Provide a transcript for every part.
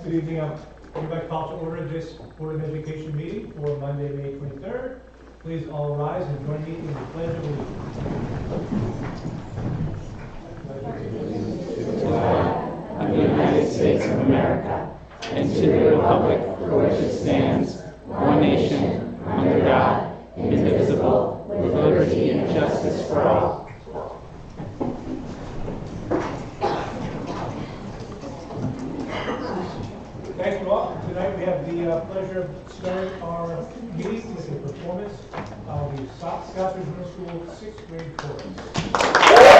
Good evening. Everybody call to order this Board of Education meeting for Monday, May 23rd. Please all rise and join me in the Pledge of Allegiance. To the flag of the United States of America and to the republic for which it stands, one nation, under God, indivisible, with liberty and justice for all. Thank you all. Tonight we have the pleasure of starting our meeting with a performance of the Southbridge Middle School 6th grade chorus.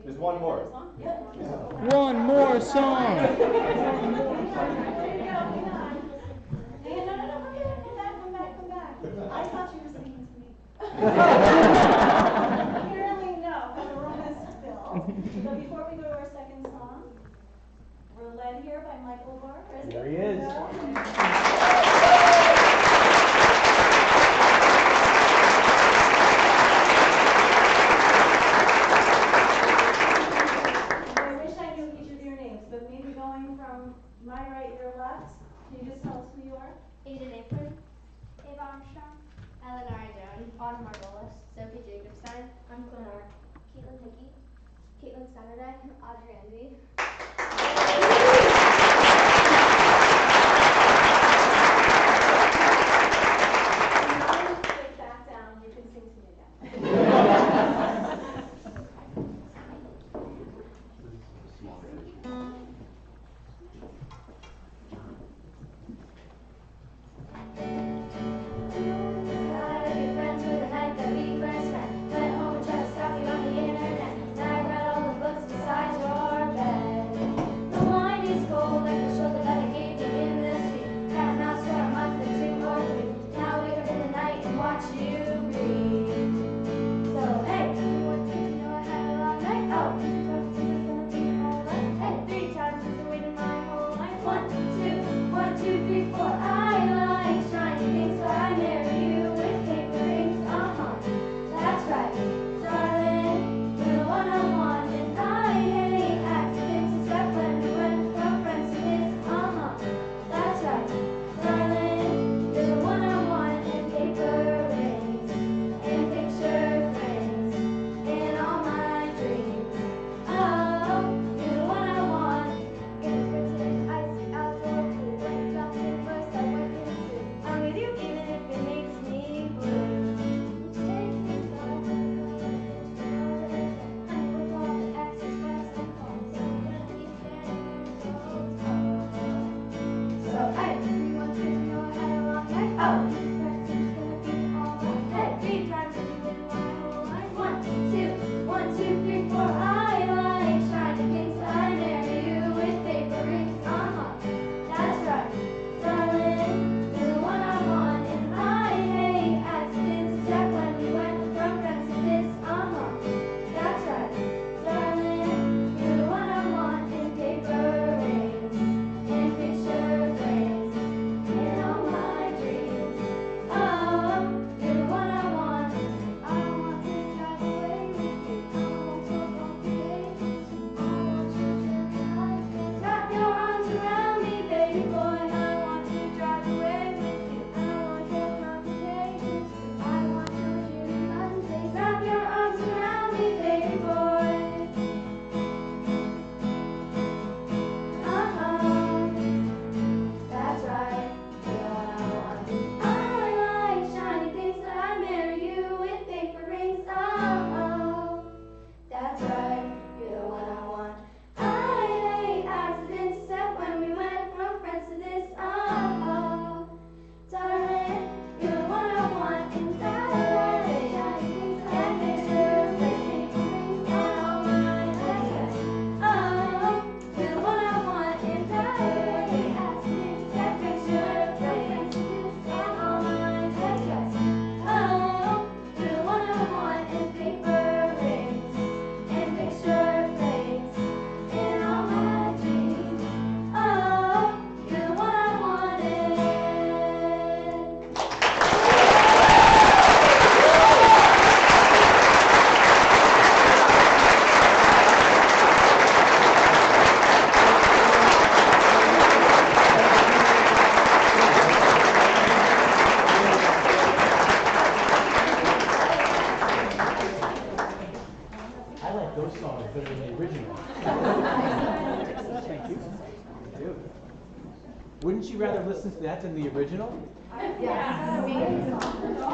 There's one more. One more song. No, come back. I thought you were singing to me. Apparently no, the room is here by Michael Barr. There he is. I wish I knew each of your names, but maybe going from my right to your left, can you just tell us who you are? Aiden Apron, Ava Armstrong, Eleanor Jones, Autumn Margolis, Sophie Jacobstein, I'm Clemore, Caitlin Hickey, Caitlin Saturday, Audrey Envy. Sit back down, you can sing to me again. Gotta be friends with the night that we first met. Went home and tried to stalk you on the internet. Now I read all the books beside your bed. The wine is cold like the shoulder that I gave you in the street. Cat and mouse for a month and 2 or 3. Now I wake up in the night and watch you breathe. So hey, you want to know I had a long night? Oh, you talk to me, it's gonna be alright. Hey, 3 times I've been waiting my whole life. 1, 2, 3, 4. I like shiny things, but I marry you with paper rings. That's right, darling, you're the one I want, and I hate accidents, except when we went from friends to this. That's right, darling, you're the one I want, and paper rings, and picture frames, and all my dreams. Oh, you're the one I want. In a frigid, icy outdoor pool, when you drop in first, I went into. I'm with you even if it makes me blue. Take things off the colors, honey, with all the X's, Y's, and calls, so I'm gonna keep getting those calls. So hey, 3, 1, 2, 3, oh, I had a long night. Oh, it's gonna be alright. Hey, 3 times I've been waiting my whole life. 1, 2, 3, 4. I like shiny things, but I marry you with paper rings. That's right, darling, you're the one I want, and I hate accidents, except when we went from friends to this. That's right, darling, you're the one I want, and paper rings, and picture frames, and all my dreams. Oh, you're the one I want. I want to drive away with you. I want to go on vacations. I want you to realize. Wrap your arms around me, baby boy. I want to drive away with you. I want to go on vacations. I want you to realize. Wrap your arms around me, baby boy. That's right, you're the one I want. I like shiny things, but I marry you with paper rings. That's right, you're the one I want. I hate accidents, except when we went from friends to this. Darling, you're the one I want, and I like shiny things, but I picture frames, and all my letters. You're the one I want, and I hate accidents, except picture frames, and all my letters. You're the one I want, and paper rings, and picture frames, and all my dreams. You're the one I wanted. I like those songs better than the original. Thank you. Thank you. Wouldn't you rather listen to that than the original?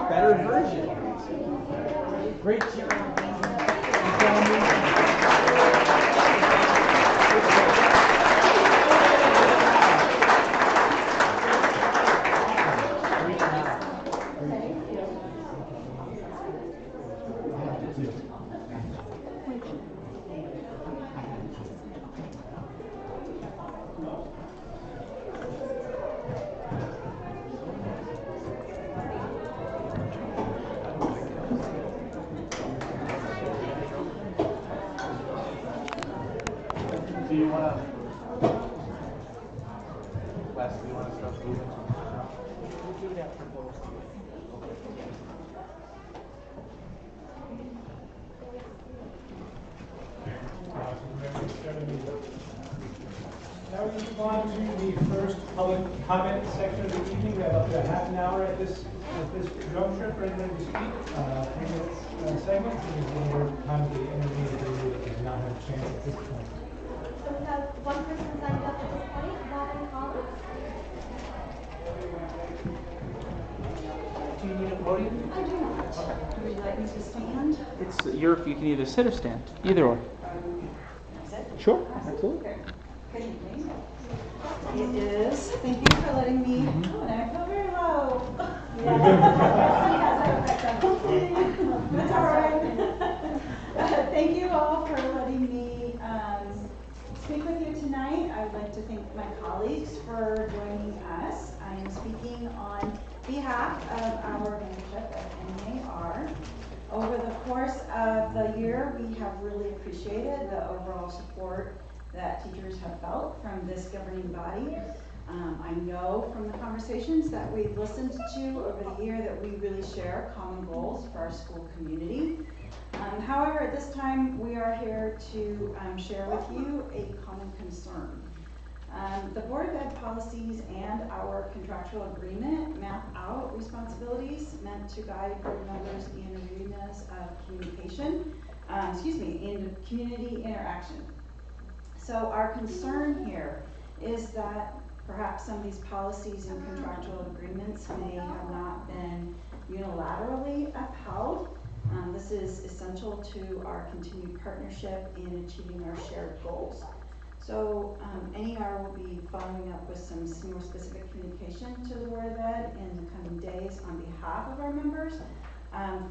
Better version. Great job. chapter goals to you. Now we move on to the first public comment section of the evening. We have up to half an hour at this juncture for anyone to speak. 3 minutes segment. There's one more time to the intermediate that does not have a chance at this point. So we have one person signed up at this point, Robin Collins. Do you need a podium? I do not. Would you like me to stand? It's you can either sit or stand. Either or. Sure, absolutely. Good evening. It is. Thank you for letting me. Oh, and I feel very low. That's all right. Thank you all for letting me speak with you tonight. I would like to thank my colleagues for joining us. I am speaking on behalf of our membership at NAR. Over the course of the year, we have really appreciated the overall support that teachers have felt from this governing body. I know from the conversations that we've listened to over the year that we really share common goals for our school community. However, at this time, we are here to share with you a common concern. The Board of Ed policies and our contractual agreement map out responsibilities meant to guide board members in arenas of communication, in community interaction. So our concern here is that perhaps some of these policies and contractual agreements may have not been unilaterally upheld. This is essential to our continued partnership in achieving our shared goals. So NAR will be following up with some more specific communication to the Board of Ed in the coming days on behalf of our members,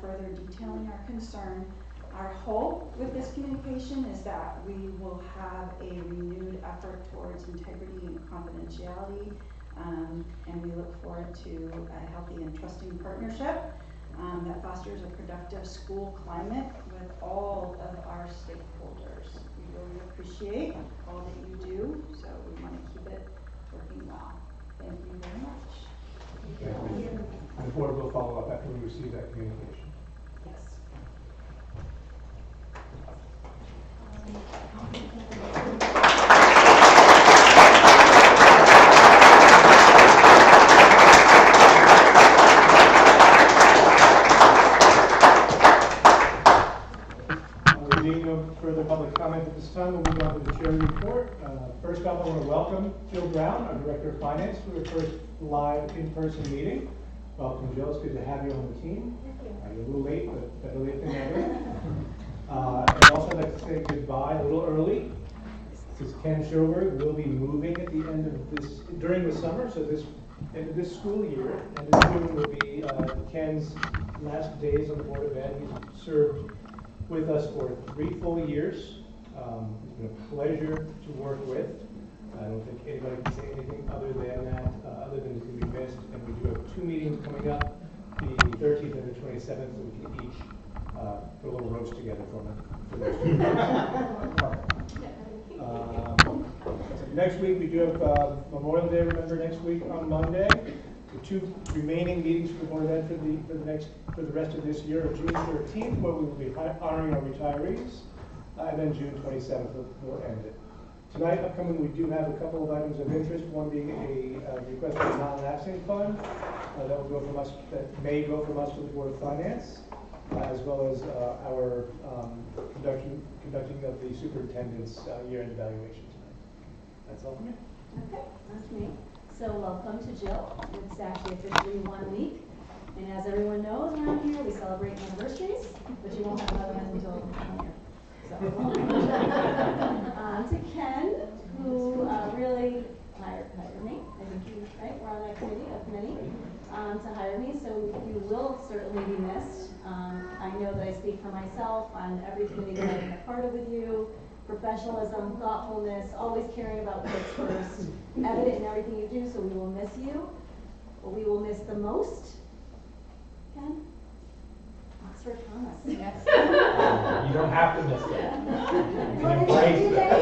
further detailing our concern. Our hope with this communication is that we will have a renewed effort towards integrity and confidentiality, and we look forward to a healthy and trusting partnership that fosters a productive school climate with all of our stakeholders. We really appreciate all that you do, so we want to keep it working well. Thank you very much. Thank you. And the board will follow up after we receive that communication. Yes. There being no further public comment at this time, we'll move on to the chair report. First up, I want to welcome Jill Brown, our Director of Finance, to her first live in-person meeting. Welcome, Jill. It's good to have you on the team. Thank you. You're a little late, but better late than never. And also, I'd like to say goodbye a little early. This is Ken Schoberg. We'll be moving at the end of this, during the summer, so this end of this school year. End of June will be Ken's last days on the Board of Ed. He's served with us for 3 full years. It's been a pleasure to work with. I don't think anybody can say anything other than that, other than it's going to be missed. And we do have 2 meetings coming up, the 13th and the 27th, so we can each put a little roast together for those 2 days. Next week we do have Memorial Day. Remember, next week on Monday. The 2 remaining meetings for the Board of Ed for the rest of this year are June 13th, where we will be honoring our retirees, and then June 27th we'll end it. Tonight, upcoming, we do have a couple of items of interest. One being a request for a non-lapsing fund that will go from us, that may go from us to the Board of Finance, as well as our conducting of the superintendent's year-end evaluation tonight. That's all for me. Okay, that's me. So welcome to Jill. It's actually officially 1 week. And as everyone knows around here, we celebrate anniversaries, but you won't have another one until I'm here. So, to Ken, who really hired me. I think you, right? We're on that committee, a committee, to hire me. So you will certainly be missed. I know that I speak for myself on every committee that I've been a part of with you. Professionalism, thoughtfulness, always caring about kids first, evident in everything you do, so we will miss you. What we will miss the most, Ken? Oxford Thomas. Yes. You don't have to miss it. You can embrace it.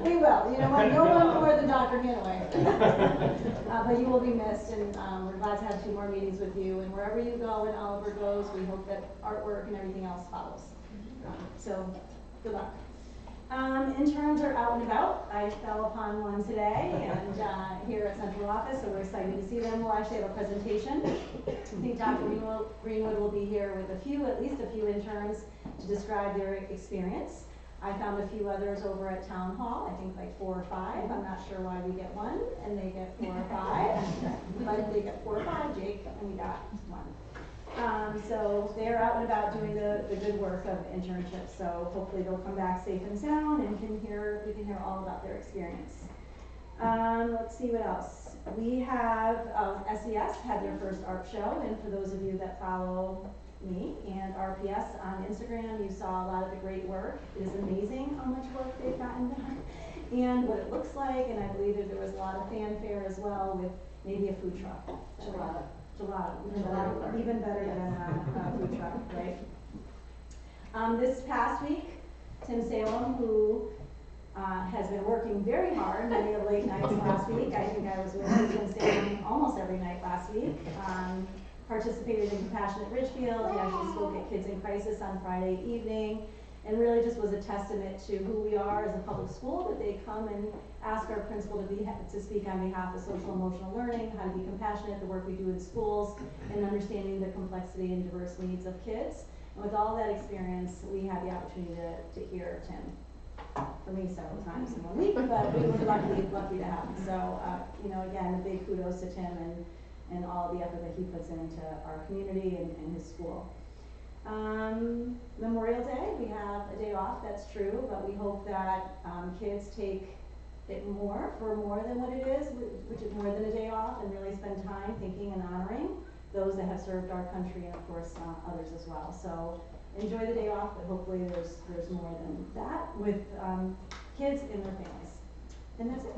We will. You know what? No one more than Dr. Dr. Hanaway. But you will be missed, and we're glad to have 2 more meetings with you. And wherever you go and Oliver goes, we hope that artwork and everything else follows. So, good luck. Interns are out and about. I fell upon one today, and here at Central Office, so we're excited to see them. We'll actually have a presentation. I think Dr. Greenwood will be here with at least a few interns to describe their experience. I found a few others over at Town Hall, I think like 4 or 5. I'm not sure why we get 1 and they get 4 or 5, but they get 4 or 5, Jake, and we got 1. So they're out and about doing the good work of internships, so hopefully they'll come back safe and sound and we can hear all about their experience. Let's see what else. We have SES had their first art show, and for those of you that follow me and RPS on Instagram, you saw a lot of the great work. It is amazing how much work they've gotten done and what it looks like, and I believe that there was a lot of fanfare as well with maybe a food truck. Gelato, even better than a food truck, right? This past week, Tim Salem, who has been working very hard, many of the late nights last week. I think I was with Tim Salem almost every night last week. Participated in Compassionate Ridgefield. He actually spoke at Kids in Crisis on Friday evening, and really just was a testament to who we are as a public school, that they come and ask our principal to speak on behalf of social emotional learning, how to be compassionate, the work we do in schools, and understanding the complexity and diverse needs of kids. And with all that experience, we had the opportunity to hear Tim, for me several times in 1 week, but we were lucky to have him. So, again, a big kudos to Tim and all the effort that he puts into our community and his school. Memorial Day, we have a day off, that's true, but we hope that kids take it for more than what it is, which is more than a day off, and really spend time thinking and honoring those that have served our country, and of course others as well. So enjoy the day off, but hopefully there's more than that with kids and their families. And that's it.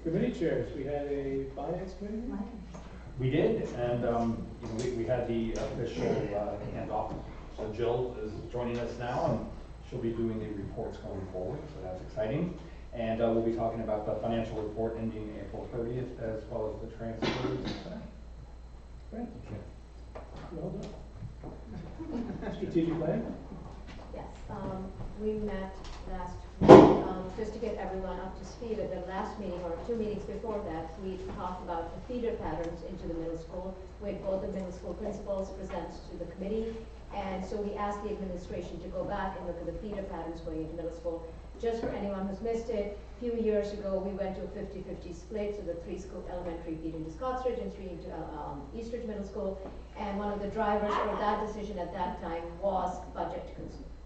Committee chairs, we had a finance committee? We did, and we had the official handoff. So Jill is joining us now, and she'll be doing the reports going forward, so that's exciting. And we'll be talking about the financial report ending April 30th, as well as the transfers. Great. Well done. Strategic plan? Yes, we met last week, just to get everyone up to speed. At the last meeting, or 2 meetings before that, we talked about the feeder patterns into the middle school, with both the middle school principals present to the committee. And so we asked the administration to go back and look at the feeder patterns going into middle school. Just for anyone who's missed it, a few years ago, we went to a 50-50 split, so the 3 school elementary feed into Scottsridge and 3 into Eastridge Middle School. And one of the drivers for that decision at that time was budget,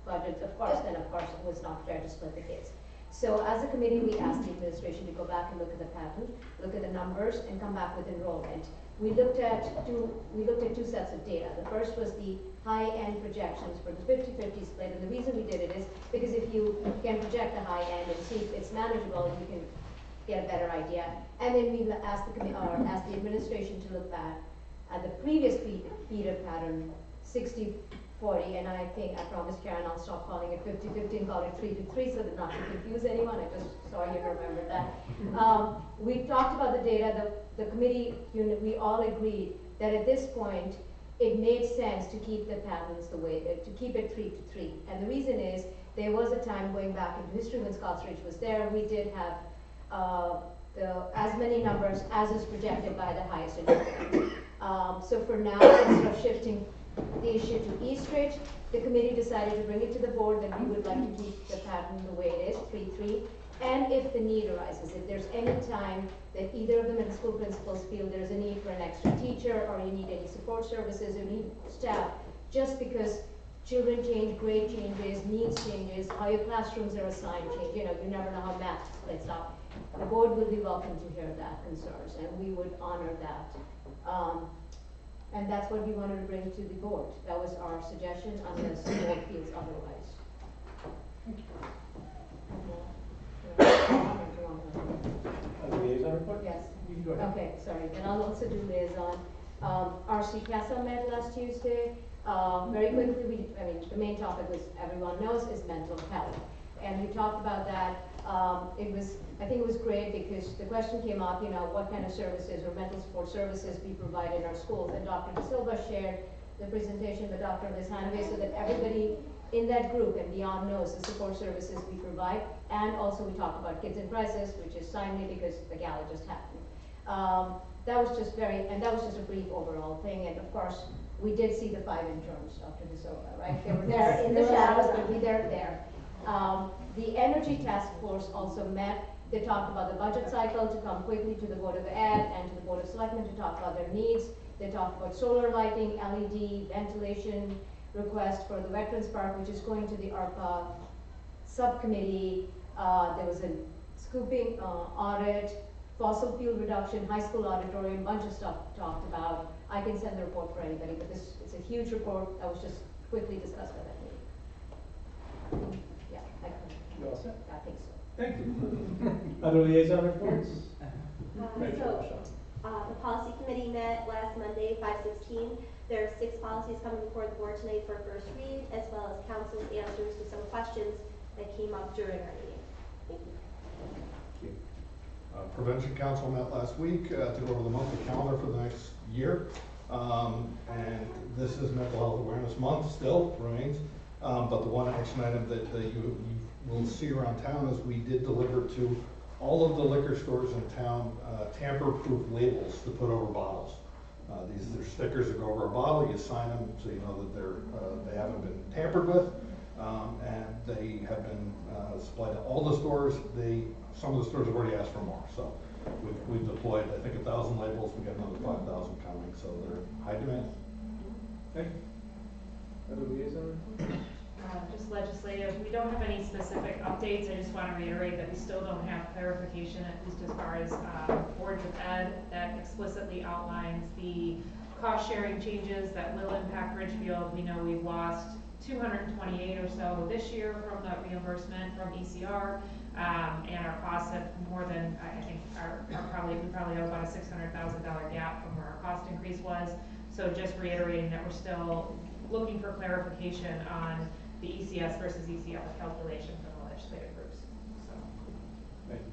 of course, then of course it was not fair to split the kids. So as a committee, we asked the administration to go back and look at the pattern, look at the numbers, and come back with enrollment. We looked at two sets of data. The first was the high-end projections for the 50-50 split, and the reason we did it is because if you can project the high end and see if it's manageable, you can get a better idea. And then we asked the administration to look back at the previous feeder pattern, 60-40, and I promised Karen I'll stop calling it 50-50 and call it 3-3 so that not to confuse anyone. I just saw you remember that. We talked about the data. The committee unit, we all agreed that at this point it made sense to keep the patterns the way, to keep it 3-3. And the reason is there was a time going back into history when Scottsridge was there, we did have as many numbers as is projected by the highest enrollment. So for now, instead of shifting the issue to Eastridge, the committee decided to bring it to the board that we would like to keep the pattern the way it is, 3-3. And if the need arises, if there's any time that either of the middle school principals feel there's a need for an extra teacher, or you need any support services, or need staff, just because children change, grade changes, needs changes, how your classrooms are assigned change, you never know how math splits up. The board would be welcome to hear that concerns, and we would honor that. And that's what we wanted to bring to the board. That was our suggestion, unless the board feels otherwise. Liaison report? Yes. You can go ahead. Okay, sorry. Then I'll also do liaison. RC CASA met last Tuesday. Very quickly, the main topic, was everyone knows, is mental health. And we talked about that. I think it was great because the question came up, what kind of services or mental support services we provide in our schools. And Dr. De Silva shared the presentation with Dr. Liz Hanaway so that everybody in that group and beyond knows the support services we provide. And also we talked about Kids in Crisis, which is timely because the gala just happened. That was just a brief overall thing. And of course, we did see the 5 interns, Dr. De Silva, right? They were there in the shadows, but we were there. The Energy Task Force also met. They talked about the budget cycle to come quickly to the Board of Ed and to the Board of Selectmen to talk about their needs. They talked about solar lighting, LED, ventilation request for the Veterans Park, which is going to the ARPA subcommittee. There was a scooping audit, fossil fuel reduction, high school auditorium, bunch of stuff talked about. I can send the report for anybody, but this is a huge report that was just quickly discussed at that meeting. Yeah, You all set? I think so. Thank you. Other liaison reports? The policy committee met last Monday, 5/16. There are 6 policies coming before the board tonight for first read, as well as council's answers to some questions that came up during our meeting. Thank you. Prevention Council met last week to go over the monthly calendar for the next year. And this is Mental Health Awareness Month, still remains. But the one action item that you will see around town is we did deliver to all of the liquor stores in town tamper-proof labels to put over bottles. These are stickers that go over a bottle. You sign them so you know that they haven't been tampered with, and they have been supplied to all the stores. Some of the stores have already asked for more, so we've deployed I think 1,000 labels. We got another 5,000 coming, so they're high demand. Thank you. Other liaison reports? Just legislative, we don't have any specific updates. I just want to reiterate that we still don't have clarification, at least as far as Boards of Ed, that explicitly outlines the cost sharing changes that will impact Ridgefield. We know we've lost 228 or so this year from the reimbursement from ECR, and our costs have more than, I think, we probably have about a $600,000 gap from where our cost increase was. So just reiterating that we're still looking for clarification on the ECS versus ECF calculation from the legislative groups. So. Thank you.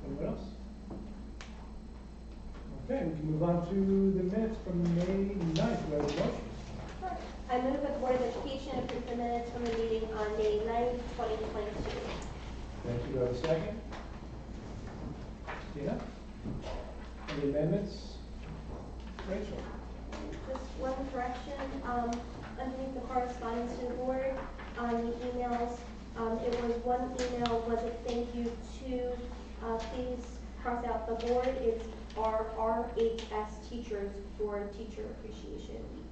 Anyone else? Okay, we can move on to the minutes from May 9th. Do I have a motion? I move that the Board of Education approve the minutes from the meeting on May 9th, 2022. Thank you. Do I have a second? Tina? Any amendments? Rachel? Just one correction, underneath the correspondence to the board, on the emails, it was one email was a thank you to, please cross out the board, it's our RHS teachers for Teacher Appreciation Week.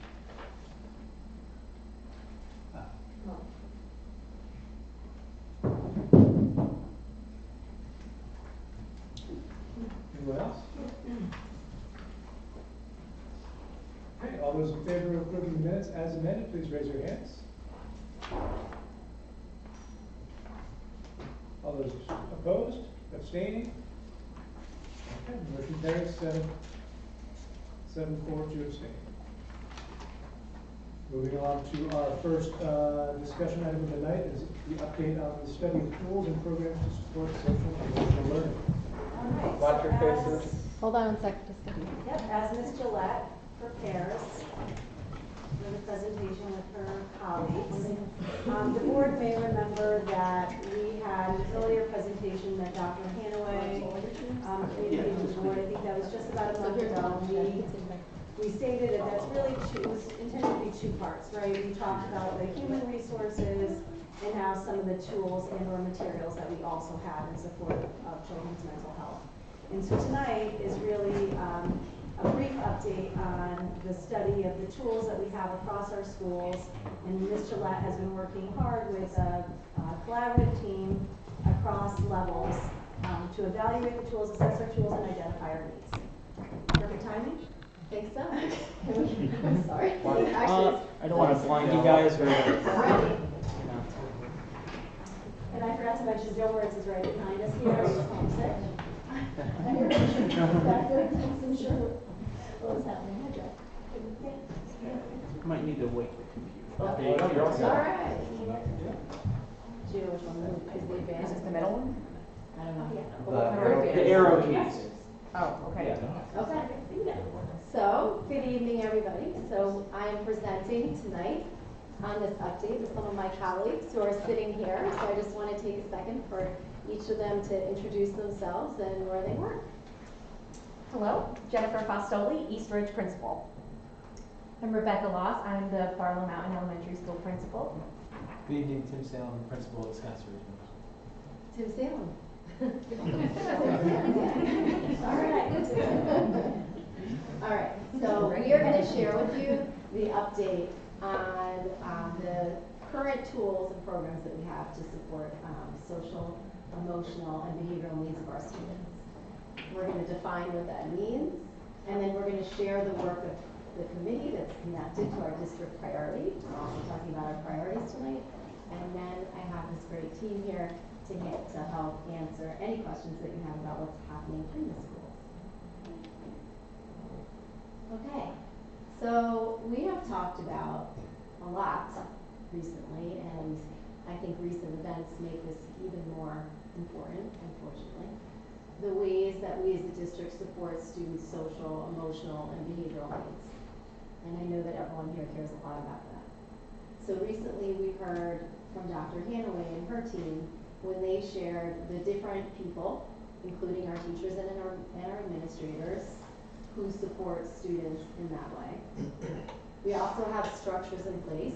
Anyone else? Okay, all those in favor of approving the minutes as amended, please raise your hands. All those opposed, abstaining? Okay, motion carries 7-4 to abstain. Moving on to our first discussion item of the night is the update on the study of tools and programs to support social and emotional learning. All right. Watch so your as- faces. Hold on a second, just a second. Yep, as Ms. Gillette prepares for the presentation with her colleagues, the board may remember that we had an earlier presentation that Dr. Hanaway communicated to the board. I think that was just about a month ago. We stated that that's really it was intended to be 2 parts, right? We talked about the human resources and now some of the tools and or materials that we also have in support of children's mental health. And so tonight is really a brief update on the study of the tools that we have across our schools. And Ms. Gillette has been working hard with a collaborative team across levels to evaluate the tools, assess our tools, and identify our needs. Perfect timing? I think so. I'm sorry. I don't want to blind you guys or. And I forgot to mention, Joe Moritz is right behind us here. He's homesick. I'm sure what was happening. Might need to wake the computer. Okay. There you go. All right. Do you know which one is the advanced? Is this the middle one? I don't know. The arrow keys. Oh, okay. Okay. So, good evening, everybody. So, I am presenting tonight on this update with some of my colleagues who are sitting here. So, I just want to take a second for each of them to introduce themselves and where they work. Hello, Jennifer Fostoli, East Ridge Principal. I'm Rebecca Loss. I'm the Barlow Mountain Elementary School Principal. Good evening, Tim Salem, Principal at Scotts Ridge. Tim Salem. All right. All right. So we are going to share with you the update on the current tools and programs that we have to support social, emotional, and behavioral needs of our students. We're going to define what that means, and then we're going to share the work of the committee that's connected to our district priority. We're also talking about our priorities tonight. And then I have this great team here to help answer any questions that you have about what's happening in the schools. Okay, so we have talked about a lot recently, and I think recent events make this even more important, unfortunately. The ways that we as a district support students' social, emotional, and behavioral needs. And I know that everyone here cares a lot about that. So recently we heard from Dr. Hanaway and her team when they shared the different people, including our teachers and our administrators, who support students in that way. We also have structures in place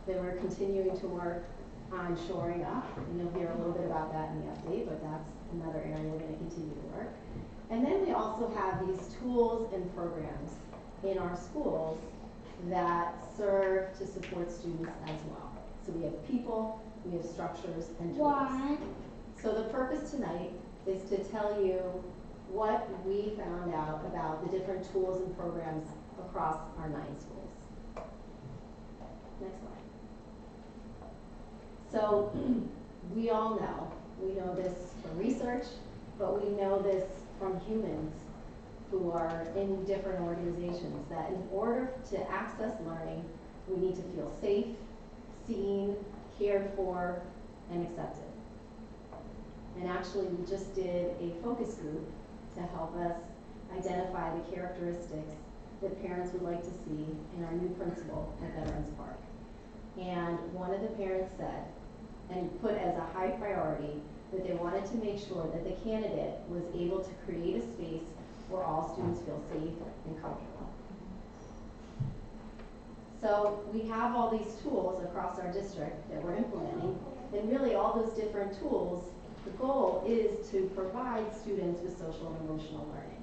that we're continuing to work on shoring up, and you'll hear a little bit about that in the update, but that's another area we're going to continue to work. And then we also have these tools and programs in our schools that serve to support students as well. So we have people, we have structures, and tools. Why? So the purpose tonight is to tell you what we found out about the different tools and programs across our 9 schools. Next slide. So we all know, we know this from research, but we know this from humans who are in different organizations, that in order to access learning, we need to feel safe, seen, cared for, and accepted. And actually, we just did a focus group to help us identify the characteristics that parents would like to see in our new principal at Veterans Park. And one of the parents said, and put as a high priority, that they wanted to make sure that the candidate was able to create a space where all students feel safe and comfortable. So we have all these tools across our district that we're implementing, and really all those different tools, the goal is to provide students with social and emotional learning.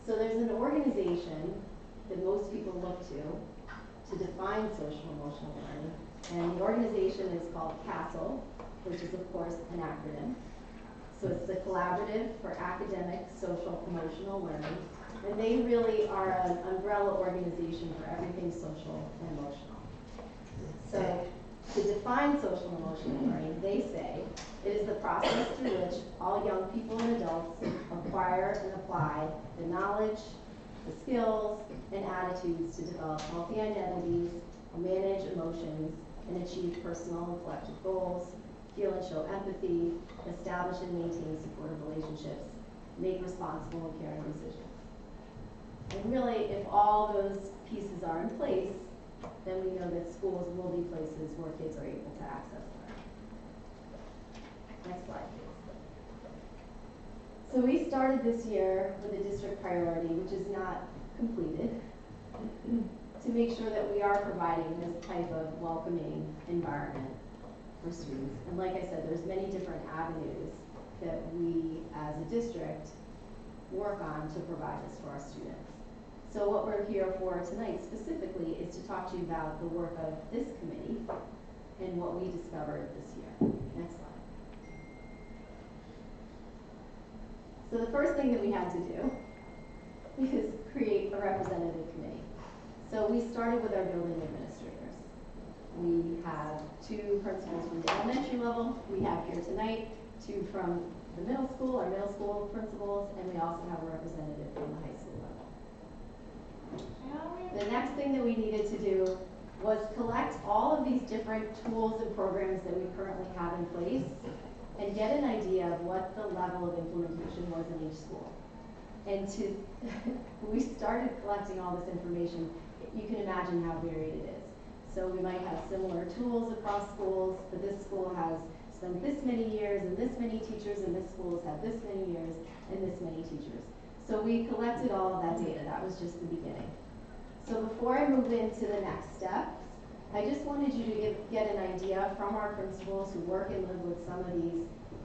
So there's an organization that most people look to define social and emotional learning, and the organization is called CASEL, which is of course an acronym. So it's the Collaborative for Academic, Social, Emotional Learning. And they really are an umbrella organization for everything social and emotional. So to define social and emotional learning, they say it is the process through which all young people and adults acquire and apply the knowledge, the skills, and attitudes to develop healthy identities, manage emotions, and achieve personal and collective goals, feel and show empathy, establish and maintain supportive relationships, make responsible and caring decisions. And really, if all those pieces are in place, then we know that schools will be places where kids are able to access learning. Next slide, please. So we started this year with a district priority, which is not completed, to make sure that we are providing this type of welcoming environment for students. And like I said, there's many different avenues that we as a district work on to provide this for our students. So what we're here for tonight specifically is to talk to you about the work of this committee and what we discovered this year. Next slide. So the first thing that we had to do is create a representative committee. So we started with our building administrators. We have 2 principals from the elementary level. We have here tonight 2 from the middle school, our middle school principals, and we also have a representative from the high school level. The next thing that we needed to do was collect all of these different tools and programs that we currently have in place and get an idea of what the level of implementation was in each school. And we started collecting all this information, you can imagine how varied it is. So we might have similar tools across schools, but this school has spent this many years and this many teachers, and this school has had this many years and this many teachers. So we collected all of that data. That was just the beginning. So before I move into the next steps, I just wanted you to get an idea from our principals who work and live with some of these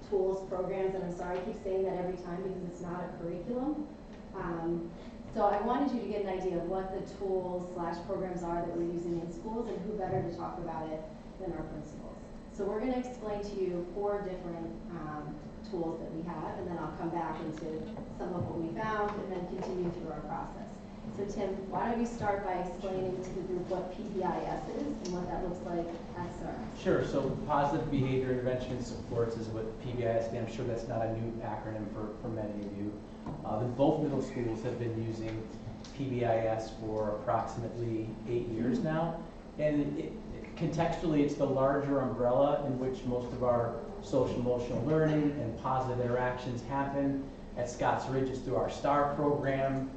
tools, programs, and I'm sorry I keep saying that every time because it's not a curriculum. So I wanted you to get an idea of what the tools/programs are that we're using in schools, and who better to talk about it than our principals. So we're going to explain to you 4 different tools that we have, and then I'll come back into some of what we found and then continue through our process. So Tim, why don't you start by explaining to the group what PBIS is and what that looks like at CERN? Sure, so Positive Behavior Intervention and Supports is what PBIS stands. I'm sure that's not a new acronym for many of you. Both middle schools have been using PBIS for approximately 8 years now. And contextually, it's the larger umbrella in which most of our social emotional learning and positive interactions happen. At Scotts Ridge, it's through our STAR program.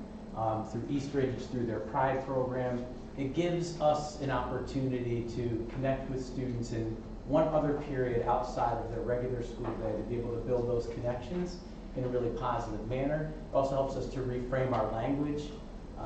Through East Ridge, it's through their Pride program. It gives us an opportunity to connect with students in one other period outside of their regular school day to be able to build those connections in a really positive manner. It also helps us to reframe our language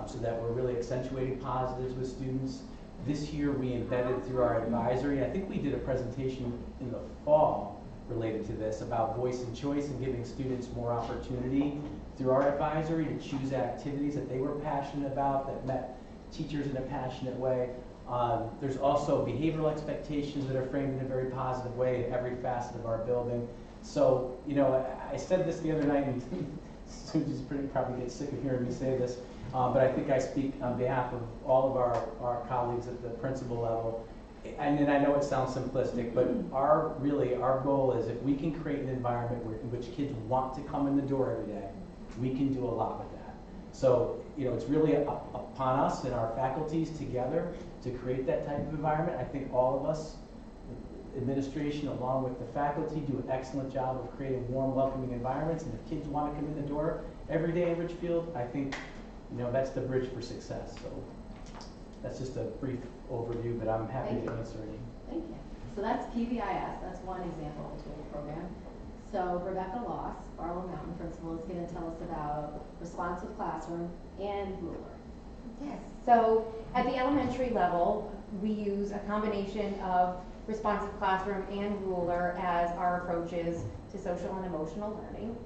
so that we're really accentuating positives with students. This year we embedded through our advisory, I think we did a presentation in the fall related to this about voice and choice and giving students more opportunity through our advisory to choose activities that they were passionate about, that met teachers in a passionate way. There's also behavioral expectations that are framed in a very positive way in every facet of our building. So, you know, I said this the other night, and Susie's probably gets sick of hearing me say this, but I think I speak on behalf of all of our colleagues at the principal level. And I know it sounds simplistic, but our goal is if we can create an environment in which kids want to come in the door every day, we can do a lot with that. So, you know, it's really upon us and our faculties together to create that type of environment. I think all of us, administration along with the faculty, do an excellent job of creating warm, welcoming environments. And if kids want to come in the door every day in Ridgefield, I think, you know, that's the bridge for success. So that's just a brief overview, but I'm happy to answer any. Thank you. So that's PBIS. That's one example of a tool program. So Rebecca Loss, Barlow Mountain Principal, is going to tell us about Responsive Classroom and Ruler. Yes. So at the elementary level, we use a combination of Responsive Classroom and Ruler as our approaches to social and emotional learning.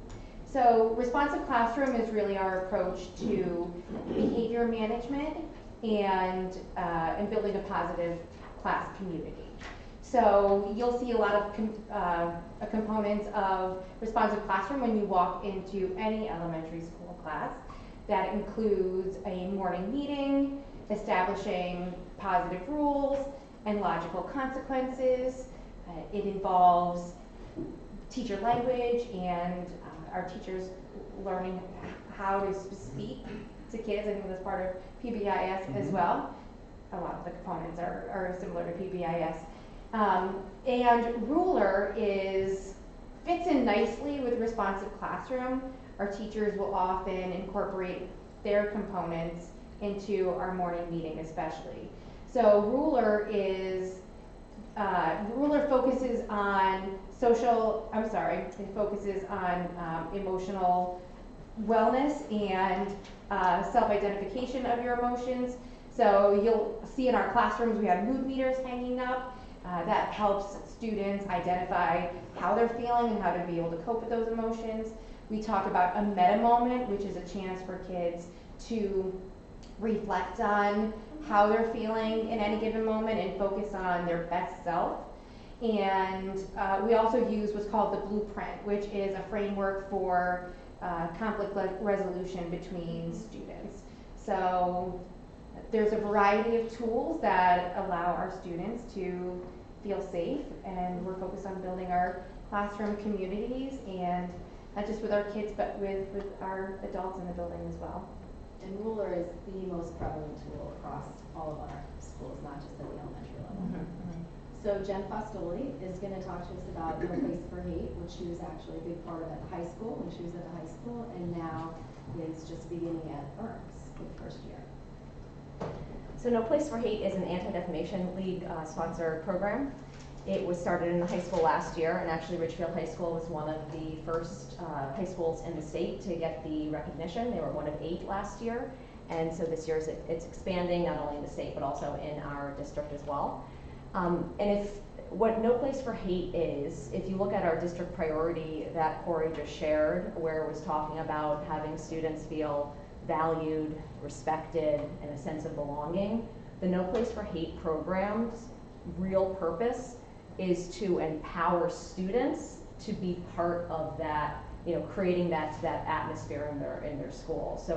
So Responsive Classroom is really our approach to behavior management and building a positive class community. So you'll see a lot of components of Responsive Classroom when you walk into any elementary school class. That includes a morning meeting, establishing positive rules and logical consequences. It involves teacher language and our teachers learning how to speak to kids. I think that's part of PBIS as well. A lot of the components are similar to PBIS. And Ruler fits in nicely with Responsive Classroom. Our teachers will often incorporate their components into our morning meeting especially. So Ruler focuses on emotional wellness and self-identification of your emotions. So you'll see in our classrooms we have mood meters hanging up. That helps students identify how they're feeling and how to be able to cope with those emotions. We talk about a meta moment, which is a chance for kids to reflect on how they're feeling in any given moment and focus on their best self. And we also use what's called the blueprint, which is a framework for conflict resolution between students. So there's a variety of tools that allow our students to feel safe, and we're focused on building our classroom communities, and not just with our kids, but with our adults in the building as well. And Ruler is the most prevalent tool across all of our schools. schools, not just at the elementary level. So Jen Fostoli is going to talk to us about No Place for Hate, which she was actually a big part of at the high school, when she was at the high school, and now is just beginning at Burns for the first year. So No Place for Hate is an Anti-Defamation League sponsored program. It was started in the high school last year, and actually Ridgefield High School was one of the first high schools in the state to get the recognition. They were one of 8 last year, and so this year it's expanding not only in the state but also in our district as well. And what No Place for Hate is, if you look at our district priority that Corey just shared, where it was talking about having students feel valued, respected, and a sense of belonging, the No Place for Hate program's real purpose is to empower students to be part of that, creating that atmosphere in their school, so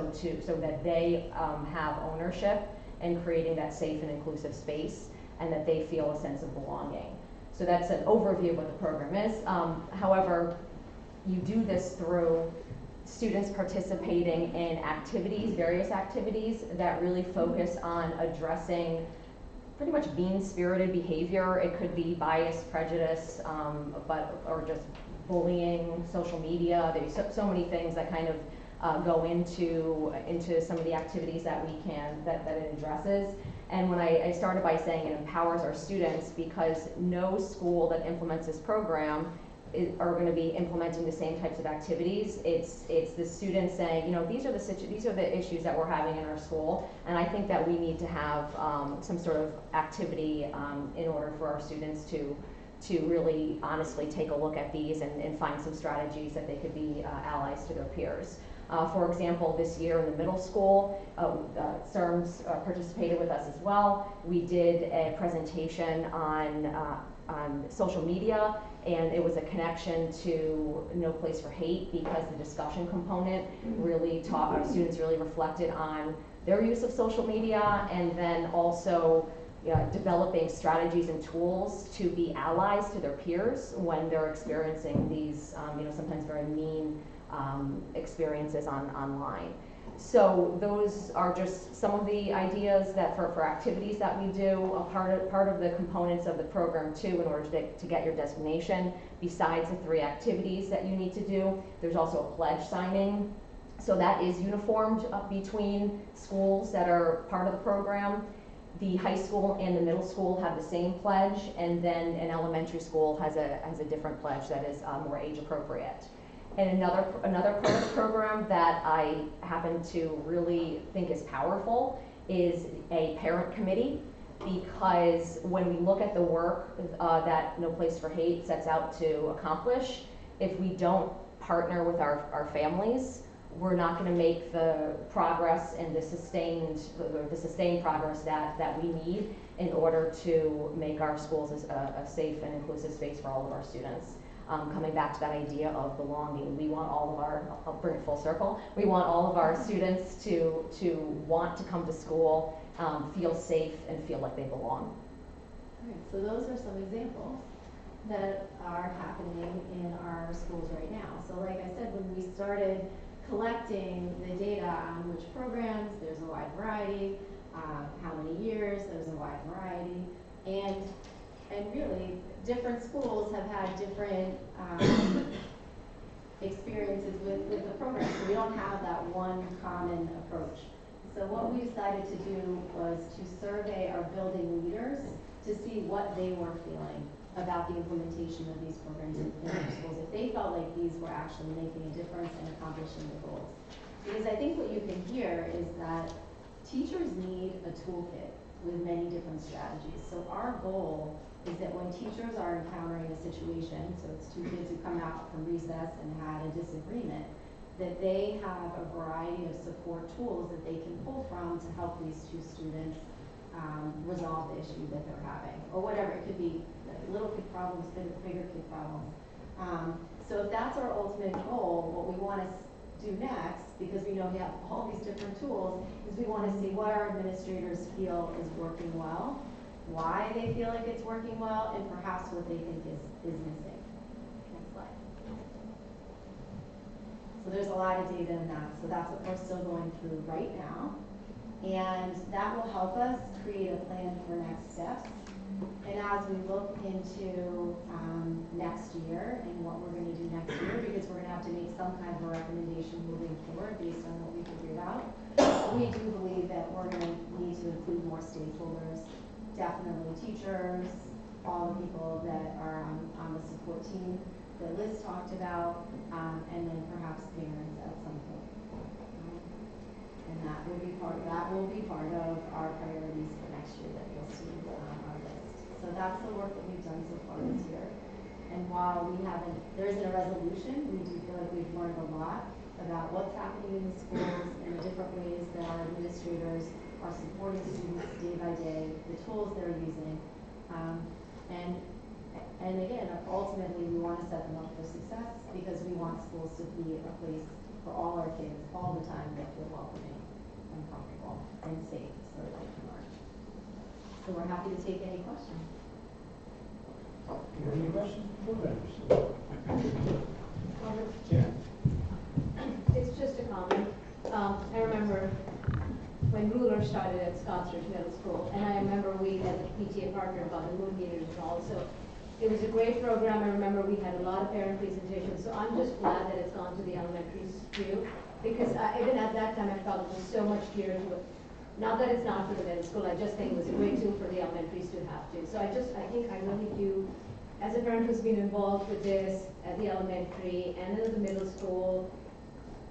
that they have ownership and creating that safe and inclusive space, and that they feel a sense of belonging. So that's an overview of what the program is. However, you do this through students participating in activities, various activities that really focus on addressing pretty much mean-spirited behavior. It could be bias, prejudice, or just bullying, social media. There's so many things that kind of go into some of the activities that that it addresses. And when I started by saying it empowers our students, because no school that implements this program are going to be implementing the same types of activities. It's the students saying, these are the issues that we're having in our school, and I think that we need to have some sort of activity in order for our students to really honestly take a look at these and find some strategies that they could be allies to their peers. For example, this year in the middle school, CERMS participated with us as well. We did a presentation on social media, and it was a connection to No Place for Hate, because the discussion component really taught our students, really reflected on their use of social media, and then also developing strategies and tools to be allies to their peers when they're experiencing these sometimes very mean experiences online. So those are just some of the ideas that for activities that we do. A part of the components of the program too, in order to get your designation, besides the 3 activities that you need to do, there's also a pledge signing. So that is uniformed between schools that are part of the program. The high school and the middle school have the same pledge, and then an elementary school has a different pledge that is more age appropriate. And another part of the program that I happen to really think is powerful is a parent committee, because when we look at the work that No Place for Hate sets out to accomplish, if we don't partner with our families, we're not going to make the progress and the sustained progress that we need in order to make our schools a safe and inclusive space for all of our students. Coming back to that idea of belonging, we want all of I'll bring it full circle, we want all of our students to want to come to school, feel safe, and feel like they belong. All right, so those are some examples that are happening in our schools right now. So like I said, when we started collecting the data on which programs, there's a wide variety, how many years, there's a wide variety, and really different schools have had different experiences with the program. So we don't have that one common approach. So what we decided to do was to survey our building leaders to see what they were feeling about the implementation of these programs in their schools, if they felt like these were actually making a difference and accomplishing the goals. Because I think what you can hear is that teachers need a toolkit with many different strategies. So our goal is that when teachers are encountering a situation, so it's 2 kids who come out from recess and had a disagreement, that they have a variety of support tools that they can pull from to help these 2 students resolve the issue that they're having, or whatever. It could be little kid problems, bigger kid problems. So if that's our ultimate goal, what we want to do next, because we know we have all these different tools, is we want to see what our administrators feel is working well, why they feel like it's working well, and perhaps what they think is missing. Next slide. So there's a lot of data in that. So that's what we're still going through right now. And that will help us create a plan for next steps. And as we look into next year and what we're going to do next year, because we're going to have to make some kind of a recommendation moving forward based on what we figured out, we do believe that we're going to need to include more stakeholders, definitely teachers, all the people that are on the support team that Liz talked about, and then perhaps parents at some point. And that will be part of our priorities for next year that you'll see on our list. So that's the work that we've done so far this year. And while there isn't a resolution, we do feel like we've learned a lot about what's happening in the schools and the different ways that our administrators are supporting students day by day, the tools they're using. And again, ultimately, we want to set them up for success because we want schools to be a place for all our kids all the time that feel welcoming and comfortable and safe so that they can learn. So we're happy to take any questions. Any questions from board members? It's just a comment. I remember when Ruler started at Scottsridge Middle School, and I remember we as a PTA partner about the moon meters and all, so it was a great program. I remember we had a lot of parent presentations, so I'm just glad that it's gone to the elementary too, because even at that time I felt it was so much geared to it. Not that it's not for the middle school, I just think it was a great tool for the elementaries to have to. So I think I really do, as a parent who's been involved with this at the elementary and at the middle school,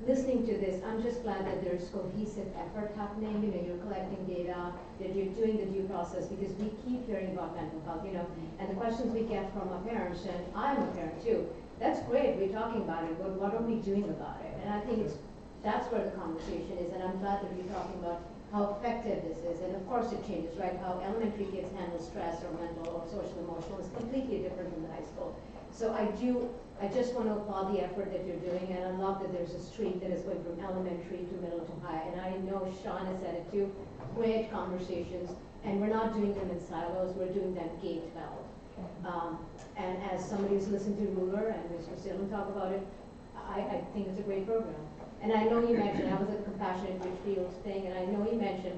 listening to this, I'm just glad that there's cohesive effort happening. You know, you're collecting data, that you're doing the due process, because we keep hearing about mental health, you know, and the questions we get from our parents, and I'm a parent too. That's great, we're talking about it, but what are we doing about it? And I think that's where the conversation is, and I'm glad that you're talking about how effective this is. And of course it changes, right? How elementary kids handle stress or mental or social emotional is completely different from the high school. So I just want to applaud the effort that you're doing, and I love that there's a street that is going from elementary to middle to high. And I know Sean has said it too, great conversations, and we're not doing them in silos, we're doing them gate-bound. And as somebody who's listened to Ruler and Mr. Salem talk about it, I think it's a great program. And I know you mentioned, I was at the Compassionate Ridgefield thing, and I know you mentioned,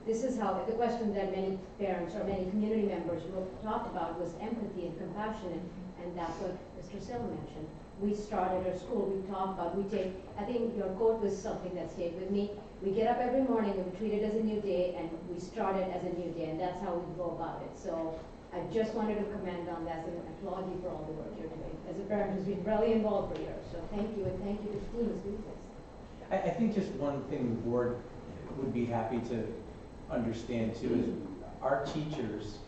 this is how, the question that many parents or many community members talked about was empathy and compassion, and that's what Mr. Salem mentioned. We started our school, we talked about, I think your quote was something that stayed with me. We get up every morning and we treat it as a new day, and we start it as a new day, and that's how we go about it. So I just wanted to commend on that and applaud you for all the work you're doing as a parent who's been really involved for years. So thank you, and thank you to the team who's doing this. I think just one thing the board would be happy to understand too is our teachers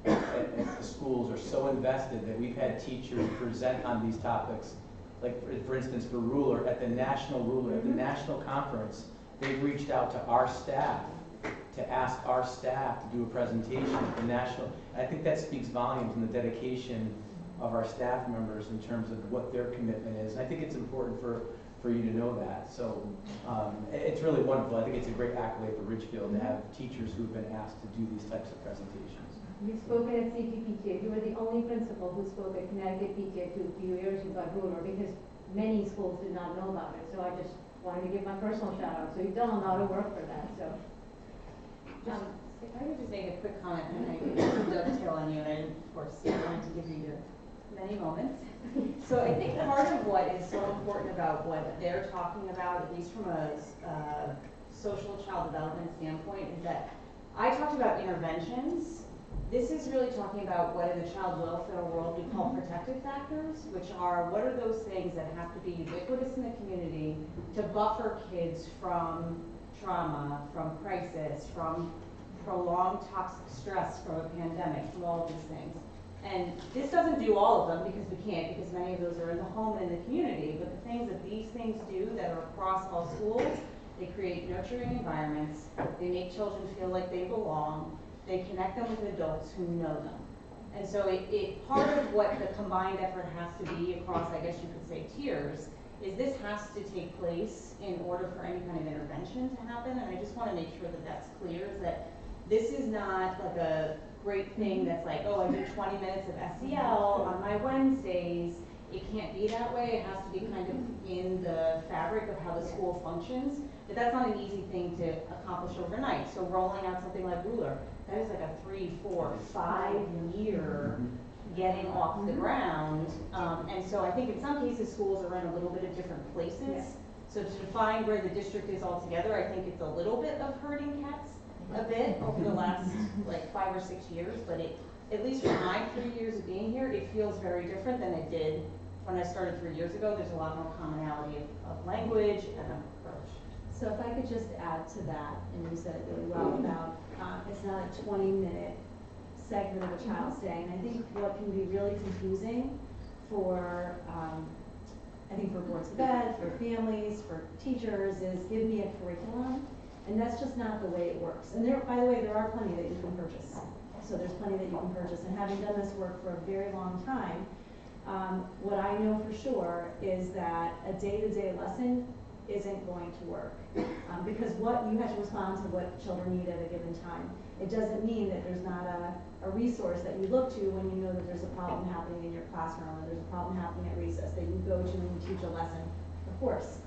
at the schools are so invested that we've had teachers present on these topics. Like for instance, for Ruler, at the national conference, they've reached out to our staff to ask our staff to do a presentation at the national. I think that speaks volumes in the dedication of our staff members in terms of what their commitment is. And I think it's important for you to know that. So it's really wonderful. I think it's a great accolade for Ridgefield to have teachers who've been asked to do these types of presentations. You've spoken at CPPTA. You were the only principal who spoke at Connecticut PTA a few years ago at Ruler, because many schools did not know about it. So I just wanted to give my personal shout out. So you've done a lot of work for that. So. If I could just make a quick comment, and I could dovetail on you, and I, of course, wanted to give you your many moments. So I think part of what is so important about what they're talking about, at least from a social child development standpoint, is that I talked about interventions. This is really talking about what in the child welfare world we call protective factors, which are what are those things that have to be ubiquitous in the community to buffer kids from trauma, from crisis, from prolonged toxic stress from a pandemic, from all of these things. And this doesn't do all of them because we can't, because many of those are in the home and in the community, but the things that these things do that are across all schools, they create nurturing environments, they make children feel like they belong, they connect them with adults who know them. And so part of what the combined effort has to be across, I guess you could say, tiers, is this has to take place in order for any kind of intervention to happen. And I just want to make sure that that's clear, is that this is not like a great thing that's like, oh, I do 20 minutes of SEL on my Wednesdays. it can't be that way, it has to be kind of in the fabric of how the school functions. But that's not an easy thing to accomplish overnight. So rolling out something like Ruler, that is like a 3, 4, 5-year getting off the ground. And so I think in some cases schools are in a little bit of different places. Yeah. So to define where the district is altogether, I think it's a little bit of herding cats a bit over the last like 5 or 6 years, but it, at least for my 3 years of being here, it feels very different than it did when I started 3 years ago. There's a lot more commonality of language and approach. So if I could just add to that, and you said it really well about, it's not a 20-minute segment of a child's day, and I think what can be really confusing for, I think for boards of ed, for families, for teachers, is give me a curriculum, and that's just not the way it works. And there, by the way, there are plenty that you can purchase. So there's plenty that you can purchase, and having done this work for a very long time, what I know for sure is that a day-to-day lesson isn't going to work. Because what you have to respond to what children need at a given time. It doesn't mean that there's not a resource that you look to when you know that there's a problem happening in your classroom, or there's a problem happening at recess that you go to when you teach a lesson. Of course,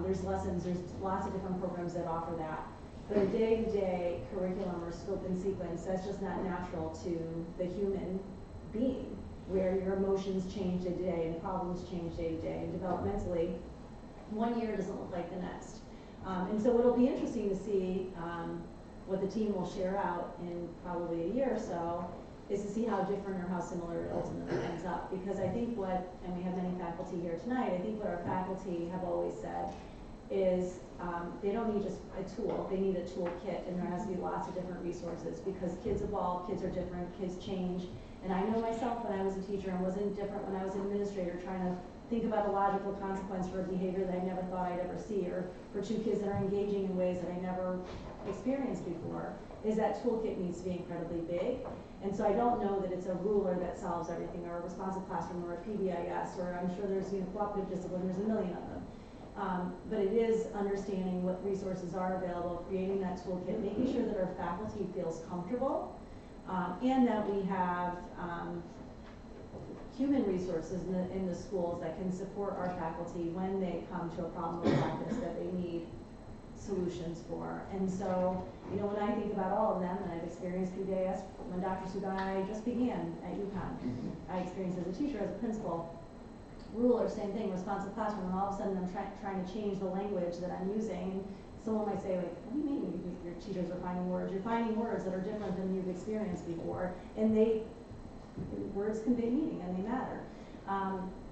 there's lessons, there's lots of different programs that offer that. But a day-to-day curriculum or scope and sequence, that's just not natural to the human being, where your emotions change day to day and problems change day to day, and developmentally, 1 year doesn't look like the next. And so it'll be interesting to see what the team will share out in probably a year or so, is to see how different or how similar it ultimately ends up. Because I think what, and we have many faculty here tonight, I think what our faculty have always said is they don't need just a tool, they need a toolkit, and there has to be lots of different resources, because kids evolve, kids are different, kids change. And I know myself when I was a teacher, and wasn't different when I was an administrator, trying to think about a logical consequence for a behavior that I never thought I'd ever see, or for 2 kids that are engaging in ways that I never experienced before, is that toolkit needs to be incredibly big. And so I don't know that it's a ruler that solves everything, or a responsive classroom, or a PBIS, or I'm sure there's cooperative discipline, there's a million of them. But it is understanding what resources are available, creating that toolkit, making sure that our faculty feels comfortable, and that we have human resources in the schools that can support our faculty when they come to a problem of practice that they need solutions for. And so, you know, when I think about all of them, and I've experienced PBIS when Dr. Sugai just began at UConn, I experienced as a teacher, as a principal. Ruler, same thing, responsive classroom, and all of a sudden I'm trying to change the language that I'm using. And someone might say, like, what do you mean your teachers are finding words? You're finding words that are different than you've experienced before, and words convey meaning and they matter.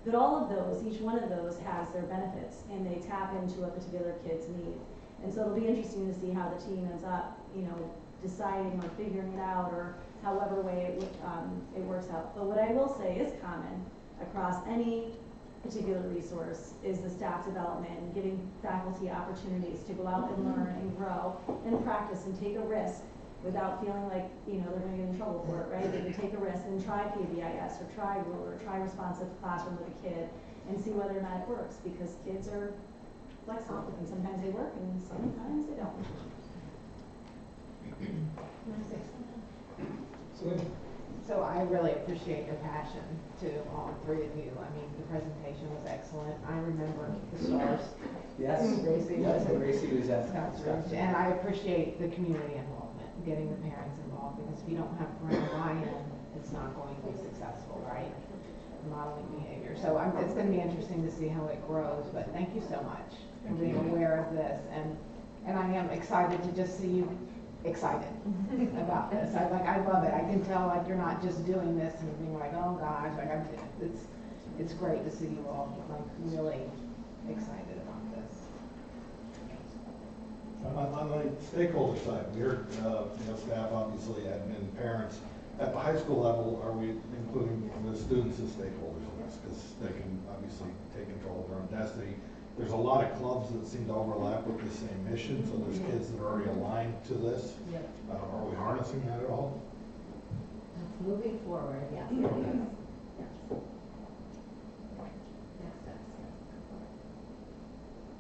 But all of those, each one of those has their benefits, and they tap into a particular kid's need. And so it'll be interesting to see how the team ends up, you know, deciding or figuring it out, or however way it works out. But what I will say is common across any particular resource is the staff development and giving faculty opportunities to go out and learn and grow and practice and take a risk without feeling like, you know, they're going to get in trouble for it, right? They can take a risk and try PBIS or try Ruler or try responsive classroom with a kid and see whether or not it works, because kids are flexible, and sometimes they work and sometimes they don't. So I really appreciate your passion to all 3 of you. I mean, the presentation was excellent. I remember the stars. Yes. Gracie was. Gracie was at Scottsbridge. And I appreciate the community involvement, getting the parents involved, because if you don't have parental buy-in, it's not going to be successful, right? Modeling behavior. So it's going to be interesting to see how it grows, but thank you so much for being aware of this. And I am excited to just see you excited about this. I love it. I can tell, like, you're not just doing this and being like, oh gosh, like it's great to see you all like really excited about this. On the stakeholder side, we're staff, obviously, admin, parents. At the high school level, are we including the students as stakeholders in this? Because they can obviously take control of their own destiny. There's a lot of clubs that seem to overlap with the same mission, so there's kids that are already aligned to this. Yep. Are we harnessing that at all? It's moving forward, yes, it is. Yes. Next steps.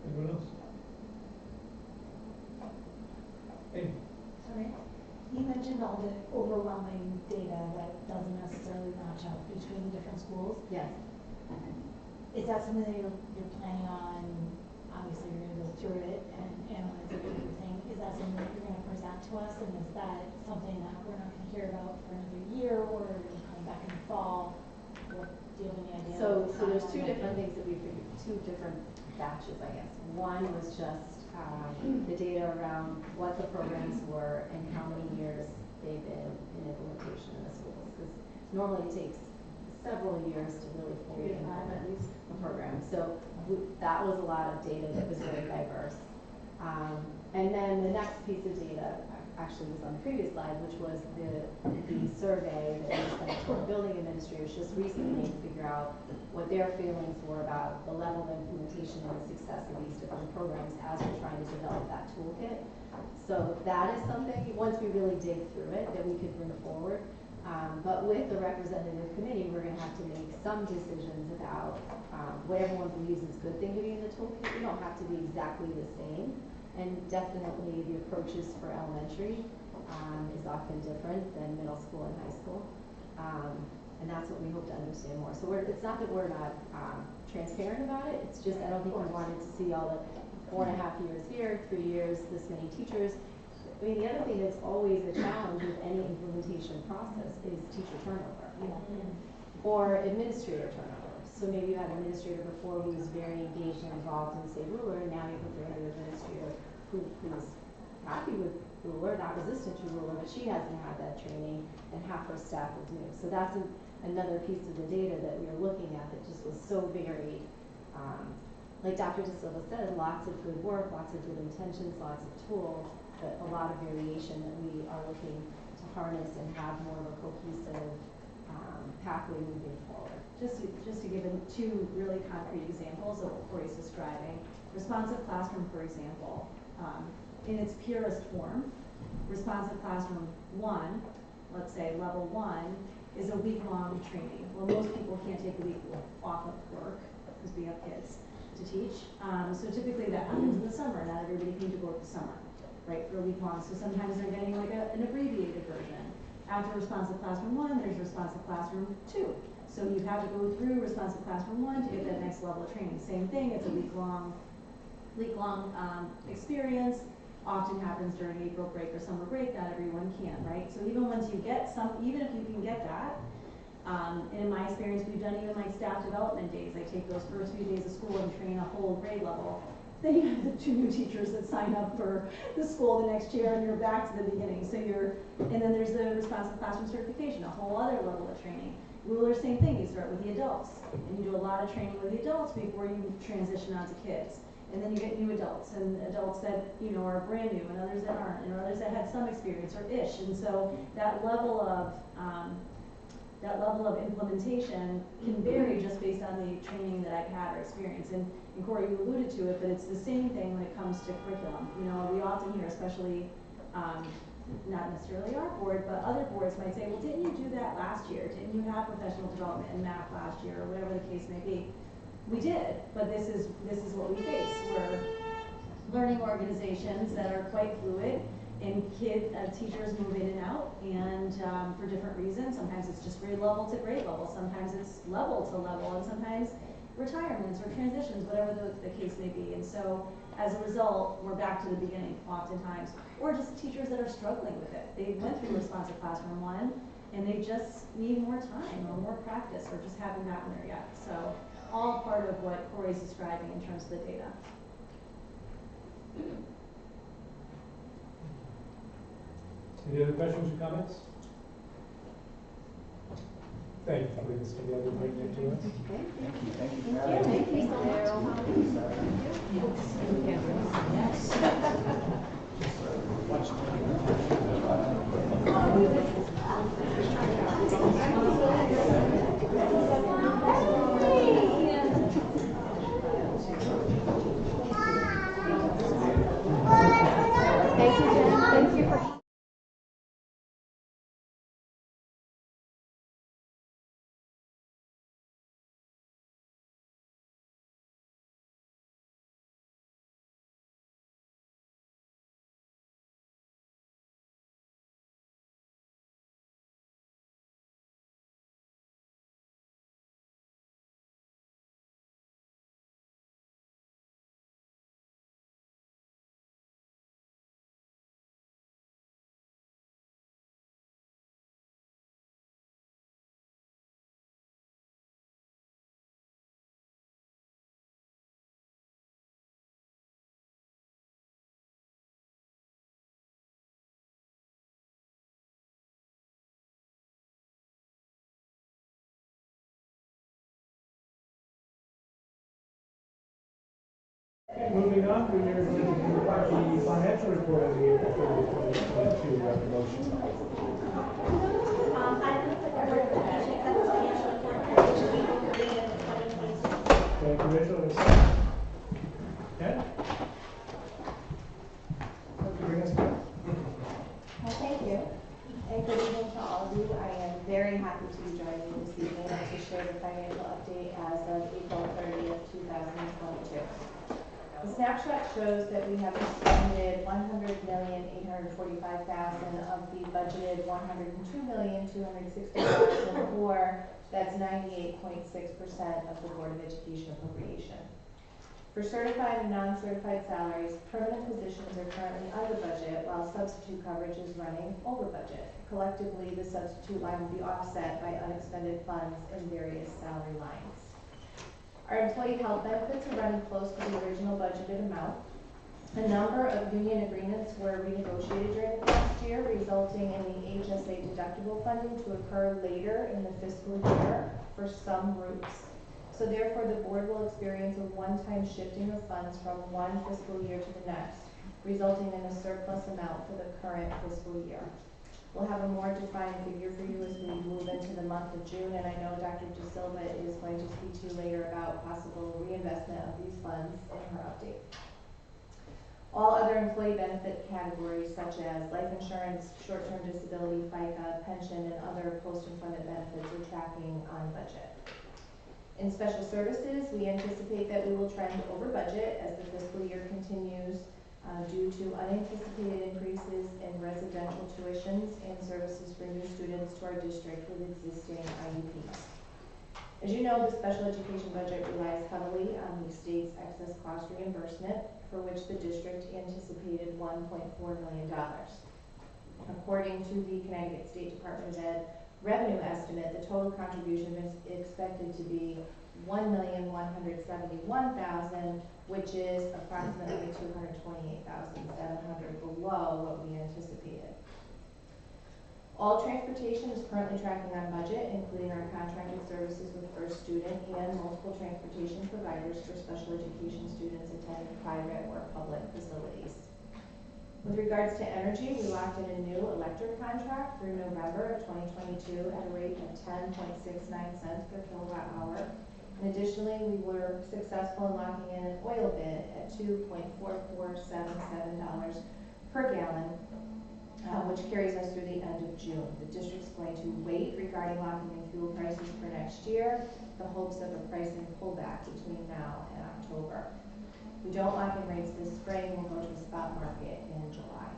Anyone else? Hey. Sorry. You mentioned all the overwhelming data that doesn't necessarily match up between the different schools. Yes. Is that something that you're planning on, obviously you're gonna go through it and analyze it and everything, is that something that you're gonna present to us, and is that something that we're not gonna hear about for another year, or are you coming back in the fall? What, do you have any idea? So there's two different things that we figured, two different batches, I guess. One was just the data around what the programs were and how many years they've been in implementation in the schools, because normally it takes several years to really fully implement a program. So that was a lot of data that was very diverse. And then the next piece of data actually was on the previous slide, which was the survey that we sent to our building administrators just recently to figure out what their feelings were about the level of implementation and the success of these different programs as we're trying to develop that toolkit. So that is something, once we really dig through it, that we could bring forward. But with the representative committee, we're going to have to make some decisions about what everyone believes is a good thing to be in the toolkit. We don't have to be exactly the same. And definitely the approaches for elementary is often different than middle school and high school. And that's what we hope to understand more. So it's not that we're not transparent about it. It's just I don't think we wanted to see all the 4.5 years here, 3 years, this many teachers. I mean, the other thing that's always a challenge with any implementation process is teacher turnover or administrator turnover. So maybe you had an administrator before who was very engaged and involved in, say, ruler, and now you put the new administrator who's happy with ruler, not resistant to ruler, but she hasn't had that training, and half her staff is new. So that's another piece of the data that we were looking at that just was so varied. Like Dr. De Silva said, lots of good work, lots of good intentions, lots of tools, but a lot of variation that we are looking to harness and have more of a cohesive pathway moving forward. Just to give two really concrete examples of what Corey's describing. Responsive classroom, for example, in its purest form, responsive classroom 1, let's say level 1, is a week-long training. Well, most people can't take a week off of work because we have kids to teach. So typically that happens in the summer. Not everybody can do work this summer, right, for a week long. So sometimes they're getting like an abbreviated version. After responsive classroom 1, there's responsive classroom 2. So you have to go through responsive classroom 1 to get that next level of training. Same thing, it's a week-long experience. Often happens during April break or summer break. Not everyone can, right? So even once you get even if you can get that, and in my experience, we've done even like staff development days. I take those first few days of school and train a whole grade level. Then you have the 2 new teachers that sign up for the school the next year, and you're back to the beginning. So and then there's the responsive classroom certification, a whole other level of training. Ruler, same thing. You start with the adults, and you do a lot of training with the adults before you transition on to kids. And then you get new adults, and adults that are brand new, and others that aren't, and others that had some experience or ish. And so that level of implementation can vary just based on the training that I've had or experience. And Corey, you alluded to it, but it's the same thing when it comes to curriculum. We often hear, especially not necessarily our board, but other boards might say, well, didn't you do that last year? Didn't you have professional development in math last year, or whatever the case may be? We did, but this is what we face. We're learning organizations that are quite fluid, and teachers move in and out, and for different reasons. Sometimes it's just grade level to grade level. Sometimes it's level to level, and sometimes retirements or transitions, whatever the case may be. And so as a result, we're back to the beginning oftentimes, or just teachers that are struggling with it. They went through responsive classroom 1, and they just need more time or more practice, or just haven't gotten there yet. So all part of what Corey's describing in terms of the data. Any other questions or comments? Thank you for putting this together and bringing it to us. Thank you, Jen. Thank you for Okay, moving on, we are going to do the financial report of the April 30th, 2022 motion. I move that the Board of Education accept the financial report for April 30th, 2022. Thank you, Rachel. And a second. Ken? Bring us back. Well, thank you. And good evening to all of you. I am very happy to be joining you this evening to share the financial update as of April 30th, 2022. The snapshot shows that we have expended $100,845,000 of the budgeted $102,260,000, or that's 98.6% of the Board of Education appropriation. For certified and non-certified salaries, permanent positions are currently under budget, while substitute coverage is running over budget. Collectively, the substitute line will be offset by unexpended funds in various salary lines. Our employee health benefits are running close to the original budgeted amount. A number of union agreements were renegotiated during the past year, resulting in the HSA deductible funding to occur later in the fiscal year for some groups. So therefore, the board will experience a one-time shifting of funds from one fiscal year to the next, resulting in a surplus amount for the current fiscal year. We'll have a more defined figure for you as we move into the month of June, and I know Dr. De Silva is going to speak to you later about possible reinvestment of these funds in her update. All other employee benefit categories such as life insurance, short-term disability, FICA, pension, and other post-employment benefits are tracking on budget. In special services, we anticipate that we will trend over budget as the fiscal year continues due to unanticipated increases in residential tuitions and services for new students to our district with existing IEPs. As you know, the special education budget relies heavily on the state's excess cost reimbursement, for which the district anticipated $1.4 million. According to the Connecticut State Department of Ed revenue estimate, the total contribution is expected to be $1,171,000, which is approximately $228,700 below what we anticipated. All transportation is currently tracking on budget, including our contracted services with First Student and multiple transportation providers for special education students attending private or public facilities. With regards to energy, we locked in a new electric contract through November of 2022 at a rate of 10.69 cents per kilowatt hour. And additionally, we were successful in locking in an oil bid at $2.4477 per gallon, which carries us through the end of June. The district's going to wait regarding locking in fuel prices for next year, the hopes of a pricing pullback between now and October. If we don't lock in rates this spring, we'll go to the spot market in July.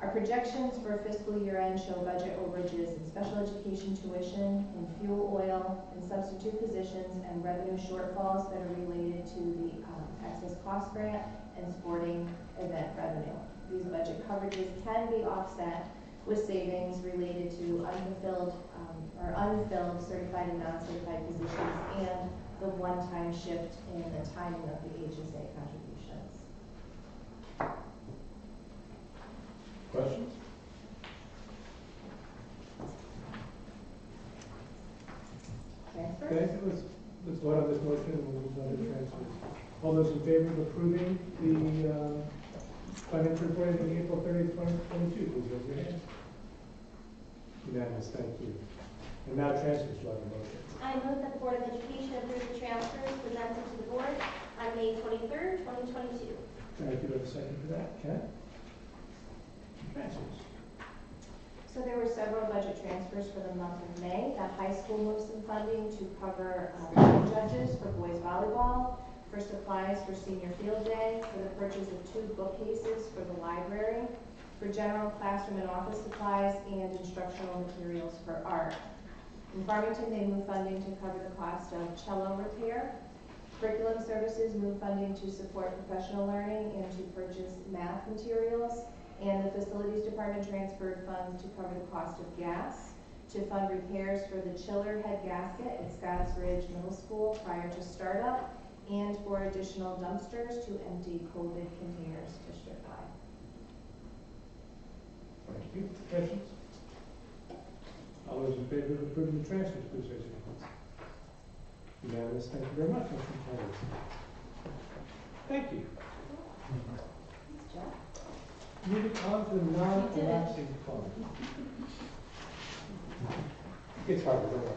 Our projections for fiscal year end show budget overages in special education tuition, in fuel oil, in substitute positions, and revenue shortfalls that are related to the excess cost grant and sporting event revenue. These budget coverages can be offset with savings related to unfilled certified and non-certified positions and the one-time shift in the timing of the HSA contributions. Questions? Transfers? Okay, let's vote on this motion and we'll move on to transfers. All those in favor of approving the financial report ending April 30th, 2022, please raise your hand. Unanimous, thank you. And now transfers, do I have a motion? I move that the Board of Education approve the transfers presented to the board on May 23rd, 2022. Thank you. Do I have a second for that? Ken? Transfers. So there were several budget transfers for the month of May. The high school moved some funding to cover judges for boys volleyball, for supplies for senior field day, for the purchase of 2 bookcases for the library, for general classroom and office supplies, and instructional materials for art. In Farmington, they moved funding to cover the cost of cello repair. Curriculum services moved funding to support professional learning and to purchase math materials. And the facilities department transferred funds to cover the cost of gas, to fund repairs for the chiller head gasket at Scotts Ridge Middle School prior to startup, and for additional dumpsters to empty COVID containers district-wide. Thank you. Questions? All those in favor of approving the transfers, please raise your hands. Unanimous, thank you very much. Motion carries. Thank you. Thanks, Joe. Moving on to the non-elapsing fund. It's harder, don't worry.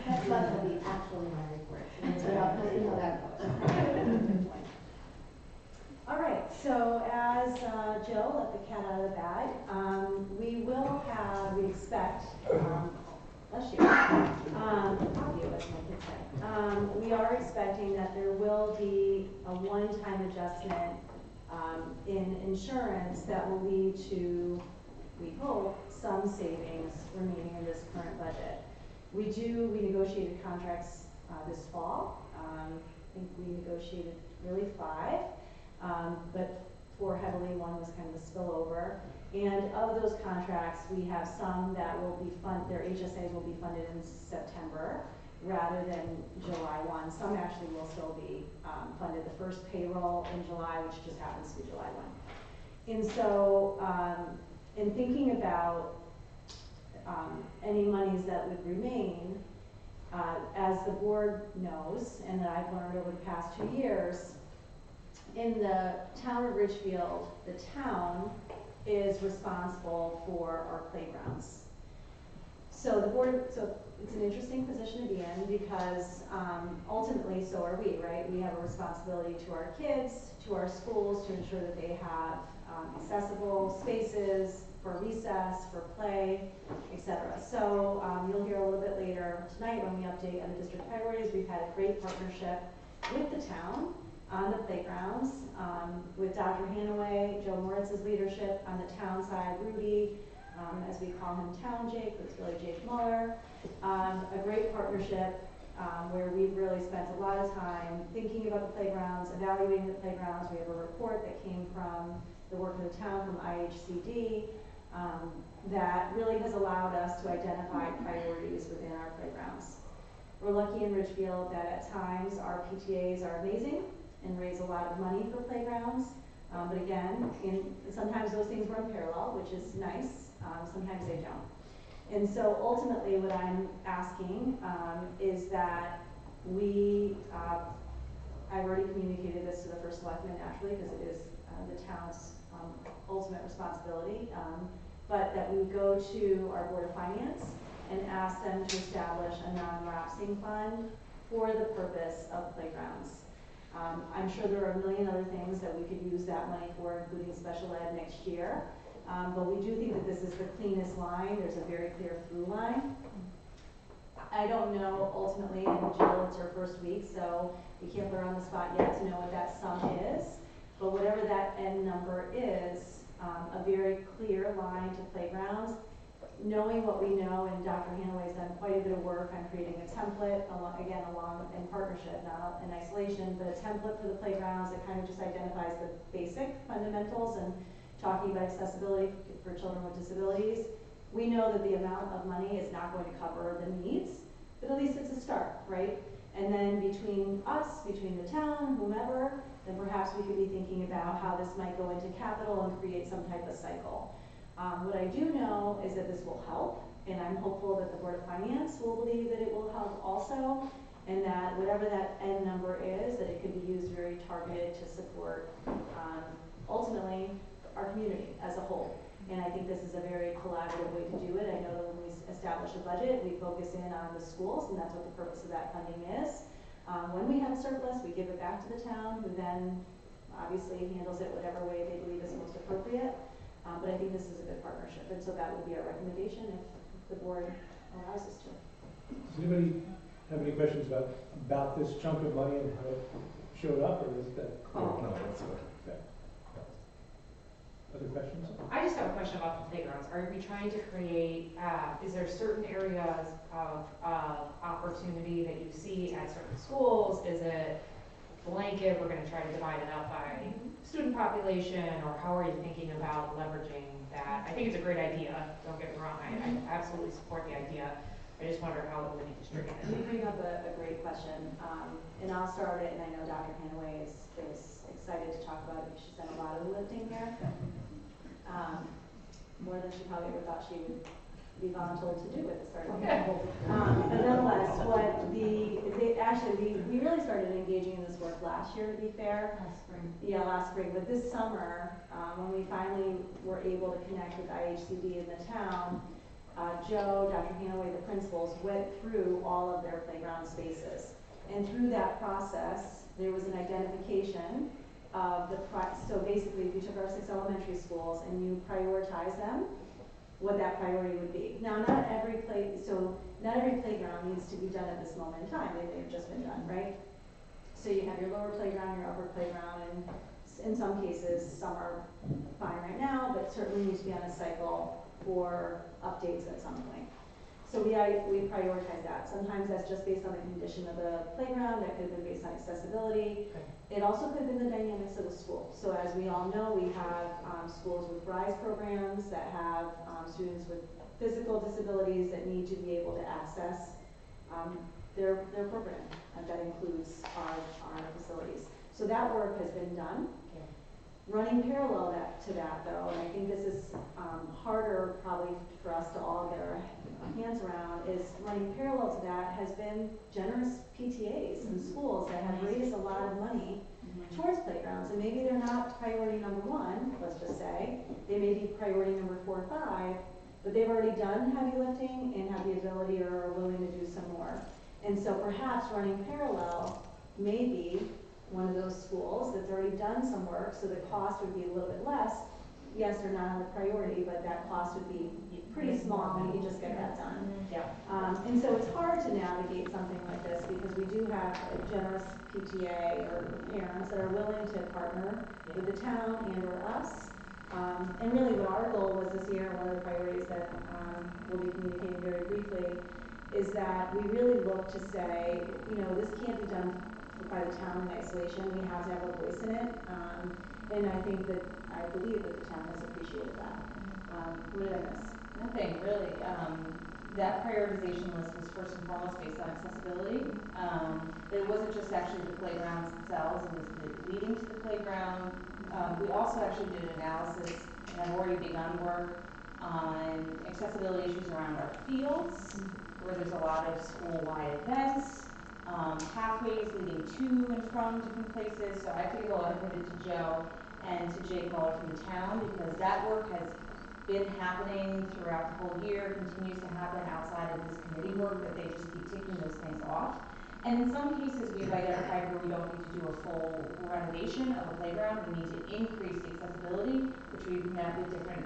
That's not gonna be actually my report, so we'll see how that goes. All right, so as Jill let the cat out of the bag, we expect, bless you, audio, as my kids say. We are expecting that there will be a one-time adjustment in insurance that will lead to, we hope, some savings remaining in this current budget. We negotiated contracts this fall. I think we negotiated really 5. But 4 heavily, 1 was kind of a spillover. And of those contracts, we have some that will be their HSAs will be funded in September rather than July 1. Some actually will still be funded the first payroll in July, which just happens to be July 1. And so, in thinking about any monies that would remain, as the board knows, and that I've learned over the past 2 years, in the town of Ridgefield, the town is responsible for our playgrounds. So it's an interesting position to be in because ultimately so are we, right? We have a responsibility to our kids, to our schools, to ensure that they have accessible spaces for recess, for play, etc. So you'll hear a little bit later tonight when we update on the district priorities. We've had a great partnership with the town on the playgrounds, with Dr. Hanaway, Joe Moritz's leadership on the town side, Rudy, as we call him Town Jake, but it's really Jake Muller. A great partnership where we've really spent a lot of time thinking about the playgrounds, evaluating the playgrounds. We have a report that came from the work of the town from IHCD that really has allowed us to identify priorities within our playgrounds. We're lucky in Ridgefield that at times our PTAs are amazing and raise a lot of money for playgrounds. But again, sometimes those things run parallel, which is nice. Sometimes they don't. And so ultimately what I'm asking is that I've already communicated this to the first selectman naturally because it is the town's ultimate responsibility, but that we go to our Board of Finance and ask them to establish a non-lapsing fund for the purpose of playgrounds. I'm sure there are a million other things that we could use that money for, including special ed next year. But we do think that this is the cleanest line. There's a very clear through line. I don't know ultimately, and Jill, it's her first week, so we can't put her on the spot yet to know what that sum is. But whatever that end number is, a very clear line to playgrounds. Knowing what we know, and Dr. Hanaway's done quite a bit of work on creating a template, along in partnership, not in isolation, but a template for the playgrounds that kind of just identifies the basic fundamentals and talking about accessibility for children with disabilities. We know that the amount of money is not going to cover the needs, but at least it's a start, right? And then between us, between the town, whomever, then perhaps we could be thinking about how this might go into capital and create some type of cycle. What I do know is that this will help, and I'm hopeful that the Board of Finance will believe that it will help also, and that whatever that end number is, that it could be used very targeted to support ultimately our community as a whole. And I think this is a very collaborative way to do it. I know that when we establish a budget, we focus in on the schools, and that's what the purpose of that funding is. When we have a surplus, we give it back to the town, who then obviously handles it whatever way they believe is most appropriate. But I think this is a good partnership, and so that would be our recommendation if the board allows us to. Does anybody have any questions about this chunk of money and how it showed up, or is that clear? No, that's good. Okay. Other questions? I just have a question about the playgrounds. Are we trying to create, is there certain areas of opportunity that you see at certain schools? Is it blanket, we're going to try to divide it up by student population, or how are you thinking about leveraging that? I think it's a great idea, don't get me wrong, I absolutely support the idea. I just wonder how it would be distributed. You bring up a great question, and I'll start it, and I know Dr. Hanaway is excited to talk about it because she's done a lot of the lifting here, more than she probably ever thought she would be voluntold to do at the start of the year. But nonetheless, we really started engaging in this work last year, to be fair. Last spring. Yeah, last spring, but this summer, when we finally were able to connect with IHCD in the town, Joe, Dr. Hanaway, the principals, went through all of their playground spaces. And through that process, there was an identification of so basically, if you took our 6 elementary schools and you prioritize them, what that priority would be. Now, not every playground needs to be done at this moment in time. They've just been done, right? So you have your lower playground, your upper playground, and in some cases, some are fine right now, but certainly need to be on a cycle for updates at some point. So we prioritize that. Sometimes that's just based on the condition of the playground. That could have been based on accessibility. It also could have been the dynamics of the school. So as we all know, we have schools with RISE programs that have students with physical disabilities that need to be able to access their program. That includes our facilities. So that work has been done. Running parallel to that, though, and I think this is harder probably for us to all get our hands around, is running parallel to that has been generous PTAs in schools that have raised a lot of money towards playgrounds. And maybe they're not priority number 1, let's just say. They may be priority number 4 or 5, but they've already done heavy lifting and have the ability or are willing to do some more. And so perhaps running parallel may be one of those schools that's already done some work, so the cost would be a little bit less. Yes, they're not on the priority, but that cost would be pretty small when you can just get that done. And so it's hard to navigate something like this because we do have a generous PTA or parents that are willing to partner with the town and or us. And really what our goal was this year, one of the priorities that we'll be communicating very briefly, is that we really look to say, this can't be done by the town in isolation. We have to have a voice in it. And I believe that the town has appreciated that. What did I miss? Nothing, really. That prioritization list was first and foremost based on accessibility. But it wasn't just actually the playgrounds themselves, it was the leading to the playground. We also actually did an analysis and have already begun work on accessibility issues around our fields, where there's a lot of school-wide events, pathways leading to and from different places. So I have to give a lot of credit to Joe and to Jay Muller from the town, because that work has been happening throughout the whole year, continues to happen outside of this committee work, that they just keep ticking those things off. And in some cases, we've identified where we don't need to do a full renovation of a playground. We need to increase the accessibility, which we've met with different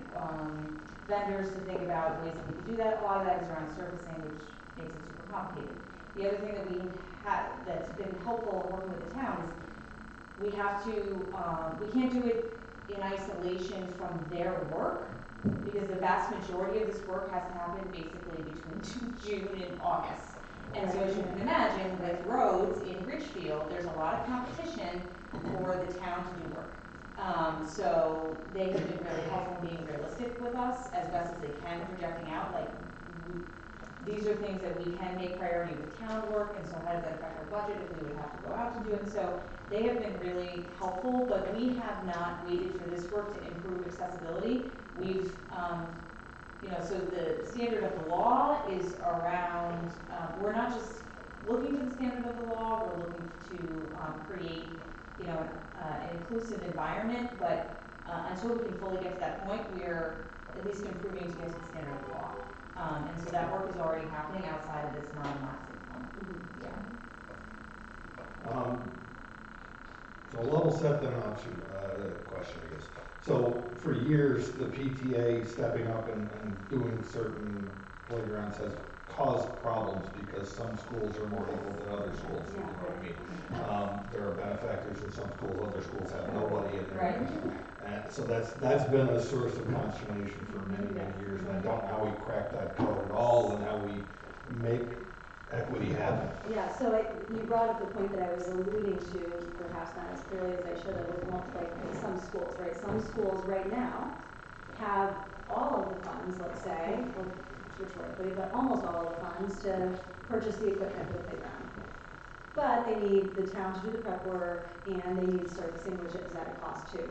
vendors to think about ways that we can do that. A lot of that is around surfacing, which makes it super complicated. The other thing that we have that's been helpful in working with the town is we have to, we can't do it in isolation from their work, because the vast majority of this work has to happen basically between June and August. And so as you can imagine, with roads in Ridgefield, there's a lot of competition for the town to do work. So they have been really helpful in being realistic with us as best as they can, projecting out, like, these are things that we can make priority with town work, and so how does that affect our budget if we would have to go out to do it? So they have been really helpful, but we have not waited for this work to improve accessibility. We've, so the standard of the law is around, we're not just looking for the standard of the law, we're looking to create, an inclusive environment, but until we can fully get to that point, we're at least improving to get to the standard of the law. And so that work is already happening outside of this non-lapsing fund. So level set then option question, I guess. So for years, the PTA stepping up and doing certain playgrounds has caused problems because some schools are more equal than other schools. You know what I mean? There are benefactors in some schools, other schools have nobody in there. And so that's been a source of consternation for many, many years. And I don't know how we crack that code at all and how we make equity happen. Yeah, so you brought up the point that I was alluding to, perhaps not as clearly as I should have, with some schools, right? Some schools right now have all of the funds, let's say, rhetorically, but almost all of the funds to purchase the equipment for the playground. But they need the town to do the prep work, and they need surfacing, which is at a cost too.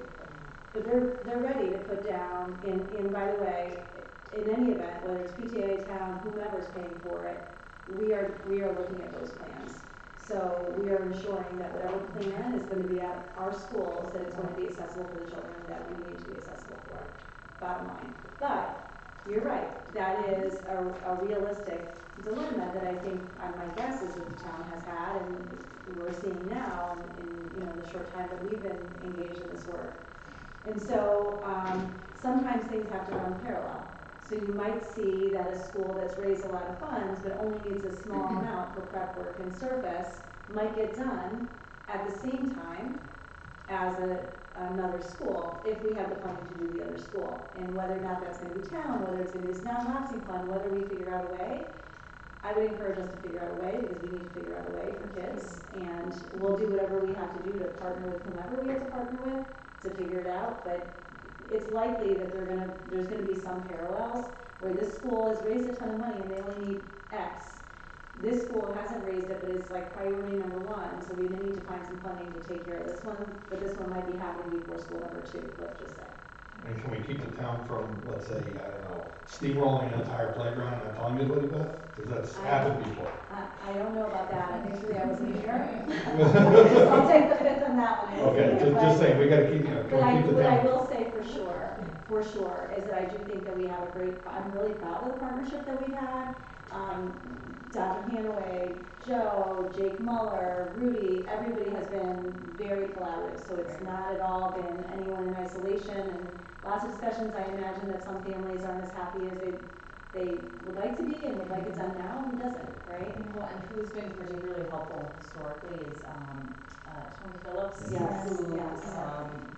But they're ready to put down, and by the way, in any event, whether it's PTA, town, whomever's paying for it, we are looking at those plans. So we are ensuring that whatever plan is going to be at our schools, that it's going to be accessible for the children that we need to be accessible for, bottom line. But you're right, that is a realistic dilemma that I think, my guess is that the town has had, and we're seeing now in the short time that we've been engaged in this work. And so sometimes things have to run parallel. So you might see that a school that's raised a lot of funds but only needs a small amount for prep work and surface might get done at the same time as another school if we have the funding to do the other school. And whether or not that's going to be town, whether it's going to be this non-lapsing fund, whether we figure out a way, I would encourage us to figure out a way, because we need to figure out a way for kids. And we'll do whatever we have to do to partner with whomever we have to partner with to figure it out. But it's likely that there's gonna be some parallels where this school has raised a ton of money and they only need X. This school hasn't raised it, but it's like priority number one, so we need to find some funding to take care of this one, but this one might be happening before school number 2, let's just say. And can we keep the town from, let's say, I don't know, steamrolling an entire playground and telling anybody that? Because that's happened before. I don't know about that, I think I wasn't here. I'll take the fifth on that one. Okay, just saying, we gotta keep, keep the town. What I will say for sure, is that I do think that we have I'm really proud of the partnership that we've had. Dr. Hanaway, Joe, Jake Muller, Rudy, everybody has been very collaborative, so it's not at all been anyone in isolation, and lots of discussions. I imagine that some families aren't as happy as they would like to be and would like it done now, and doesn't, right? Well, and who's been particularly helpful historically is Tony Phillips, Yes. who Yes.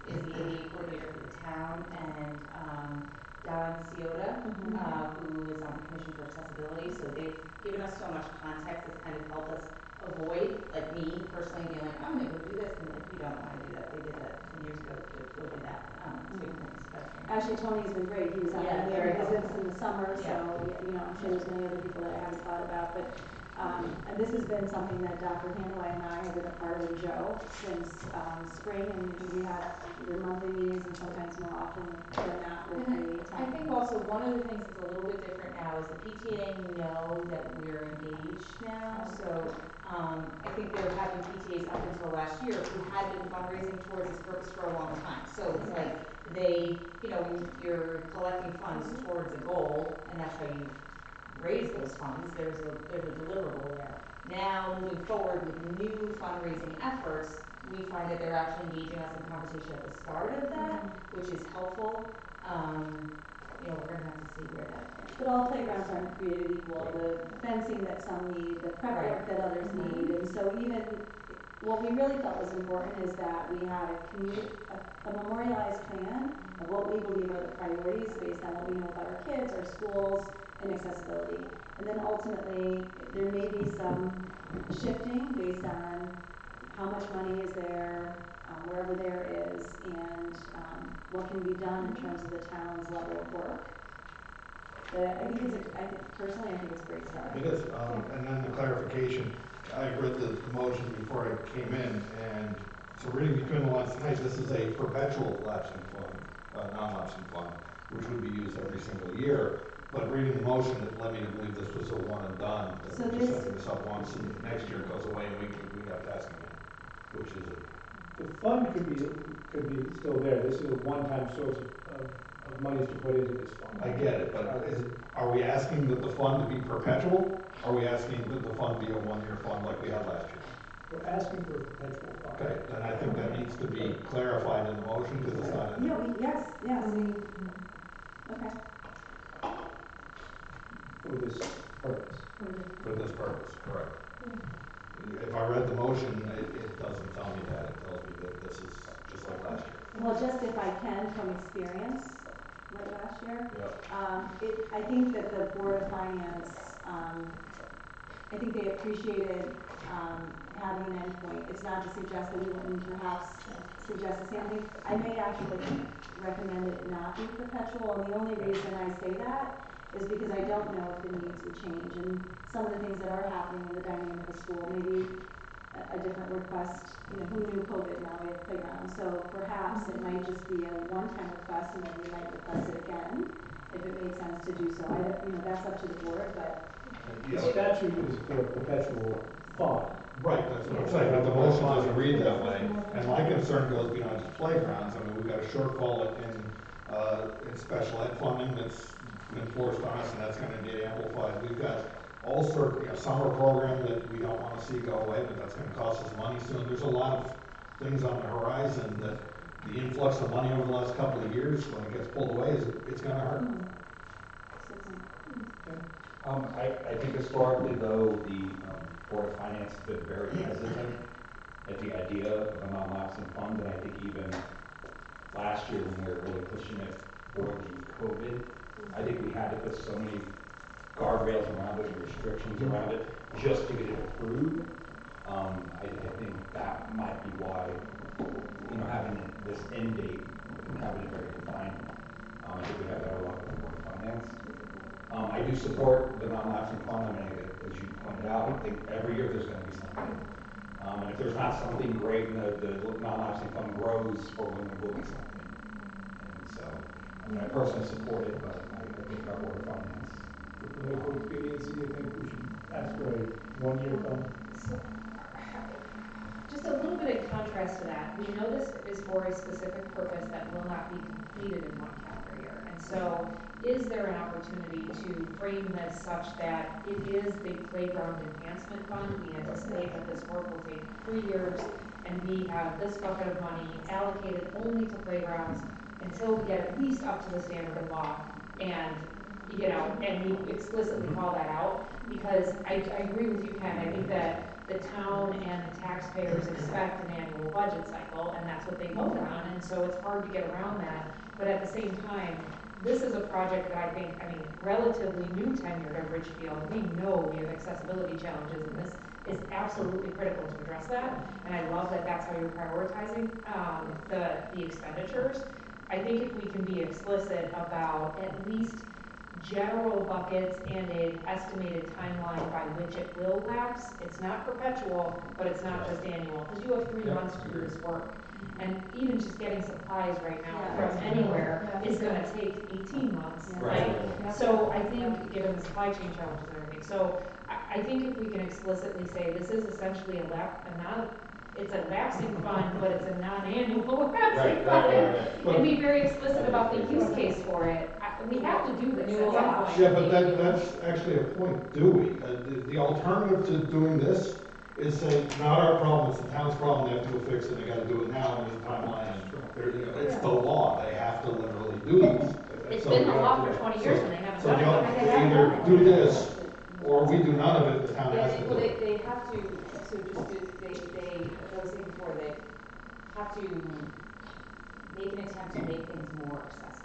is the ADA coordinator for the town, and Don Ciota, who is on the Commission for Accessibility. So they've given us so much context that's kind of helped us avoid, like me personally being like, I'm going to go do this, and if you don't want to do that, they did that 10 years ago to go do that. Actually, Tony's been great. He was on the visits in the summer, so I'm sure there's many other people that I haven't thought about. But and this has been something that Dr. Hanaway and I have been a part of with Joe since spring, and we have your monthly meetings and sometimes more often than that with the town. I think also one of the things that's a little bit different now is the PTA know that we're engaged now. So I think there have been PTAs up until last year who had been fundraising towards this purpose for a long time. So it's like you're collecting funds towards a goal, and that's how you raise those funds. There's a deliverable there. Now, moving forward with new fundraising efforts, we find that they're actually engaging us in conversation at the start of that, which is helpful. We're going to have to see where that goes. But all playgrounds aren't created equal. The fencing that some need, the prep work that others need, and so even what we really felt was important is that we had a memorialized plan of what we believe are the priorities based on what we know about our kids, our schools, and accessibility. And then ultimately, there may be some shifting based on how much money is there, wherever there is, and what can be done in terms of the town's level of work. But personally, I think it's a great start. It is, and then the clarification, I read the motion before I came in, and so reading between the lines tonight, this is a perpetual lapsing fund, non-lapsing fund, which would be used every single year. But reading the motion, it led me to believe this was a one and done, that so we're just setting this up once, and next year it goes away, and we have to ask again, which is The fund could be still there. This is a one-time source of monies to put into this fund. I get it, but are we asking that the fund to be perpetual? Are we asking that the fund be a one-year fund like we had last year? We're asking for a perpetual fund. Okay, then I think that needs to be clarified in the motion because it's not in there. Yes. Okay. For this purpose. For this purpose, correct. If I read the motion, it doesn't tell me that. It tells me that this is just like last year. Well, just if I can, from experience, like last year, Yep. I think that the Board of Finance, I think they appreciated having an endpoint. It's not to suggest that we wouldn't perhaps suggest the same thing. I may actually recommend it not be perpetual, and the only reason I say that is because I don't know if the needs would change, and some of the things that are happening in the dynamic of school, maybe a different request, who knew COVID, now we have playgrounds, so perhaps it might just be a one-time request, and then we might request it again. if it made sense to do so. I don't, that's up to the board, but. The statute is for a perpetual fund. Right, that's what I'm saying, but the motion doesn't read that way, and my concern goes beyond just playgrounds. I mean, we've got a shortfall in special ed funding that's been forced on us, and that's gonna get amplified. We've got all sorts, summer program that we don't wanna see go away, but that's gonna cost us money soon. There's a lot of things on the horizon that the influx of money over the last couple of years, when it gets pulled away, it's gonna hurt. I think historically though, the Board of Finance has been very hesitant at the idea of a non-lapsing fund, and I think even last year when we were really pushing it for the COVID, I think we had to put so many guardrails around it and restrictions around it just to get it approved. I think that might be why, having this end date and having it very defined, I think we have better luck with the Board of Finance. I do support the non-lapsing fund. I mean, as you pointed out, I think every year there's going to be something. And if there's not something great, the non-lapsing fund grows for when there will be something. And so, I personally support it, but I think our Board of Finance. For political expediency, I think we should ask for a one-year fund. Just a little bit in contrast to that, we know this is for a specific purpose that will not be completed in one calendar year. And so, is there an opportunity to frame this such that it is the playground enhancement fund? We anticipate that this work will take 3 years, and we have this bucket of money allocated only to playgrounds until we get at least up to the standard of law. And and we explicitly call that out, because I agree with you, Ken. I think that the town and the taxpayers expect an annual budget cycle, and that's what they vote on, and so it's hard to get around that. But at the same time, this is a project that I think, relatively new tenured at Ridgefield, we know we have accessibility challenges, and this is absolutely critical to address that. And I love that that's how you're prioritizing the expenditures. I think if we can be explicit about at least general buckets and an estimated timeline by which it will lapse, it's not perpetual, but it's not just annual, because you have 3 months to do this work. And even just getting supplies right now from anywhere is going to take 18 months, right? So I think, given the supply chain challenges and everything, so I think if we can explicitly say this is essentially it's a lapsing fund, but it's a non-annual lapsing fund, and be very explicit about the use case for it. We have to do this at some point. Yeah, but that's actually a point, do we? The alternative to doing this is saying, not our problem, it's the town's problem, they have to go fix it, they gotta do it now, and there's a timeline, and it's the law, they have to literally do this. It's been the law for 20 years and they haven't done it. So either do this, or we do none of it, the town has to do it. They have to, so just, as I was saying before, they have to make an attempt to make things more accessible.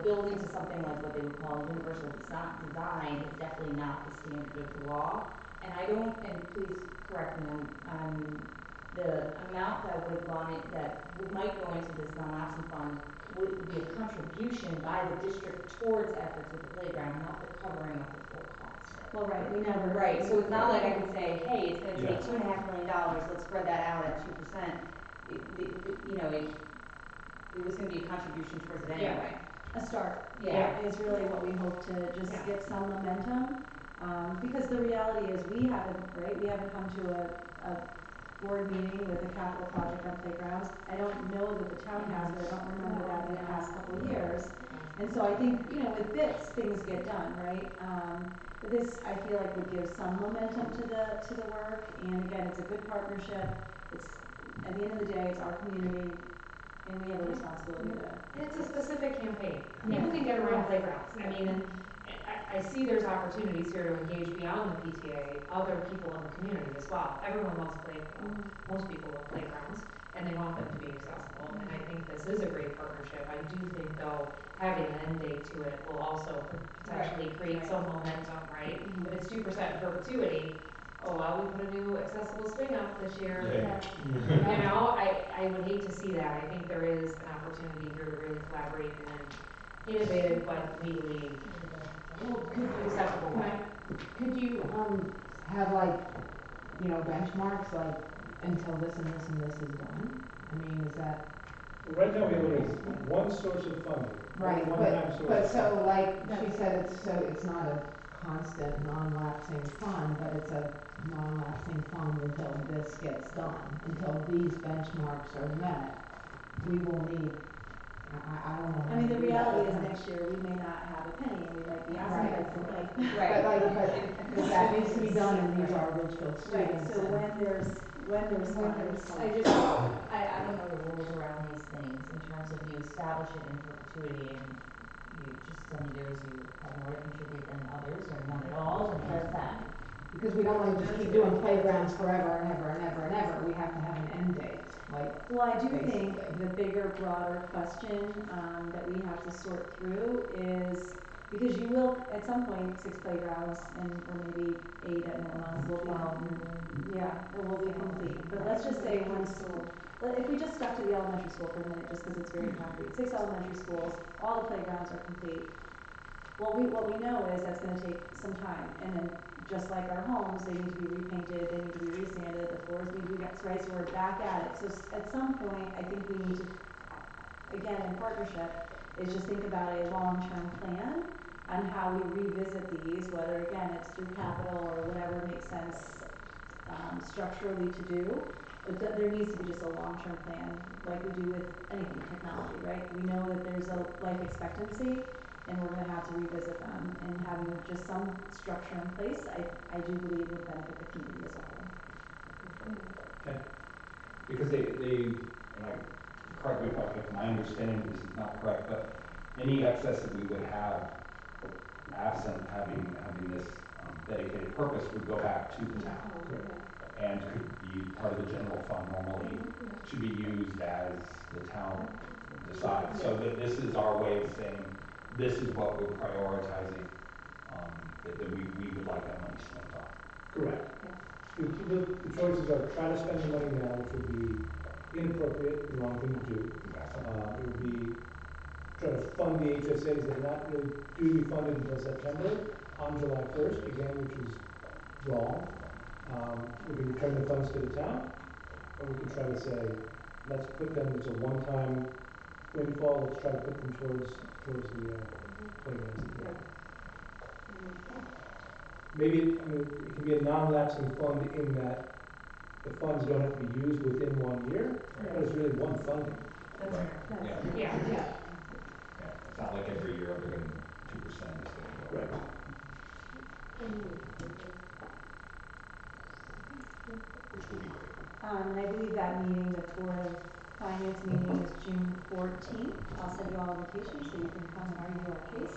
Buildings is something like what they would call universal design is definitely not the standard of the law. And please correct me on the amount that might go into this non-lapsing fund would be a contribution by the district towards efforts with the playground, not the covering of the full cost. Well, right, we never. Right, so it's not like I can say, hey, it's gonna take $2.5 million, let's spread that out at 2%. It was gonna be a contribution towards it anyway. A start. Yeah. Is really what we hope to just get some momentum. Because the reality is we haven't come to a board meeting with a capital project on playgrounds. I don't know that the town has, but I don't remember that in the past couple of years. And so I think, with this, things get done, right? But this, I feel like, would give some momentum to the work. And again, it's a good partnership. It's, at the end of the day, it's our community, and we have a responsibility to. And it's a specific campaign. People can get around playgrounds. And I see there's opportunities here to engage beyond the PTA, other people in the community as well. Everyone loves playgrounds. Most people love playgrounds, and they want them to be accessible. And I think this is a great partnership. I do think, though, having an end date to it will also potentially create some momentum, right? If it's 2% in perpetuity, we put a new accessible swing up this year. I would hate to see that. I think there is an opportunity here to really collaborate in an innovative but legally acceptable way. Could you have benchmarks until this and this and this is done? Is that Right now, we have only one source of funding. Right, One-time source but of so funding. like she said, it's not a constant, non-lapsing fund, but it's a non-lapsing fund until this gets done, until these benchmarks are met. We will need, I don't know. I how mean, to the do that, reality but- is next year, we may not have a penny, and we might be asking Right. for like. But that needs to be done, and these are Ridgefield Right, students. so and- when there's funds, I don't know the rules around these things in terms of you establish it in perpetuity and you just some years you have more to contribute than others or none at all, and does that? Because we don't want to just keep doing playgrounds forever and ever and ever and ever. We have to have an end date, like. Well, I do basically. think the bigger, broader question, that we have to sort through is, because you will, at some point, 6 playgrounds and, or maybe 8 at minimum will be, yeah, or will be complete. But let's just say one school, if we just stuck to the elementary school for a minute, just because it's very concrete, 6 elementary schools, all the playgrounds are complete. What we know is that's gonna take some time, and then just like our homes, they need to be repainted, they need to be resanded, the floors need to be, that's right, so we're back at it. So at some point, I think we need to, again, in partnership, is just think about a long-term plan on how we revisit these, whether again, it's through capital or whatever makes sense, structurally to do. But there needs to be just a long-term plan, like we do with anything technology, right? We know that there's a life expectancy, and we're gonna have to revisit them, and having just some structure in place, I do believe would benefit the community as a whole. Okay. Because and I, correct me if my understanding of this is not correct, but any excess that we would have, absent having this dedicated purpose, would go back to the town. And could be part of the general fund normally, should be used as the town decides. So that this is our way of saying, this is what we're prioritizing, that we would like that money spent on. Correct. The choices are try to spend the money now, which would be inappropriate, the wrong thing to do. It would be try to fund the HSAs that are not really due to be funded until September on July 1st, again, which is wrong. We can return the funds to the town, or we can try to say, let's put them, it's a one-time windfall, let's try to put them towards the playgrounds. Maybe, it can be a non-lapsing fund in that the funds don't have to be used within 1 year, but it's really one funding. That's Right. fair. Yeah. Yeah. It's not like every year they're going to 2% is going to go. Right. Which would be great. And I believe that meeting, the Board of Finance meeting is June 14th. I'll send you all invitations so you can come and argue our case.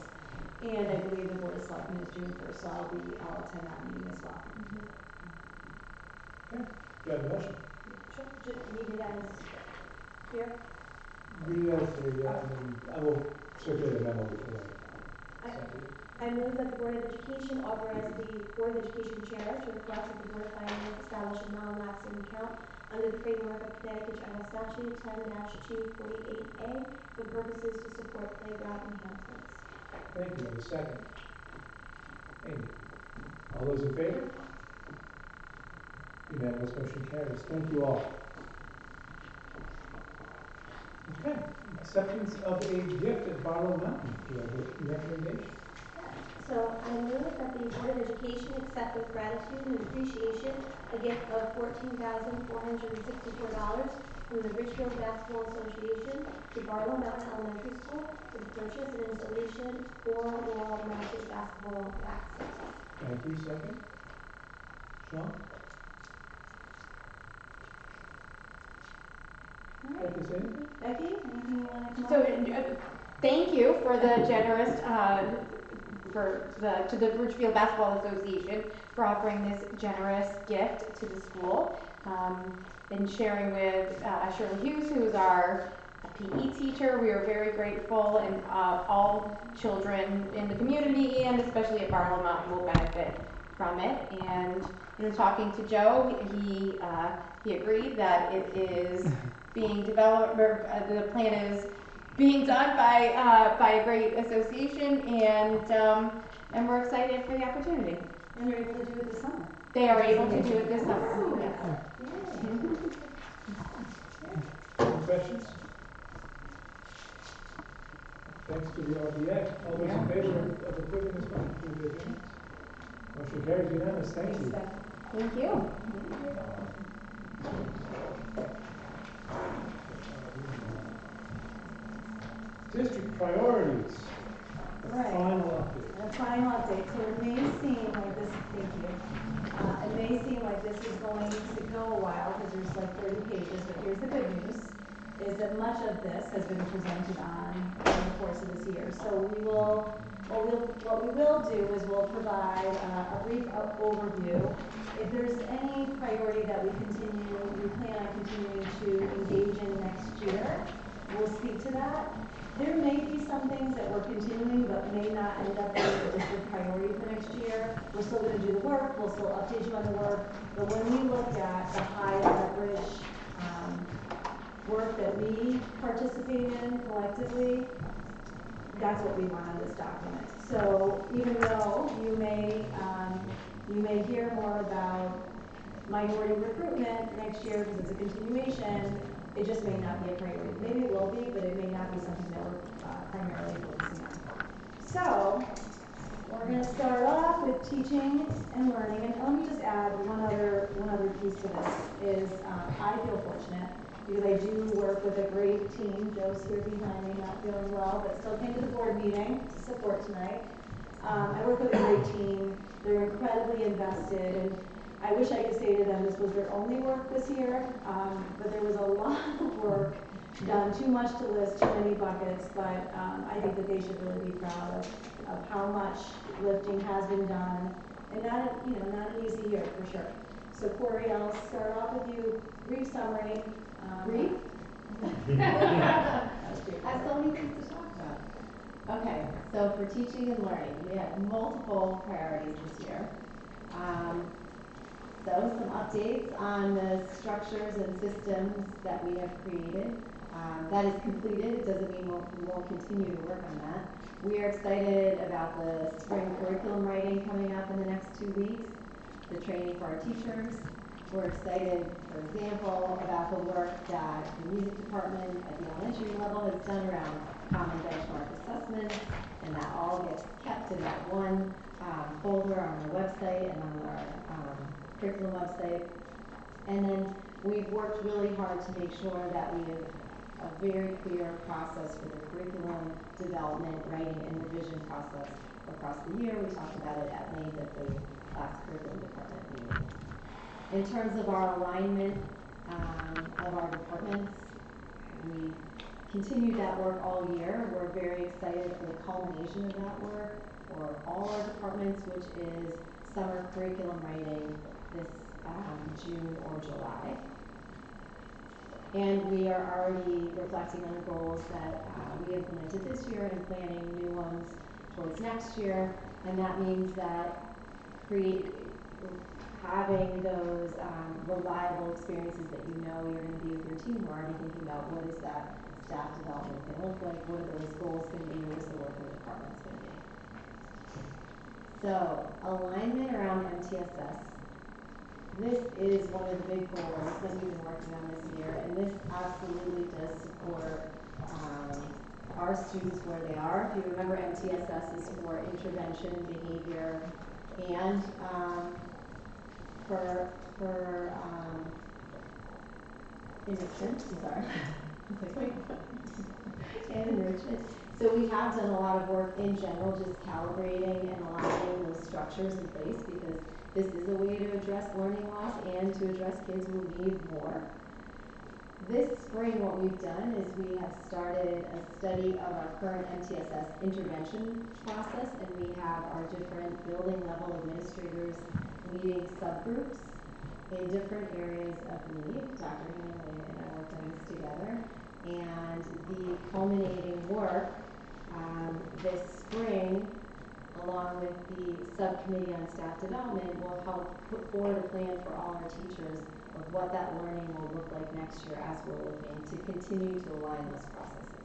And I believe the Board of Selectmen is June 1st, so I'll attend that meeting as well. Okay, do I have a motion? Sure, just read it as here. Read it out there, yeah, and then I will circulate a memo before I send it. I move that the Board of Education authorize the Board of Education Chair to request that the Board of Finance establish a non-lapsing account under the framework of Connecticut General Statute 10-248A for purposes to support playground enhancements. Thank you, and a second. Amy, all those in favor? Unanimous motion carries. Thank you all. Okay, acceptance of a gift at Barlow Mountain. Do I have a recommendation? So I move that the Board of Education accept with gratitude and appreciation a gift of $14,464 from the Ridgefield Basketball Association to Barlow Mountain Elementary School for the purchase and installation or wall-mounted basketball racks. Thank you, second. Sean? Like to say anything? Becky, anything you want to come So, up? thank you for the generous, to the Ridgefield Basketball Association for offering this generous gift to the school. And sharing with Shirley Hughes, who is our PE teacher, we are very grateful, and all children in the community and especially at Barlow Mountain will benefit from it. And talking to Joe, he agreed that it is being developed, the plan is being done by a great association, and we're excited for the opportunity. And they're able to do it this summer. They are able to do it this summer. Yes. Any questions? thanks to the RDA. All those in favor of approving this motion, please raise your hands. Motion carries unanimous. Thank you. Thank you. District priorities. The Right. final update. The final update, so it may seem like this, thank you. It may seem like this is going to go a while, because there's like 30 pages, but here's the good news, is that much of this has been presented on in the course of this year. So what we will do is we'll provide a brief overview. If there's any priority that we plan on continuing to engage in next year, we'll speak to that. There may be some things that we're continuing but may not end up being a district priority for next year. We're still going to do the work, we'll still update you on the work, but when we look at the high leverage work that we participate in collectively, that's what we want on this document. So even though you may hear more about minority recruitment next year because it's a continuation, it just may not be a priority. Maybe it will be, but it may not be something that we're primarily focusing on. So we're going to start off with teaching and learning. And let me just add one other piece to this is I feel fortunate because I do work with a great team. Joe's here behind me, not feeling well, but still came to the board meeting to support tonight. I work with a great team. They're incredibly invested, and I wish I could say to them this was their only work this year, but there was a lot of work done, too much to list, too many buckets, but I think that they should really be proud of how much lifting has been done, and not an easy year for sure. So Corey, I'll start off with you, brief summary. Brief? I have so many things to talk about. Okay, so for teaching and learning, we have multiple priorities this year. So some updates on the structures and systems that we have created. That is completed. It doesn't mean we won't continue to work on that. We are excited about the spring curriculum writing coming up in the next 2 weeks, the training for our teachers. We're excited, for example, about the work that the music department at the elementary level has done around common benchmark assessments, and that all gets kept in that one folder on our website and on our curriculum website. And then we've worked really hard to make sure that we have a very clear process for the curriculum development, writing, and revision process across the year. We talked about it at length at the last curriculum department meeting. In terms of our alignment of our departments, we continued that work all year. We're very excited for the culmination of that work for all our departments, which is summer curriculum writing this June or July. And we are already reflecting on the goals that we implemented this year and planning new ones towards next year. And that means that having those reliable experiences that you know you're going to be with your team. We're already thinking about what is that staff development going to look like, what are those goals going to be, what is the work of the departments going to be. So alignment around MTSS. This is one of the big goals that we've been working on this year, and this absolutely does support our students where they are. If you remember, MTSS is for intervention, behavior, and for enrichment. Sorry, I was like, wait, and enrichment. So we have done a lot of work in general, just calibrating and aligning those structures in place because this is a way to address learning loss and to address kids who need more. This spring, what we've done is we have started a study of our current MTSS intervention process, and we have our different building level administrators leading subgroups in different areas of need. Dr. Hemingway and I worked on this together, and the culminating work this spring, along with the subcommittee on staff development, will help put forward a plan for all our teachers of what that learning will look like next year as we're looking to continue to align those processes.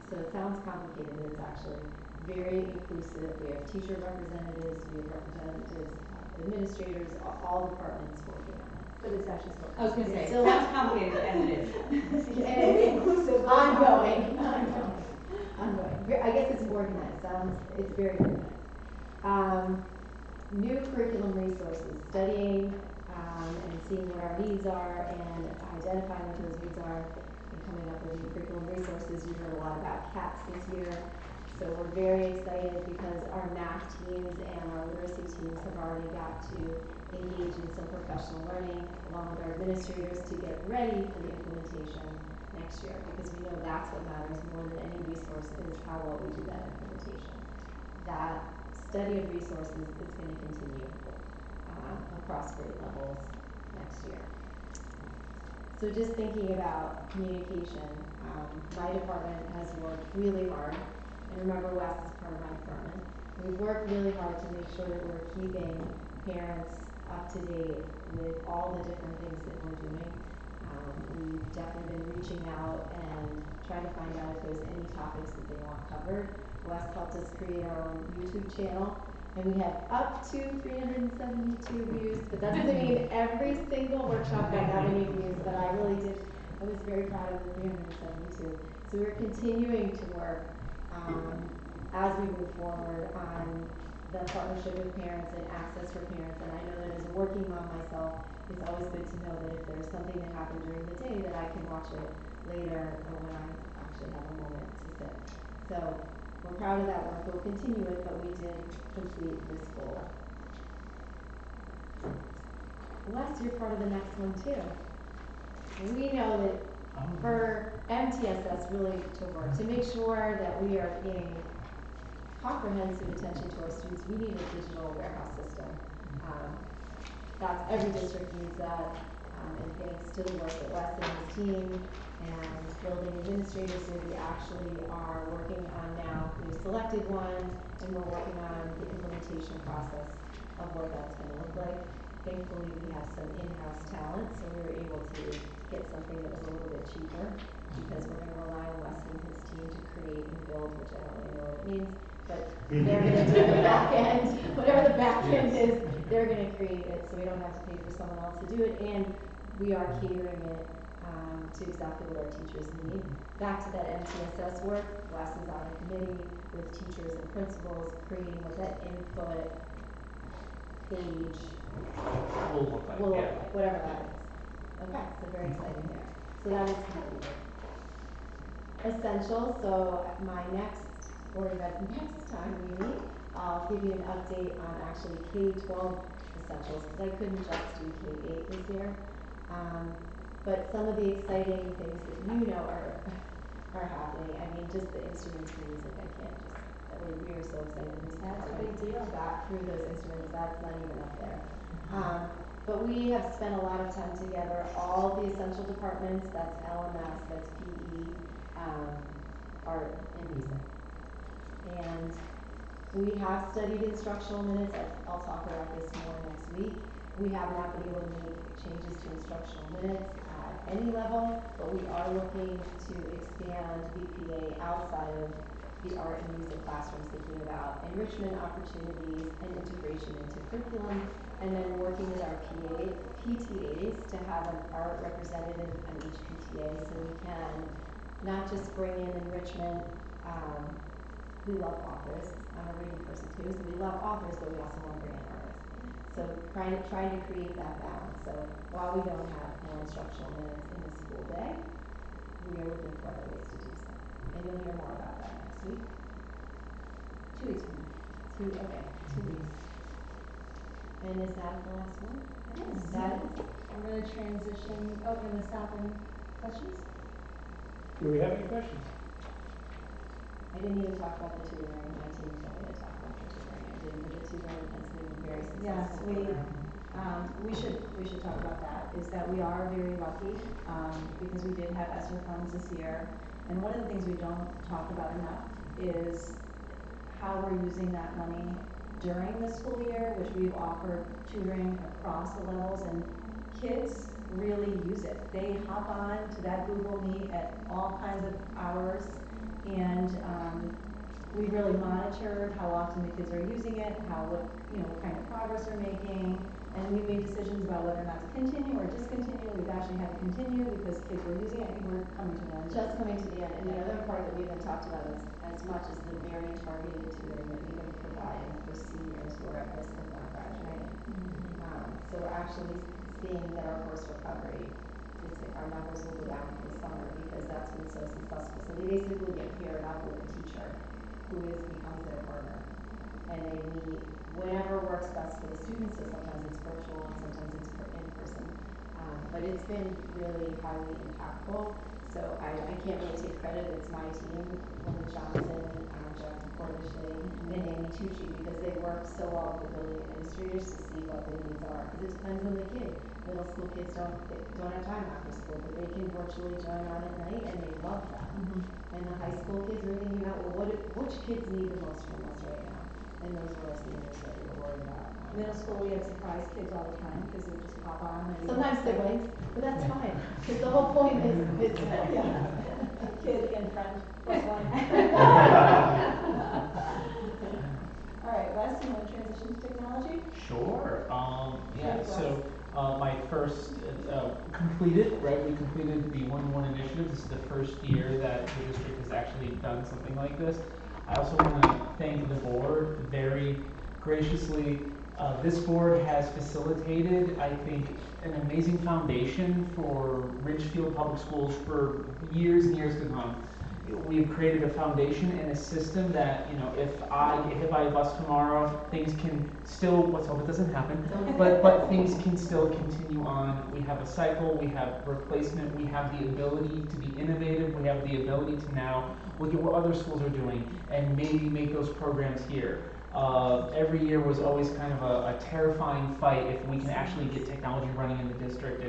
So it sounds complicated, but it's actually very inclusive. We have teacher representatives, we have representatives, administrators, all departments working on it. But it's actually still. I was going to say, still sounds complicated as it is. And it's inclusive, ongoing. I guess it's very frequent. New curriculum resources, studying and seeing what our needs are and identifying what those needs are and coming up with new curriculum resources. You heard a lot about CATS this year. So we're very excited because our math teams and our literacy teams have already got to engage in some professional learning along with our administrators to get ready for the implementation next year, because we know that's what matters more than any resource is how well we do that implementation. That study of resources is going to continue across grade levels next year. So just thinking about communication, my department has worked really hard, and remember Wes is part of my department. We've worked really hard to make sure that we're keeping parents up to date with all the different things that we're doing. We've definitely been reaching out and trying to find out if there's any topics that they want covered. Wes helped us create our own YouTube channel, and we have up to 372 views, but that doesn't mean every single workshop got that many views, but I was very proud of the 372. So we're continuing to work as we move forward on the partnership with parents and access for parents. And I know that as a working mom myself, it's always good to know that if there's something that happened during the day that I can watch it later or when I actually have a moment to sit. So we're proud of that work. We'll continue it, but we did complete this goal. Les, you're part of the next one too. We know that for MTSS really to work, to make sure that we are paying comprehensive attention to our students, we need a digital warehouse system. That's every district needs that, and thanks to the work that Wes and his team and building administrators did, we actually are working on now. We've selected one, and we're working on the implementation process of what that's going to look like. Thankfully, we have some in-house talent, so we were able to get something that was a little bit cheaper, because we're going to rely on Wes and his team to create and build, which I don't really know what it means, but they're going to do the back end. Whatever the back end is, they're going to create it, so we don't have to pay for someone else to do it, and we are catering it to exactly what our teachers need. Back to that MTSS work, Wes is on a committee with teachers and principals creating what that input page Will look like, yeah. whatever that is. Okay, so very exciting there. So that is complete. Essentials, so my next time we meet, I'll give you an update on actually K-12 essentials, because I couldn't just do K-8 this year. But some of the exciting things that you know are happening. I mean, just the instruments for music, I can't just, we are so excited. That's a big deal. Got through those instruments, that's not even up there. But we have spent a lot of time together, all the essential departments, that's LMS, that's PE, art, and music. And we have studied instructional minutes. I'll talk about this more next week. We have not been able to make changes to instructional minutes at any level, but we are looking to expand BPA outside of the art and music classrooms, thinking about enrichment opportunities and integration into curriculum, and then working with our PTAs to have an art representative on each PTA, so we can not just bring in enrichment. We love authors. I'm a reading person too, so we love authors, but we also want to bring in artists. So trying to create that balance. So while we don't have more instructional minutes in the school day, we are looking for other ways to do so. And you'll hear more about that next week. 2 weeks from now. 2 weeks. And is that the last one? Yes. That is. I'm going to transition. Oh, you're going to stop any questions? Do we have any questions? I didn't even talk about the tutoring. My team told me to talk about the tutoring. I did, but the tutoring has been very successful. Yes, we should talk about that. Is that we are very lucky because we did have ESSER funds this year, and one of the things we don't talk about enough is how we're using that money during the school year, which we've offered tutoring across the levels, and kids really use it. They hop on to that Google Meet at all kinds of hours. And we really monitored how often the kids are using it, what kind of progress they're making, And we've made decisions about whether or not to continue or discontinue. We've actually had to continue because kids were using it. I think we're coming to the end. Just coming to the end, and the other part that we haven't talked about is as much as the very targeted tutoring that we've been providing for seniors who are at risk of not graduating. So we're actually seeing that our course recovery, our numbers will go down for the summer because that's been so successful. So they basically get paired up with a teacher who becomes their partner. And they meet whenever works best for the students, so sometimes it's virtual and sometimes it's in person. But it's been really highly impactful. So I can't really take credit, it's my team, Linda Johnson, Jeff Cordishley, and Amy Tucci, because they work so well with the building administrators to see what the needs are. Because it depends on the kid. Middle school kids don't have time after school, but they can virtually join on at night, and they love that. And the high school kids are thinking about, well, which kids need the most from us right now? And those were our seniors that we were worried about. Middle school, we have surprise kids all the time because they would just pop on. And Sometimes siblings, but that's fine. Because the whole point is kid and friend plus one. All right, Wes, you want to transition to technology? Sure. Yeah. So my first completed, right? We completed the 1-1 initiative. This is the first year that the district has actually done something like this. I also want to thank the board very graciously. This board has facilitated, I think, an amazing foundation for Ridgefield Public Schools for years and years to come. We've created a foundation and a system that, you know, if I get hit by a bus tomorrow, things can still, let's hope it doesn't happen, but things can still continue on. We have a cycle, we have replacement, we have the ability to be innovative, we have the ability to now look at what other schools are doing and maybe make those programs here. Every year was always kind of a terrifying fight if we can actually get technology running in the district,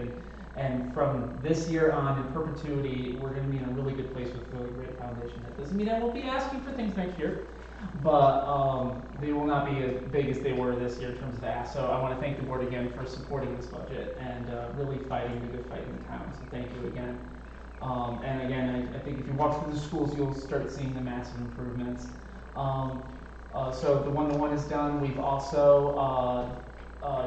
and from this year on in perpetuity, we're going to be in a really good place with a really great foundation. That doesn't mean I won't be asking for things next year, but they will not be as big as they were this year in terms of ask. So I want to thank the board again for supporting this budget and really fighting the good fight in the town. So thank you again. And again, I think if you walk through the schools, you'll start seeing the massive improvements. So the 1-1 is done. We've also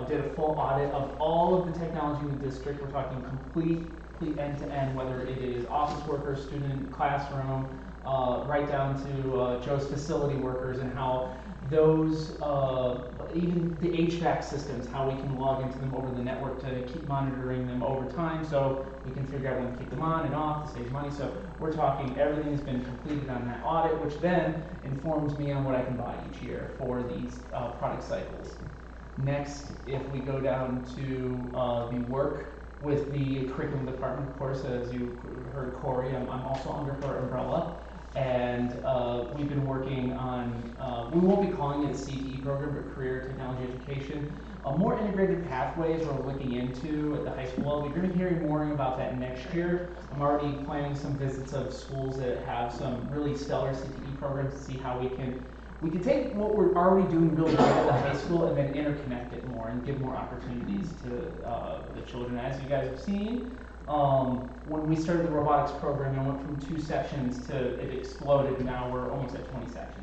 did a full audit of all of the technology in the district. We're talking complete end-to-end, whether it is office workers, student, classroom, right down to Joe's facility workers, and how those, even the HVAC systems, how we can log into them over the network to keep monitoring them over time, so we can figure out when to keep them on and off to save money. So we're talking everything has been completed on that audit, which then informs me on what I can buy each year for these product cycles. Next, if we go down to the work with the curriculum department, of course, as you heard Corey, I'm also under her umbrella. And we've been working on, we won't be calling it a CTE program, but Career Technology Education. More integrated pathways we're looking into at the high school level. You're going to be hearing more about that next year. I'm already planning some visits of schools that have some really stellar CTE programs to see how we can take what we're already doing really well at the high school and then interconnect it more and give more opportunities to the children. As you guys have seen, when we started the robotics program, it went from 2 sections to it exploded, and now we're almost at 20 sections.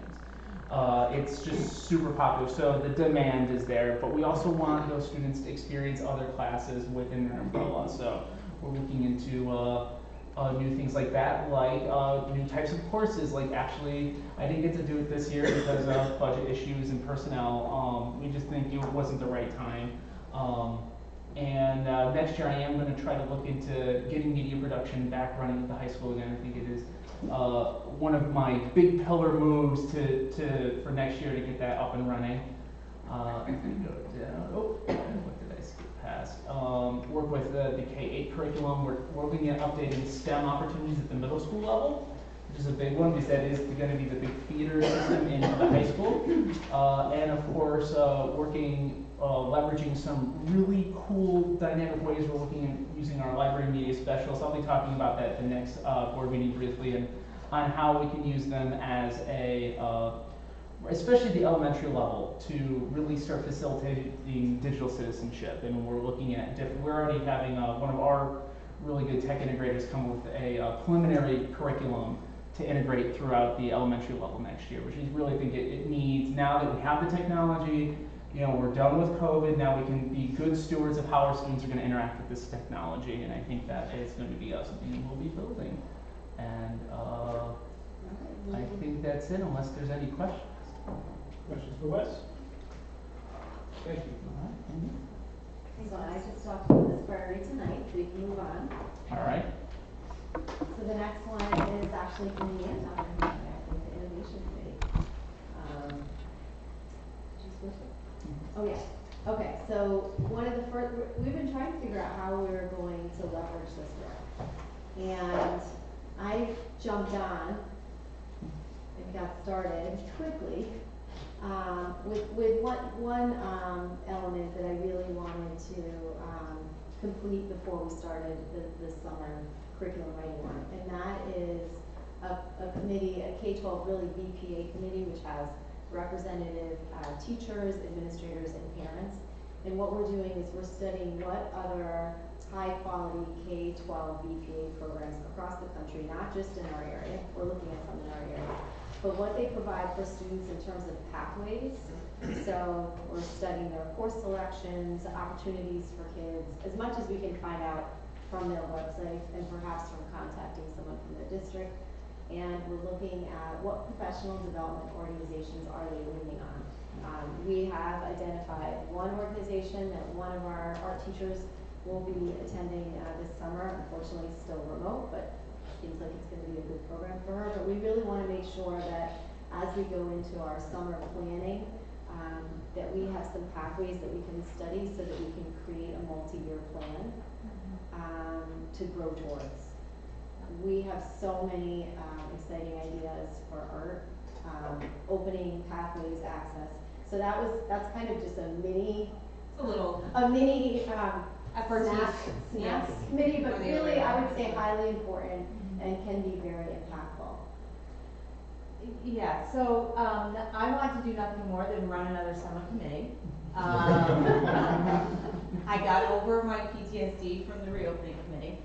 It's just super popular, so the demand is there, but we also want those students to experience other classes within their umbrella, so we're looking into new things like that, like new types of courses. Like, actually, I didn't get to do it this year because of budget issues and personnel. We just think it wasn't the right time. And next year I am going to try to look into getting media production back running at the high school again. I think it is one of my big pillar moves for next year to get that up and running. If we go down, what did I skip past? Work with the K-8 curriculum. We're looking at updating STEM opportunities at the middle school level, which is a big one because that is going to be the big feeder system into the high school. And of course, leveraging some really cool dynamic ways we're looking at using our library media specialists. I'll be talking about that at the next board meeting briefly, and on how we can use them as especially the elementary level, to really start facilitating digital citizenship. And we're looking at we're already having one of our really good tech integrators come with a preliminary curriculum to integrate throughout the elementary level next year, which we really think it needs. Now that we have the technology, you know, we're done with COVID, now we can be good stewards of how our students are gonna interact with this technology, and I think that is going to be something we'll be building. And, I think that's it, unless there's any questions. Questions for Wes? Thank you. All right, So I just talked about this priority tonight, so we can move on. all right. So the next one is actually from the the Innovation Committee. Did you switch it? Oh, yeah. Okay, so one of the first, we've been trying to figure out how we're going to leverage this work. And I jumped on and got started quickly with one element that I really wanted to complete before we started the summer curriculum writing work, and that is a committee, a K-12 really BPA committee, which has representative teachers, administrators, and parents. And what we're doing is we're studying what other high-quality K-12 BPA programs across the country, not just in our area, we're looking at some in our area, but what they provide for students in terms of pathways. So we're studying their course selections, opportunities for kids, as much as we can find out from their website and perhaps from contacting someone from the district. And we're looking at what professional development organizations are they leaning on. We have identified one organization that one of our art teachers will be attending this summer. Unfortunately, it's still remote, but seems like it's going to be a good program for her. But we really want to make sure that as we go into our summer planning, that we have some pathways that we can study so that we can create a multi-year plan to grow towards. We have so many exciting ideas for art, opening pathways, access. So that's kind of just a mini snacks committee, but really I would say highly important and can be very impactful. Yeah, so I want to do nothing more than run another summer committee. I got over my PTSD from the reopening committee.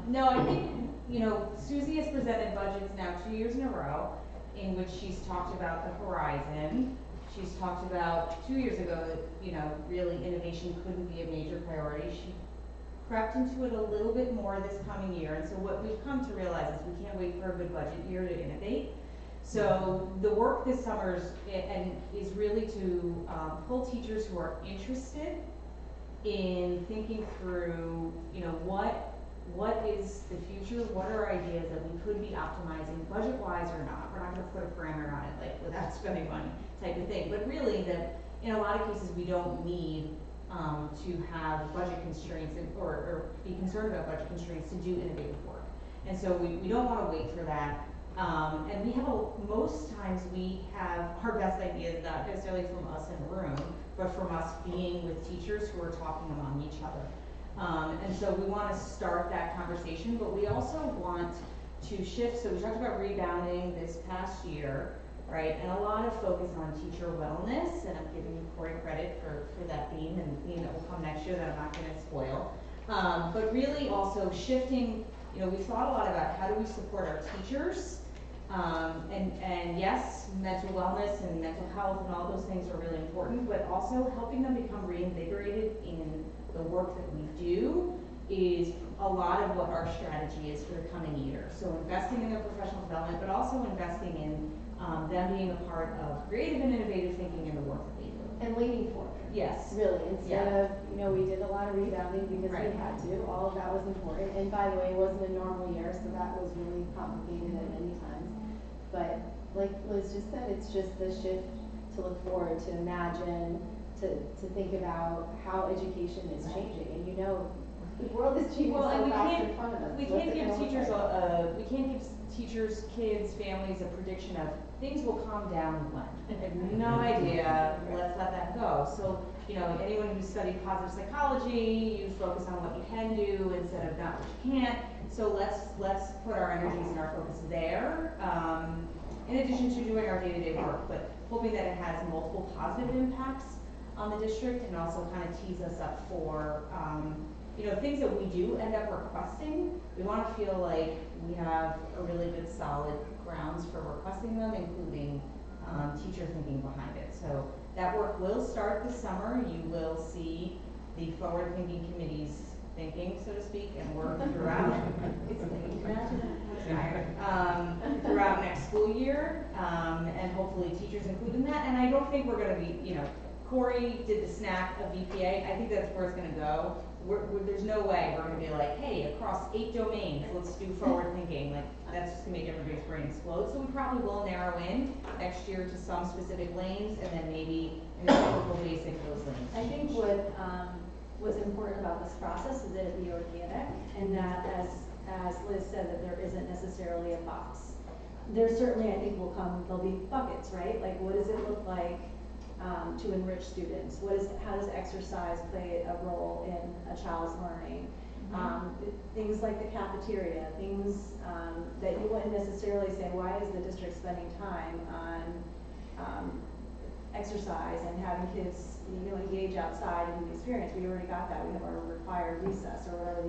No, I think, you know, Susie has presented budgets now 2 years in a row in which she's talked about the horizon. She's talked about 2 years ago that, you know, really innovation couldn't be a major priority. She crept into it a little bit more this coming year. And so what we've come to realize is we can't wait for a good budget year to innovate. So the work this summer is really to pull teachers who are interested in thinking through, you know, what is the future, what are ideas that we could be optimizing budget-wise or not. We're not going to put a parameter on it, like without spending money type of thing, but really that in a lot of cases we don't need to have budget constraints or be concerned about budget constraints to do innovative work. And so we don't want to wait for that. And we have most times we have our best ideas not necessarily from us in a room, but from us being with teachers who are talking among each other. And so we want to start that conversation, but we also want to shift. So we talked about rebounding this past year, right? And a lot of focus on teacher wellness, and I'm giving Corey credit for that theme and the theme that will come next year that I'm not going to spoil. But really also shifting, you know, we've thought a lot about how do we support our teachers. And yes, mental wellness and mental health and all those things are really important, but also helping them become reinvigorated in the work that we do is a lot of what our strategy is for the coming year. So investing in their professional development, but also investing in them being a part of creative and innovative thinking in the work that they do. And leaning forward. Yes. Really, instead of, you know, we did a lot of rebounding because we had to, all of that was important. And by the way, it wasn't a normal year, so that was really complicated at many times. But like Liz just said, it's just the shift to look forward, to imagine, to think about how education is changing. And you know, the world is changing so fast in front of us. We can't give teachers, kids, families a prediction of things will calm down when. I have no idea. Let's let that go. So, you know, anyone who's studied positive psychology, you focus on what you can do instead of not what you can't. So let's put our energies and our focus there, in addition to doing our day-to-day work, but hoping that it has multiple positive impacts on the district and also kind of tees us up for, you know, things that we do end up requesting. We want to feel like we have a really good solid grounds for requesting them, including teacher thinking behind it. So That work will start this summer. You will see the forward-thinking committees thinking, so to speak, and work throughout. It's late. Throughout next school year, and hopefully teachers included in that. And I don't think we're gonna be, Corey did the snack of VPA. I think that's where it's gonna go. There's no way we're gonna be like, hey, across 8 domains, let's do forward thinking. Like, that's just gonna make everybody's brain explode. So we probably will narrow in next year to some specific lanes, and then maybe in the technical basic those lanes. I think what's important about this process is that it be organic, and that as Liz said, that there isn't necessarily a box. There certainly, I think, there'll be buckets, right? Like, what does it look like to enrich students? How does exercise play a role in a child's learning? Things like the cafeteria, things that you wouldn't necessarily say, why is the district spending time on exercise and having kids, engage outside in the experience? We already got that. We have our required recess or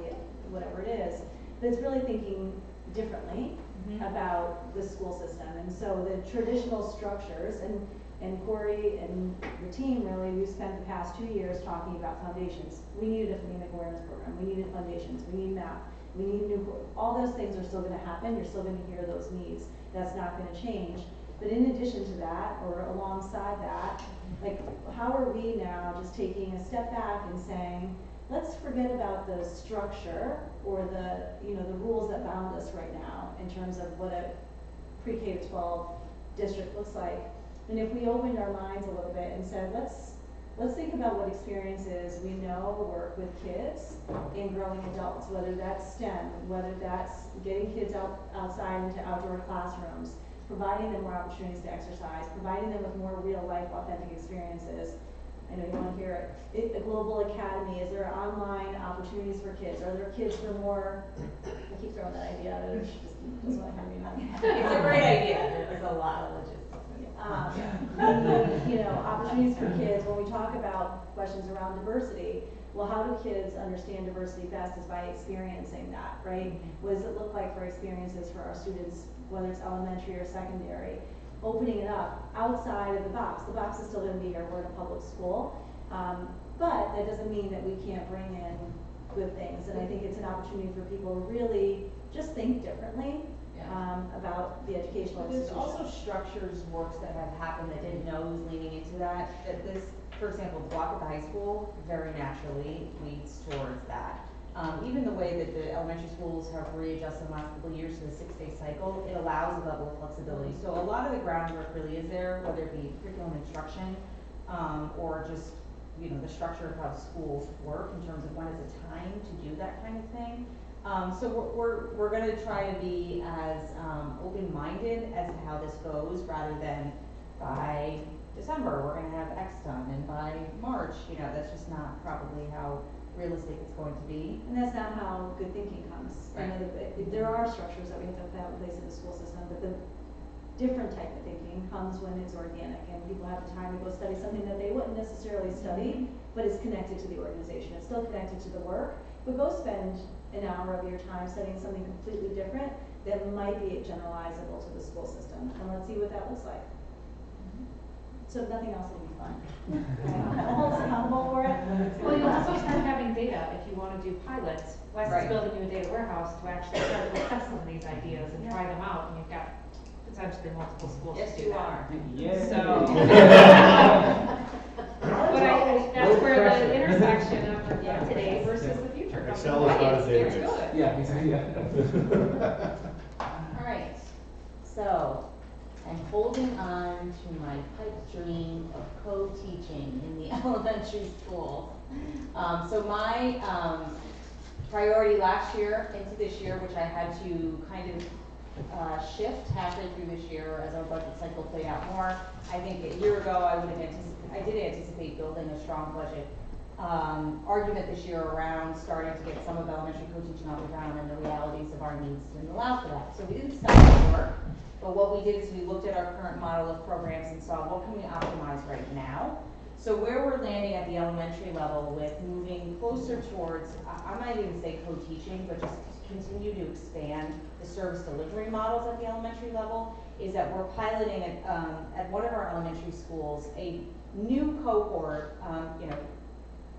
whatever it is. But it's really thinking differently about the school system. And so the traditional structures, and Corey and the team really, we've spent the past 2 years talking about foundations. We needed a phonemic awareness program. We needed foundations. We need math. We need all those things are still going to happen. You're still going to hear those needs. That's not going to change. But in addition to that, or alongside that, like, how are we now just taking a step back and saying, let's forget about the structure or the rules that bound us right now in terms of what a pre-K to 12 district looks like. And if we opened our minds a little bit and said, let's think about what experiences we know work with kids and growing adults, whether that's STEM, whether that's getting kids outside into outdoor classrooms, providing them more opportunities to exercise, providing them with more real life authentic experiences. I know you want to hear it. A global academy, is there online opportunities for kids? Are there kids for more, I keep throwing that idea out, it just doesn't want to hear me now. It's a great idea. There's a lot of logistics. Opportunities for kids. When we talk about questions around diversity, well, how do kids understand diversity best is by experiencing that, right? What does it look like for experiences for our students, whether it's elementary or secondary? Opening it up outside of the box. The box is still going to be here. We're in a public school. But that doesn't mean that we can't bring in good things. And I think it's an opportunity for people to really just think differently about the educational institution. There's also structures, works that have happened that didn't know who's leaning into that. That this, for example, the block at the high school very naturally leads towards that. Even the way that the elementary schools have readjusted in the last couple of years to the 6-day cycle, it allows a level of flexibility. So a lot of the groundwork really is there, whether it be curriculum instruction, or just the structure of how schools work in terms of when is the time to do that kind of thing. So we're going to try to be as open-minded as to how this goes, rather than by December we're going to have X done, and by March, that's just not probably how realistic it's going to be. And that's not how good thinking comes. Right. There are structures that we have to have in place in the school system, but the different type of thinking comes when it's organic and people have the time to go study something that they wouldn't necessarily study, but it's connected to the organization. It's still connected to the work, but go spend an hour of your time studying something completely different that might be generalizable to the school system, and let's see what that looks like. So if nothing else, it'll be fun. I'll hold us accountable for it. Well, you'll also start having data if you want to do pilots. Wes Right. is building you a data warehouse to actually start to test some of these ideas and try them out, and you've got potentially multiple schools Yes, to do you that. are. Yeah. So, but that's where the intersection of today versus the future comes Excel into is not a play. It's database. good. Yeah. All right, so I'm holding on to my pipe dream of co-teaching in the elementary school. So my priority last year into this year, which I had to kind of shift halfway through this year as our budget cycle played out more. I think a year ago I did anticipate building a strong budget argument this year around starting to get some of elementary co-teaching off the ground, and the realities of our needs didn't allow for that. So we didn't stop the work, but what we did is we looked at our current model of programs and saw what can we optimize right now. So where we're landing at the elementary level with moving closer towards, I might even say co-teaching, but just continue to expand the service delivery models at the elementary level, is that we're piloting at one of our elementary schools a new cohort,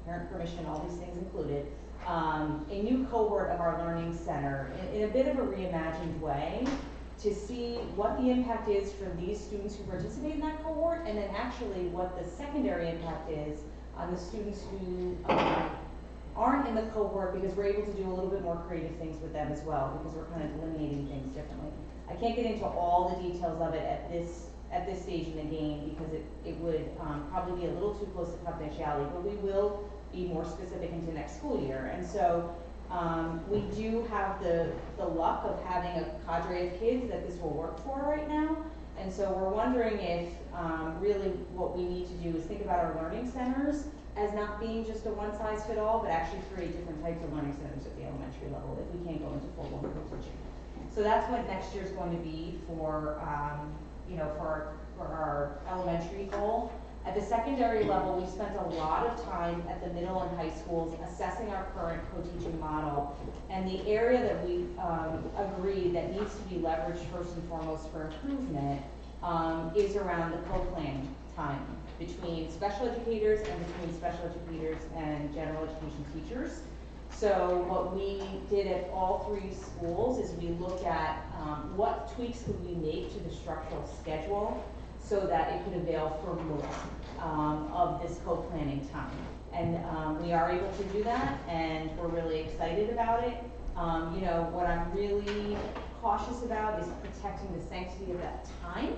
parent permission, all these things included, a new cohort of our learning center in a bit of a reimagined way to see what the impact is for these students who participate in that cohort, and then actually what the secondary impact is on the students who aren't in the cohort, because we're able to do a little bit more creative things with them as well, because we're kind of delineating things differently. I can't get into all the details of it at this stage in the game, because it would probably be a little too close to confidentiality, but we will be more specific into next school year. And so we do have the luck of having a cadre of kids that this will work for right now. And so we're wondering if really what we need to do is think about our learning centers as not being just a one-size-fits-all, but actually create different types of learning centers at the elementary level if we can't go into full wonderful teaching. So that's what next year's going to be for for our elementary goal. At the secondary level, we spent a lot of time at the middle and high schools assessing our current co-teaching model. And the area that we agreed that needs to be leveraged first and foremost for improvement is around the co-planning time between special educators and between special educators and general education teachers. So what we did at all three schools is we looked at what tweaks could we make to the structural schedule so that it could avail for more of this co-planning time. And we are able to do that, and we're really excited about it. What I'm really cautious about is protecting the sanctity of that time.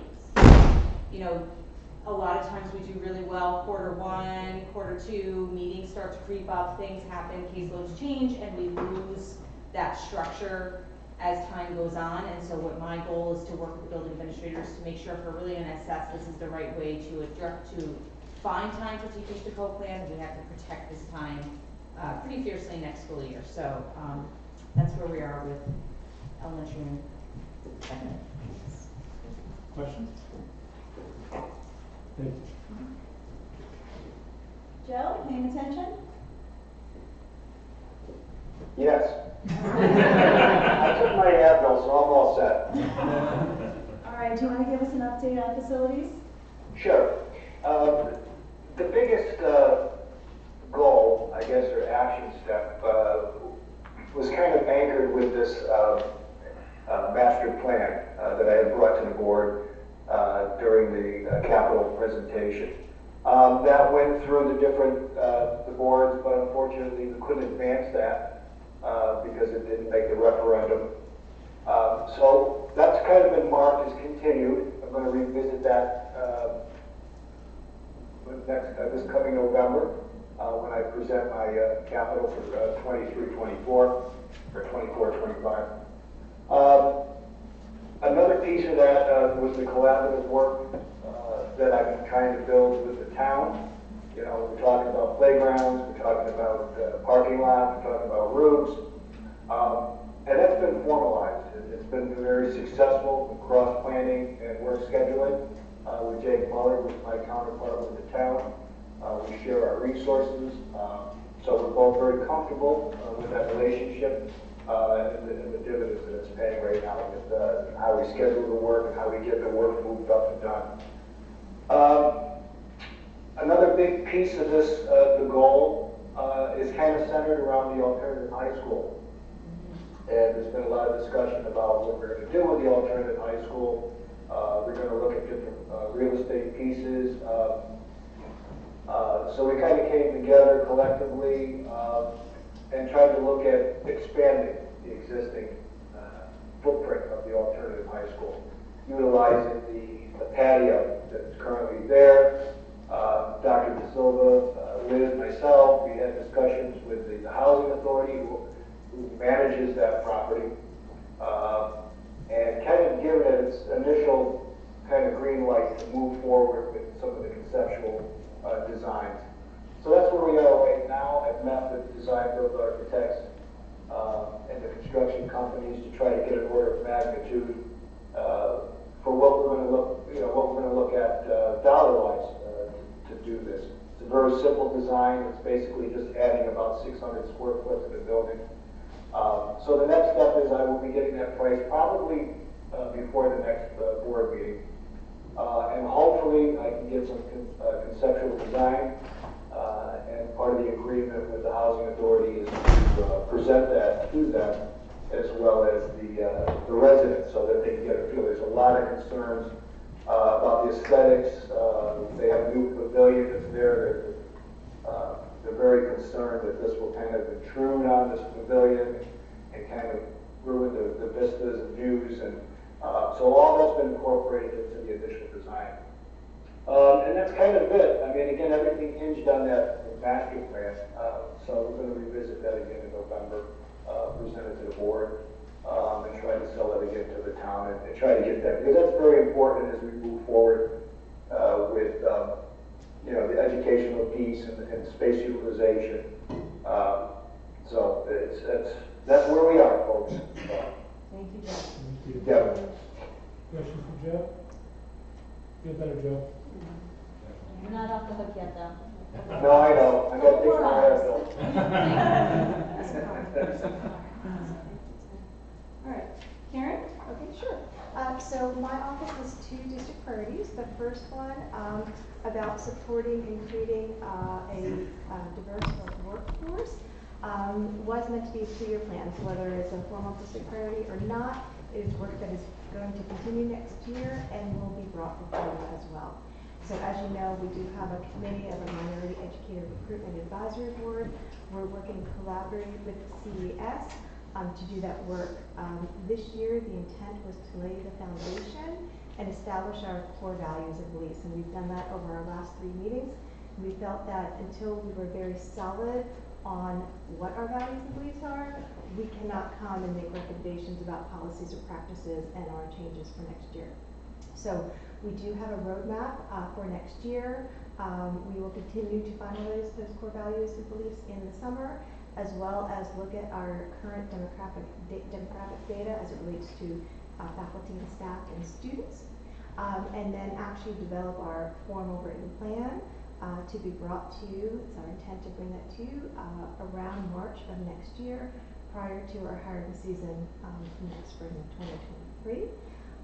A lot of times we do really well, quarter one, quarter two, meetings start to creep up, things happen, caseloads change, and we lose that structure as time goes on. And so what my goal is to work with the building administrators to make sure if we're really going to assess this is the right way to find time for teachers to co-plan, we have to protect this time pretty fiercely next school year. So that's where we are with elementary and secondary. Questions? Thank you. Joe, paying attention? Yes. I took my Advil, so I'm all set. All right, do you want to give us an update on facilities? Sure. The biggest goal, I guess, or action step, was kind of anchored with this master plan that I had brought to the board during the capital presentation. That went through the boards, but unfortunately we couldn't advance that because it didn't make the referendum. So that's kind of been marked as continued. I'm going to revisit that this coming November when I present my capital for 23-24 or 24-25. Another piece of that was the collaborative work that I've been trying to build with the town. We're talking about playgrounds, we're talking about parking lots, we're talking about roofs, and that's been formalized. It's been very successful with cross-planning and work scheduling with Jake Muller, who's my counterpart with the town. We share our resources, so we're both very comfortable with that relationship. And the dividends that it's paying right now with how we schedule the work and how we get the work moved up and done. Another big piece of this, the goal, is kind of centered around the alternative high school. And there's been a lot of discussion about what we're going to do with the alternative high school. We're going to look at different real estate pieces. So we kind of came together collectively and tried to look at expanding the existing footprint of the alternative high school, utilizing the patio that's currently there. Dr. De Silva, Liz, myself, we had discussions with the housing authority who manages that property, and kind of given it its initial kind of green light to move forward with some of the conceptual designs. So that's where we are right now. I've met with design build architects and the construction companies to try to get an order of magnitude for what we're going to look at dollar-wise to do this. It's a very simple design. It's basically just adding about 600 square foot to the building. So the next step is I will be getting that price probably before the next board meeting. And hopefully I can get some conceptual design. And part of the agreement with the Housing Authority is to present that to them as well as the residents so that they can get a feel. There's a lot of concerns about the aesthetics. They have a new pavilion that's there. They're very concerned that this will kind of intrude on this pavilion and kind of ruin the vistas and views. And so all that's been incorporated into the initial design. And that's kind of it. I mean, again, everything hinged on that master plan. So we're going to revisit that again in November, present it to the board, and try to sell it again to the town and try to get that, because that's very important as we move forward with you know, the educational piece and space utilization. So that's where we are, folks. Thank you, Jeff. Thank you. Yeah. Questions for Joe? Feel better, Joe? You're not off the hook yet, though. No, I know. I got to fix my hair, Bill. All right, Karen? Okay, sure. So my office has two district priorities. The first one about supporting and creating a diverse workforce was meant to be a 2-year plan. So whether it's a formal district priority or not, it is work that is going to continue next year and will be brought before you as well. So as you know, we do have a committee of a Minority Educator Recruitment Advisory Board. We're working collaboratively with CES to do that work. This year, the intent was to lay the foundation and establish our core values and beliefs. And we've done that over our last 3 meetings. We felt that until we were very solid on what our values and beliefs are, we cannot come and make recommendations about policies or practices and our changes for next year. So we do have a roadmap for next year. We will continue to finalize those core values and beliefs in the summer, as well as look at our current demographic data as it relates to faculty and staff and students, and then actually develop our formal written plan to be brought to you. It's our intent to bring that to you around March of next year, prior to our hiring season next spring of 2023.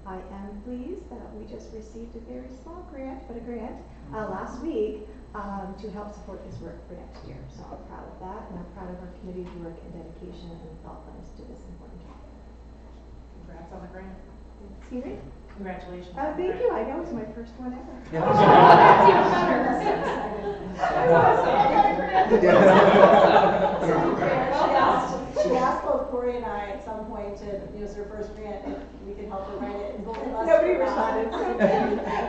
I am pleased that we just received a very small grant, but a grant last week to help support this work for next year. So I'm proud of that, and I'm proud of our committee's work and dedication and thoughtfulness to this important topic. Congrats on the grant. Excuse me? Congratulations. Thank you. I know it's my first one ever. She asked both Corey and I at some point to, it was her first grant, if we could help her write it, and both of us. Nobody responded.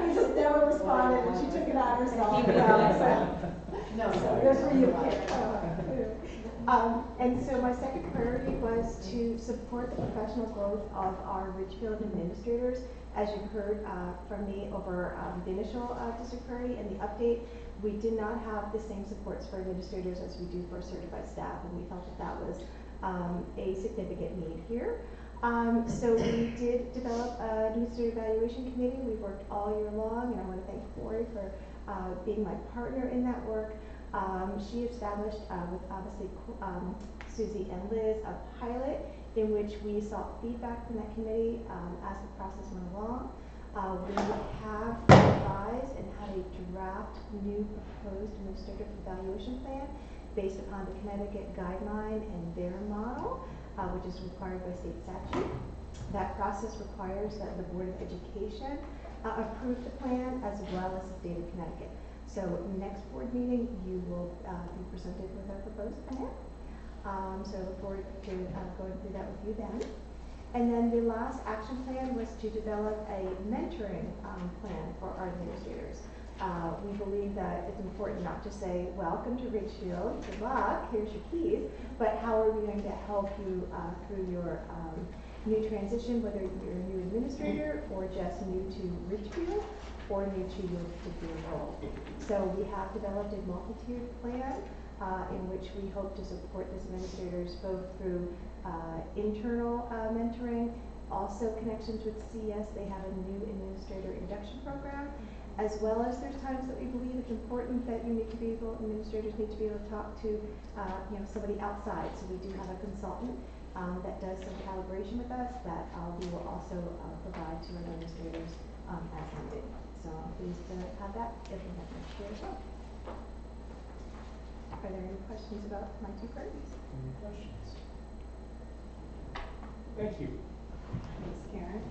We just never responded, and she took it on herself. No, so good for you, Karen. And so my second priority was to support the professional growth of our Ridgefield administrators. As you heard from me over the initial district priority and the update, we did not have the same supports for administrators as we do for certified staff, and we felt that that was a significant need here. So we did develop an administrative evaluation committee. We worked all year long, and I want to thank Corey for being my partner in that work. She established with obviously Susie and Liz a pilot in which we sought feedback from that committee as the process went along. We have revised and had a draft new proposed administrative evaluation plan based upon the Connecticut guideline and their model, which is required by state statute. That process requires that the Board of Education approve the plan as well as the state of Connecticut. So next board meeting, you will be presented with our proposed plan. So I look forward to going through that with you then. And then the last action plan was to develop a mentoring plan for our administrators. We believe that it's important not to say, welcome to Ridgefield, good luck, here's your keys, but how are we going to help you through your new transition, whether you're a new administrator or just new to Ridgefield or new to your particular role. So we have developed a multi-tiered plan in which we hope to support these administrators both through internal mentoring, also connections with CS. They have a new administrator induction program, as well as there's times that we believe it's important that you need to be able, administrators need to be able to talk to somebody outside. So we do have a consultant that does some calibration with us that we will also provide to our administrators as needed. So I'm pleased to have that if we have next year as well. Are there any questions about my two priorities? Any questions? Thank you. Thanks, Karen.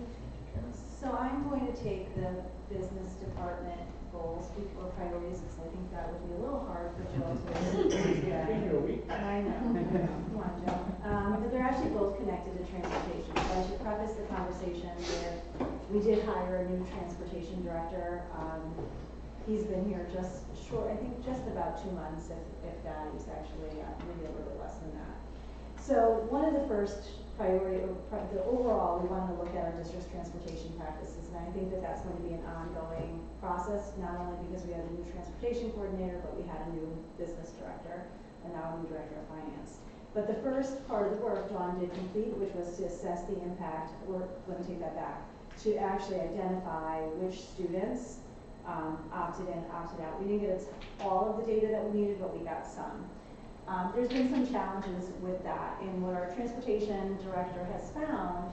Karen. So I'm going to take the business department goals or priorities, because I think that would be a little hard for Jill to Been here a week. I know, come on, Jill. But they're actually both connected to transportation. So I should preface the conversation with, we did hire a new transportation director. He's been here just short, I think just about 2 months, if that. He's actually maybe a little bit less than that. So one of the first priority, the overall, we want to look at our district's transportation practices, and I think that that's going to be an ongoing process, not only because we have a new transportation coordinator, but we had a new business director, and now a new director of finance. But the first part of the work Dawn did complete, which was to assess the impact, or let me take that back, to actually identify which students opted in, opted out. We didn't get all of the data that we needed, but we got some. There's been some challenges with that, and what our transportation director has found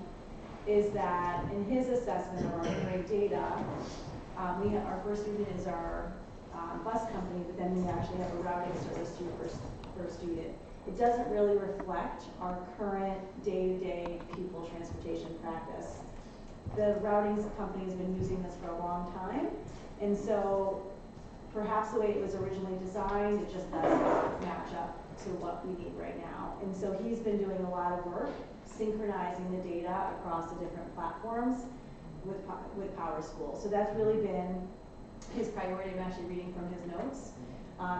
is that in his assessment of our great data, our first student is our bus company, but then we actually have a routing service too for a student. It doesn't really reflect our current day-to-day pupil transportation practice. The routing company has been using this for a long time, and so perhaps the way it was originally designed, it just doesn't match up to what we need right now. And so he's been doing a lot of work synchronizing the data across the different platforms with PowerSchool. So that's really been his priority. I'm actually reading from his notes.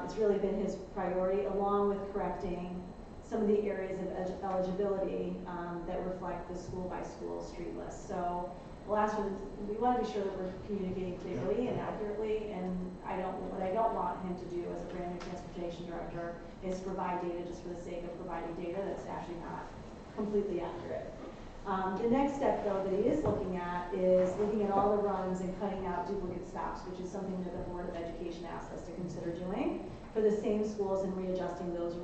It's really been his priority, along with correcting some of the areas of eligibility that reflect the school-by-school street list. So we want to be sure that we're communicating clearly and accurately, and what I don't want him to do as a brand new transportation director is provide data just for the sake of providing data that's actually not completely accurate. The next step, though, that he is looking at is looking at all the runs and cutting out duplicate stops, which is something that the Board of Education asked us to consider doing for the same schools and readjusting those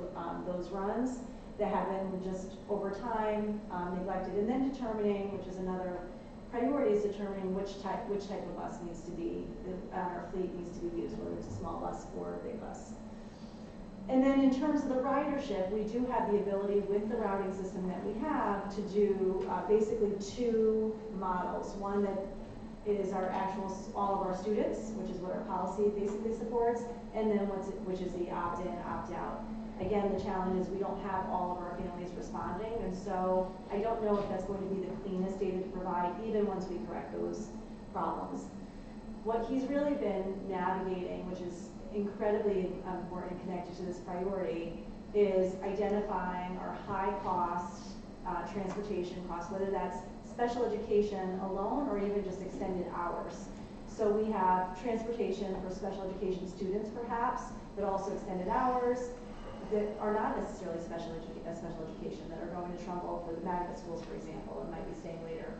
runs that have been just over time neglected, and then determining, which is another priority, is determining which type of bus needs to be on our fleet needs to be used, whether it's a small bus or a big bus. And then in terms of the ridership, we do have the ability with the routing system that we have to do basically 2 models. One that is our all of our students, which is what our policy basically supports, and then which is the opt-in, opt-out. Again, the challenge is we don't have all of our families responding, and so I don't know if that's going to be the cleanest data to provide, even once we correct those problems. What he's really been navigating, which is incredibly important and connected to this priority, is identifying our high-cost transportation costs, whether that's special education alone or even just extended hours. So we have transportation for special education students, perhaps, but also extended hours that are not necessarily special education, that are going to Trumbull for the magnet schools, for example, and might be staying later.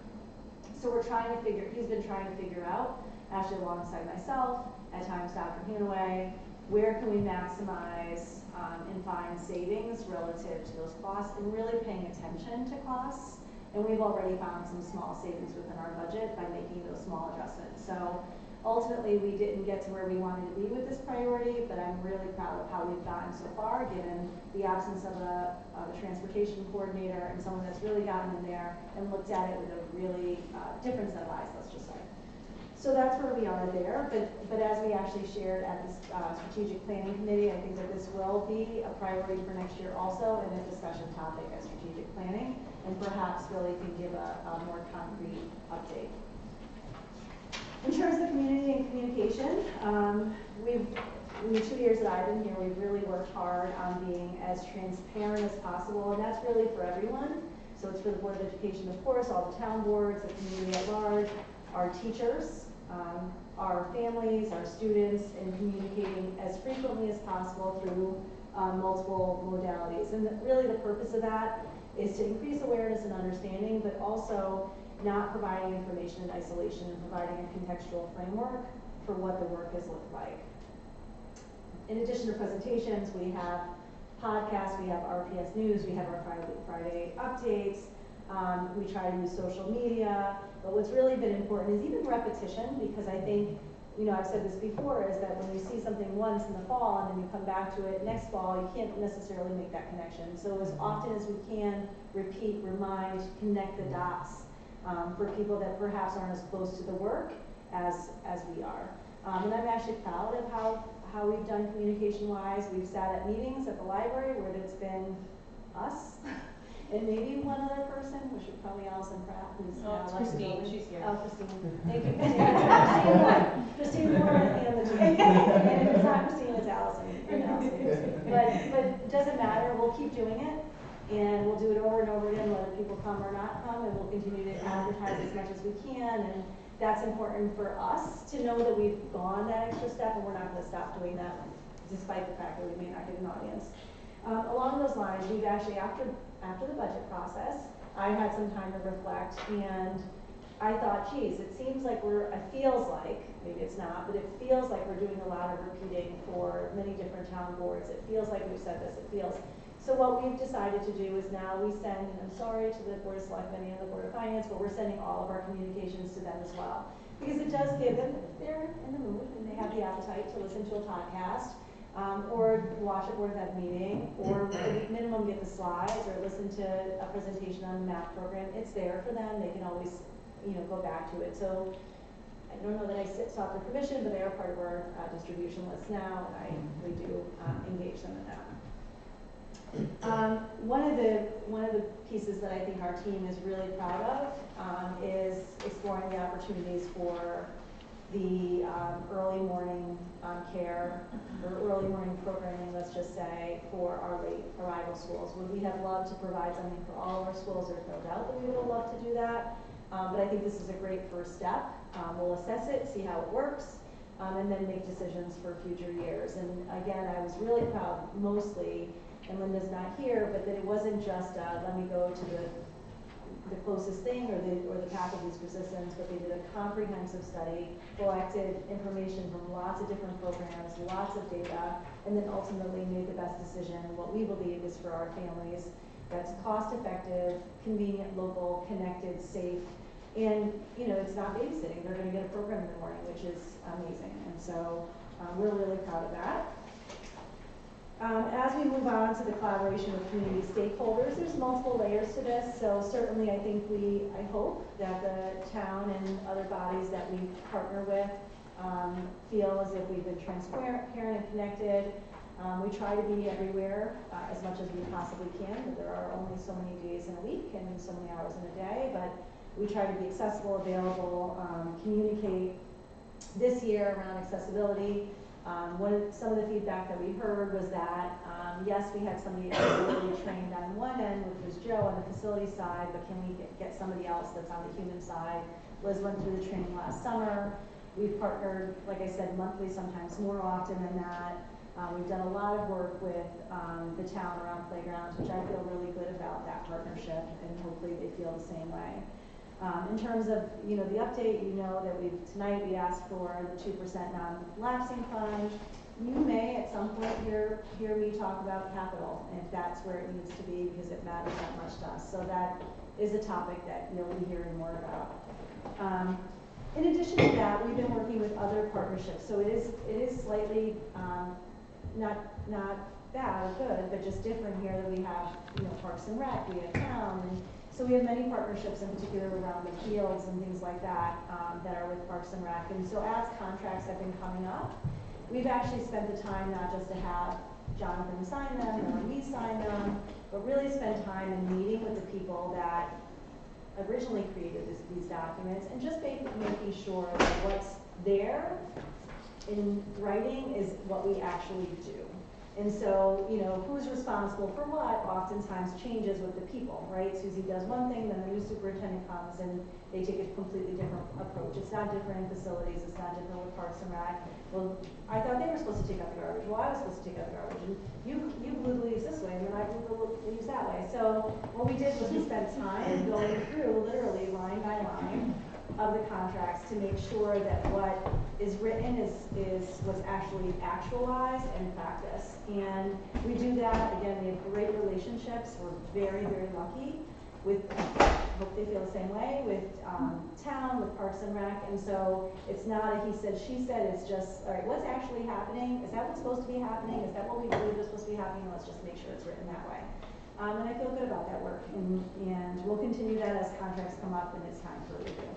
So he's been trying to figure out, actually alongside myself, at times Dr. Hanaway, where can we maximize and find savings relative to those costs, and really paying attention to costs. And we've already found some small savings within our budget by making those small adjustments. So ultimately, we didn't get to where we wanted to be with this priority, but I'm really proud of how we've gotten so far, given the absence of a transportation coordinator and someone that's really gotten in there and looked at it with a really different set of eyes, let's just say. So that's where we are there, but as we actually shared at this strategic planning committee, I think that this will be a priority for next year also, and a discussion topic at strategic planning, and perhaps really can give a more concrete update. In terms of community and communication, in the 2 years that I've been here, we've really worked hard on being as transparent as possible, and that's really for everyone. So it's for the Board of Education, of course, all the town boards, the community at large, our teachers, our families, our students, and communicating as frequently as possible through multiple modalities. And really the purpose of that is to increase awareness and understanding, but also not providing information in isolation and providing a contextual framework for what the work has looked like. In addition to presentations, we have podcasts, we have RPS News, we have our Friday updates, we try to use social media, but what's really been important is even repetition, because I think you know, I've said this before, is that when you see something once in the fall and then you come back to it next fall, you can't necessarily make that connection. So as often as we can, repeat, remind, connect the dots for people that perhaps aren't as close to the work as we are. And I'm actually proud of how we've done communication-wise. We've sat at meetings at the library where it's been us and maybe one other person, which would probably Allison Pratt, who's now it's left the Christine, building. she's here. Oh, Christine. Thank you, Christine. Christine Moore and the team. And if it's not Christine, it's Allison. But it doesn't matter. We'll keep doing it. And we'll do it over and over again, whether people come or not come, and we'll continue to advertise as much as we can. And that's important for us to know that we've gone that extra step, and we're not going to stop doing that, despite the fact that we may not get an audience. Along those lines, we've actually, after the budget process, I had some time to reflect, and I thought, geez, it seems like it feels like, maybe it's not, but it feels like we're doing a lot of repeating for many different town boards. It feels like we've said this, it feels. So what we've decided to do is now we send, and I'm sorry to the Board of Selectmen and the Board of Finance, but we're sending all of our communications to them as well. Because it does give them, if they're in the mood and they have the appetite to listen to a podcast, or watch a Board of Ed meeting, or at minimum get the slides, or listen to a presentation on the MAP program, it's there for them. They can always, go back to it. So I don't know that I sought their permission, but they are part of our distribution list now, and we do engage them in that. One of the pieces that I think our team is really proud of is exploring the opportunities for the early morning care, or early morning programming, let's just say, for our late arrival schools. Would we have loved to provide something for all of our schools? There's no doubt that we would have loved to do that, but I think this is a great first step. We'll assess it, see how it works, and then make decisions for future years. And again, I was really proud, mostly, and Linda's not here, but that it wasn't just let me go to the closest thing or the path of least resistance, but they did a comprehensive study, collected information from lots of different programs, lots of data, and then ultimately made the best decision, what we believe is for our families, that's cost effective, convenient, local, connected, safe, and it's not babysitting. They're going to get a program in the morning, which is amazing, and so we're really proud of that. As we move on to the collaboration with community stakeholders, there's multiple layers to this. So certainly I hope that the town and other bodies that we partner with feel as if we've been transparent and connected. We try to be everywhere as much as we possibly can, but there are only so many days in a week and so many hours in a day, but we try to be accessible, available, communicate. This year around accessibility, some of the feedback that we heard was that, yes, we had somebody really trained on one end, which was Joe on the facility side, but can we get somebody else that's on the human side? Liz went through the training last summer. We've partnered, like I said, monthly, sometimes more often than that. We've done a lot of work with the town around playgrounds, which I feel really good about that partnership, and hopefully they feel the same way. In terms of the update, that tonight we asked for the 2% non-lapsing fund. You may at some point hear me talk about capital, and if that's where it needs to be, because it matters that much to us. So that is a topic that you'll be hearing more about. In addition to that, we've been working with other partnerships. So it is slightly not bad or good, but just different here that we have Parks and Rec, we have town, and so we have many partnerships, in particular around the fields and things like that, that are with Parks and Rec. And so as contracts have been coming up, we've actually spent the time not just to have Jonathan sign them or me sign them, but really spend time in meeting with the people that originally created these documents, and just making sure that what's there in writing is what we actually do. And so, who's responsible for what oftentimes changes with the people, right? Susie does one thing, then the new superintendent comes and they take a completely different approach. It's not different in facilities, it's not different with Parks and Rec. Well, I thought they were supposed to take out the garbage. Well, I was supposed to take out the garbage. And you blew the leaves this way, and then I blew the leaves that way. So what we did was we spent time going through, literally line by line, of the contracts to make sure that what is written is what's actually actualized and practiced. And we do that, again, we have great relationships. We're very, very lucky with hope they feel the same way with town, with Parks and Rec. And so it's not a he said, she said, it's just, all right, what's actually happening? Is that what's supposed to be happening? Is that what we believe is supposed to be happening? Let's just make sure it's written that way. And I feel good about that work. And we'll continue that as contracts come up and it's time for review.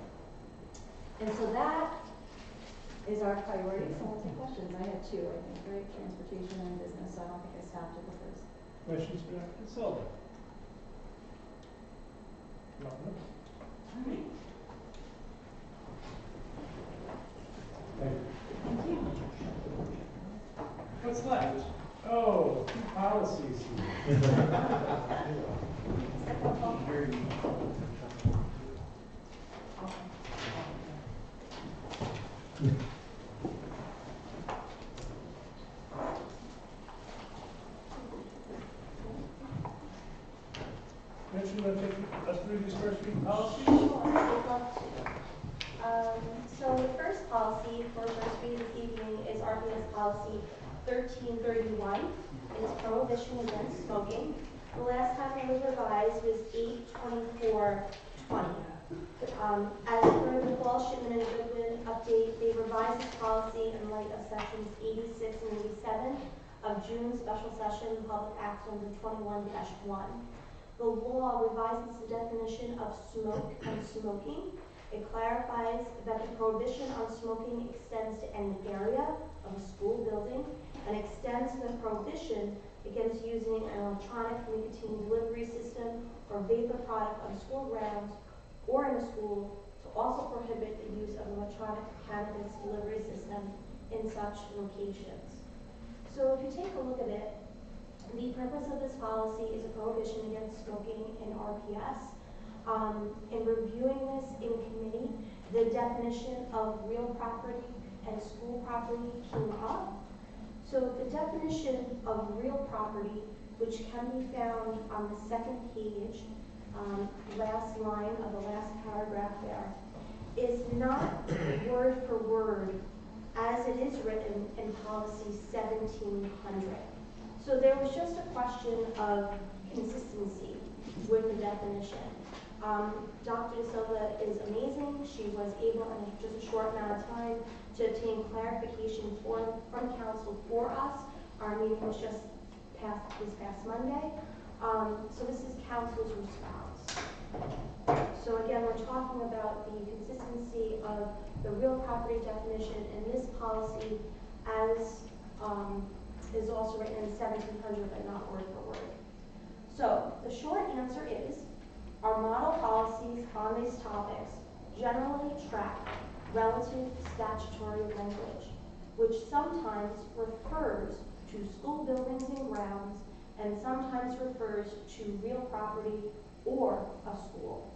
And so that is our priorities. So I'll take questions. I had two, I think, right? Transportation and business. So I don't think I stopped at the first. Questions for Dr. Silva? No. All right. Thank you. What's left? Oh, a few policies here. Mitch, you want to take us through these first few policies? Sure, I'd love to. So the first policy for first read this evening is RPS policy 1331. It's prohibition against smoking. The last time it was revised was 8/24/20. As per the fall Shipment and Goodwin update, they revised this policy in light of sections 86 and 87 of June special session Public Act number 21-1. The law revises the definition of smoke and smoking. It clarifies that the prohibition on smoking extends to any area of a school building and extends the prohibition against using an electronic nicotine delivery system or vapor product on school grounds or in a school, to also prohibit the use of electronic cannabis delivery system in such locations. So if you take a look at it, the purpose of this policy is a prohibition against smoking in RPS. In reviewing this in committee, the definition of real property and school property came up. So the definition of real property, which can be found on the second page, last line of the last paragraph there, is not word for word as it is written in policy 1700. So there was just a question of consistency with the definition. Dr. De Silva is amazing. She was able in just a short amount of time to obtain clarification from council for us. Our meeting was just this past Monday. So this is council's response. So again, we're talking about the consistency of the real property definition in this policy as is also written in 1700, but not word for word. So the short answer is, our model policies on these topics generally track relative statutory language, which sometimes refers to school buildings and grounds and sometimes refers to real property or a school.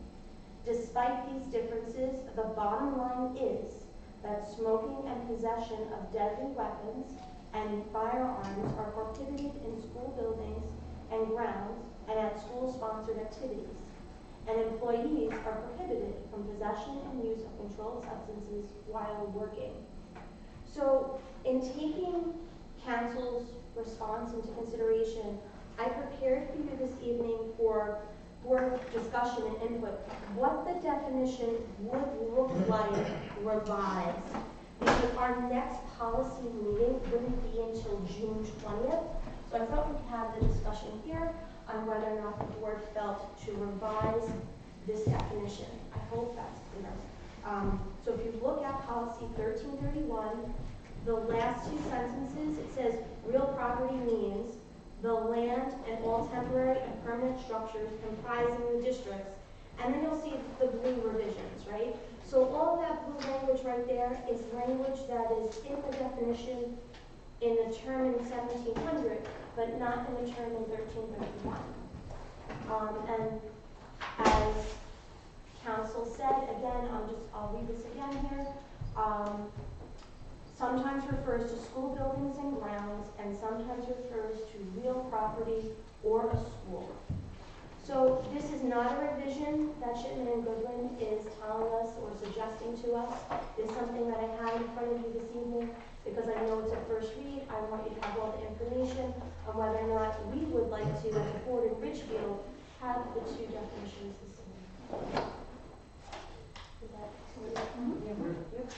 Despite these differences, the bottom line is that smoking and possession of deadly weapons and firearms are prohibited in school buildings and grounds and at school-sponsored activities. And employees are prohibited from possession and use of controlled substances while working. So in taking council's response into consideration, I prepared for you this evening for board discussion and input what the definition would look like revised. Because our next policy meeting wouldn't be until June 20th. So I thought we'd have the discussion here on whether or not the board felt to revise this definition. I hope that's clear. So if you look at policy 1331, the last two sentences, it says real property means the land and all temporary and permanent structures comprising the districts. And then you'll see the blue revisions, right? So all of that blue language right there is language that is in the definition in the term in 1700, but not in the term in 1331. And as council said, again, I'll read this again here. Sometimes refers to school buildings and grounds, and sometimes refers to real property or a school. So this is not a revision that Shipment and Goodwin is telling us or suggesting to us. It's something that I have in front of you this evening because I know it's a first read. I want you to have all the information on whether or not we would like to, as a board in Ridgefield, have the two definitions the same. Is that clear? You have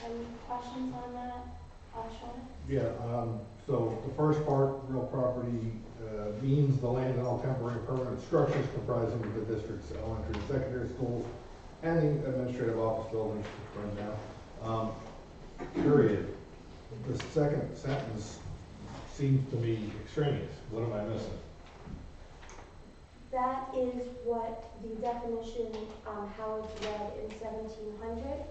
any questions on that, Sean? Yeah, so the first part, real property, means the land and all temporary and permanent structures comprising the district's elementary and secondary schools and the administrative office buildings which burned down. Period. The second sentence seems to me extraneous. What am I missing? That is what the definition, how it's read in 1700.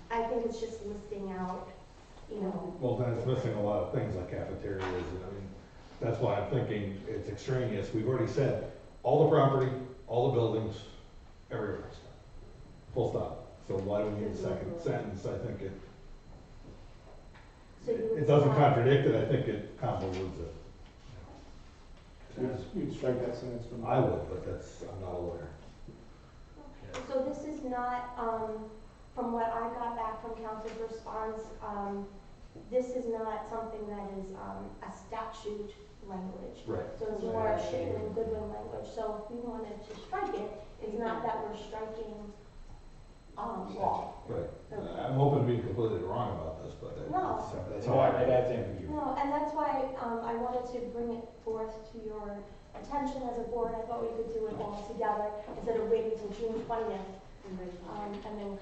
I think it's just listing out, you know. Well, then it's missing a lot of things like cafeterias, and I mean, that's why I'm thinking it's extraneous. We've already said all the property, all the buildings, everywhere. Full stop. So why do we need a second sentence? I think it doesn't contradict it, I think it convolutes it. You'd strike that sentence from. I would, but I'm not a lawyer. So this is not, from what I got back from council's response, this is not something that is a statute language. Right. So it's more a Shipment and Goodwin language. So if we wanted to strike it, it's not that we're striking law. Right. Okay. I'm hoping to be completely wrong about this, but No. that's No, how I it adds ambiguity. No, and that's why I wanted to bring it forth to your attention as a board. I thought we could do it all together instead of waiting till June 20th and then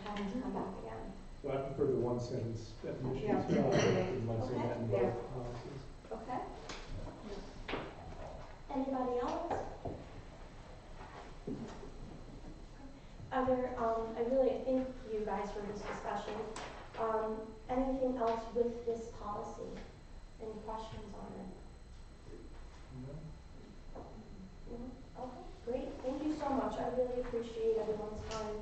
having to come back again. So I prefer the one sentence definition Yeah. as well, and one saying that in Yeah. both policies. Okay? Anybody else? I really thank you guys for this discussion. Anything else with this policy? Any questions on it? No? Okay, great. Thank you so much. I really appreciate everyone's time.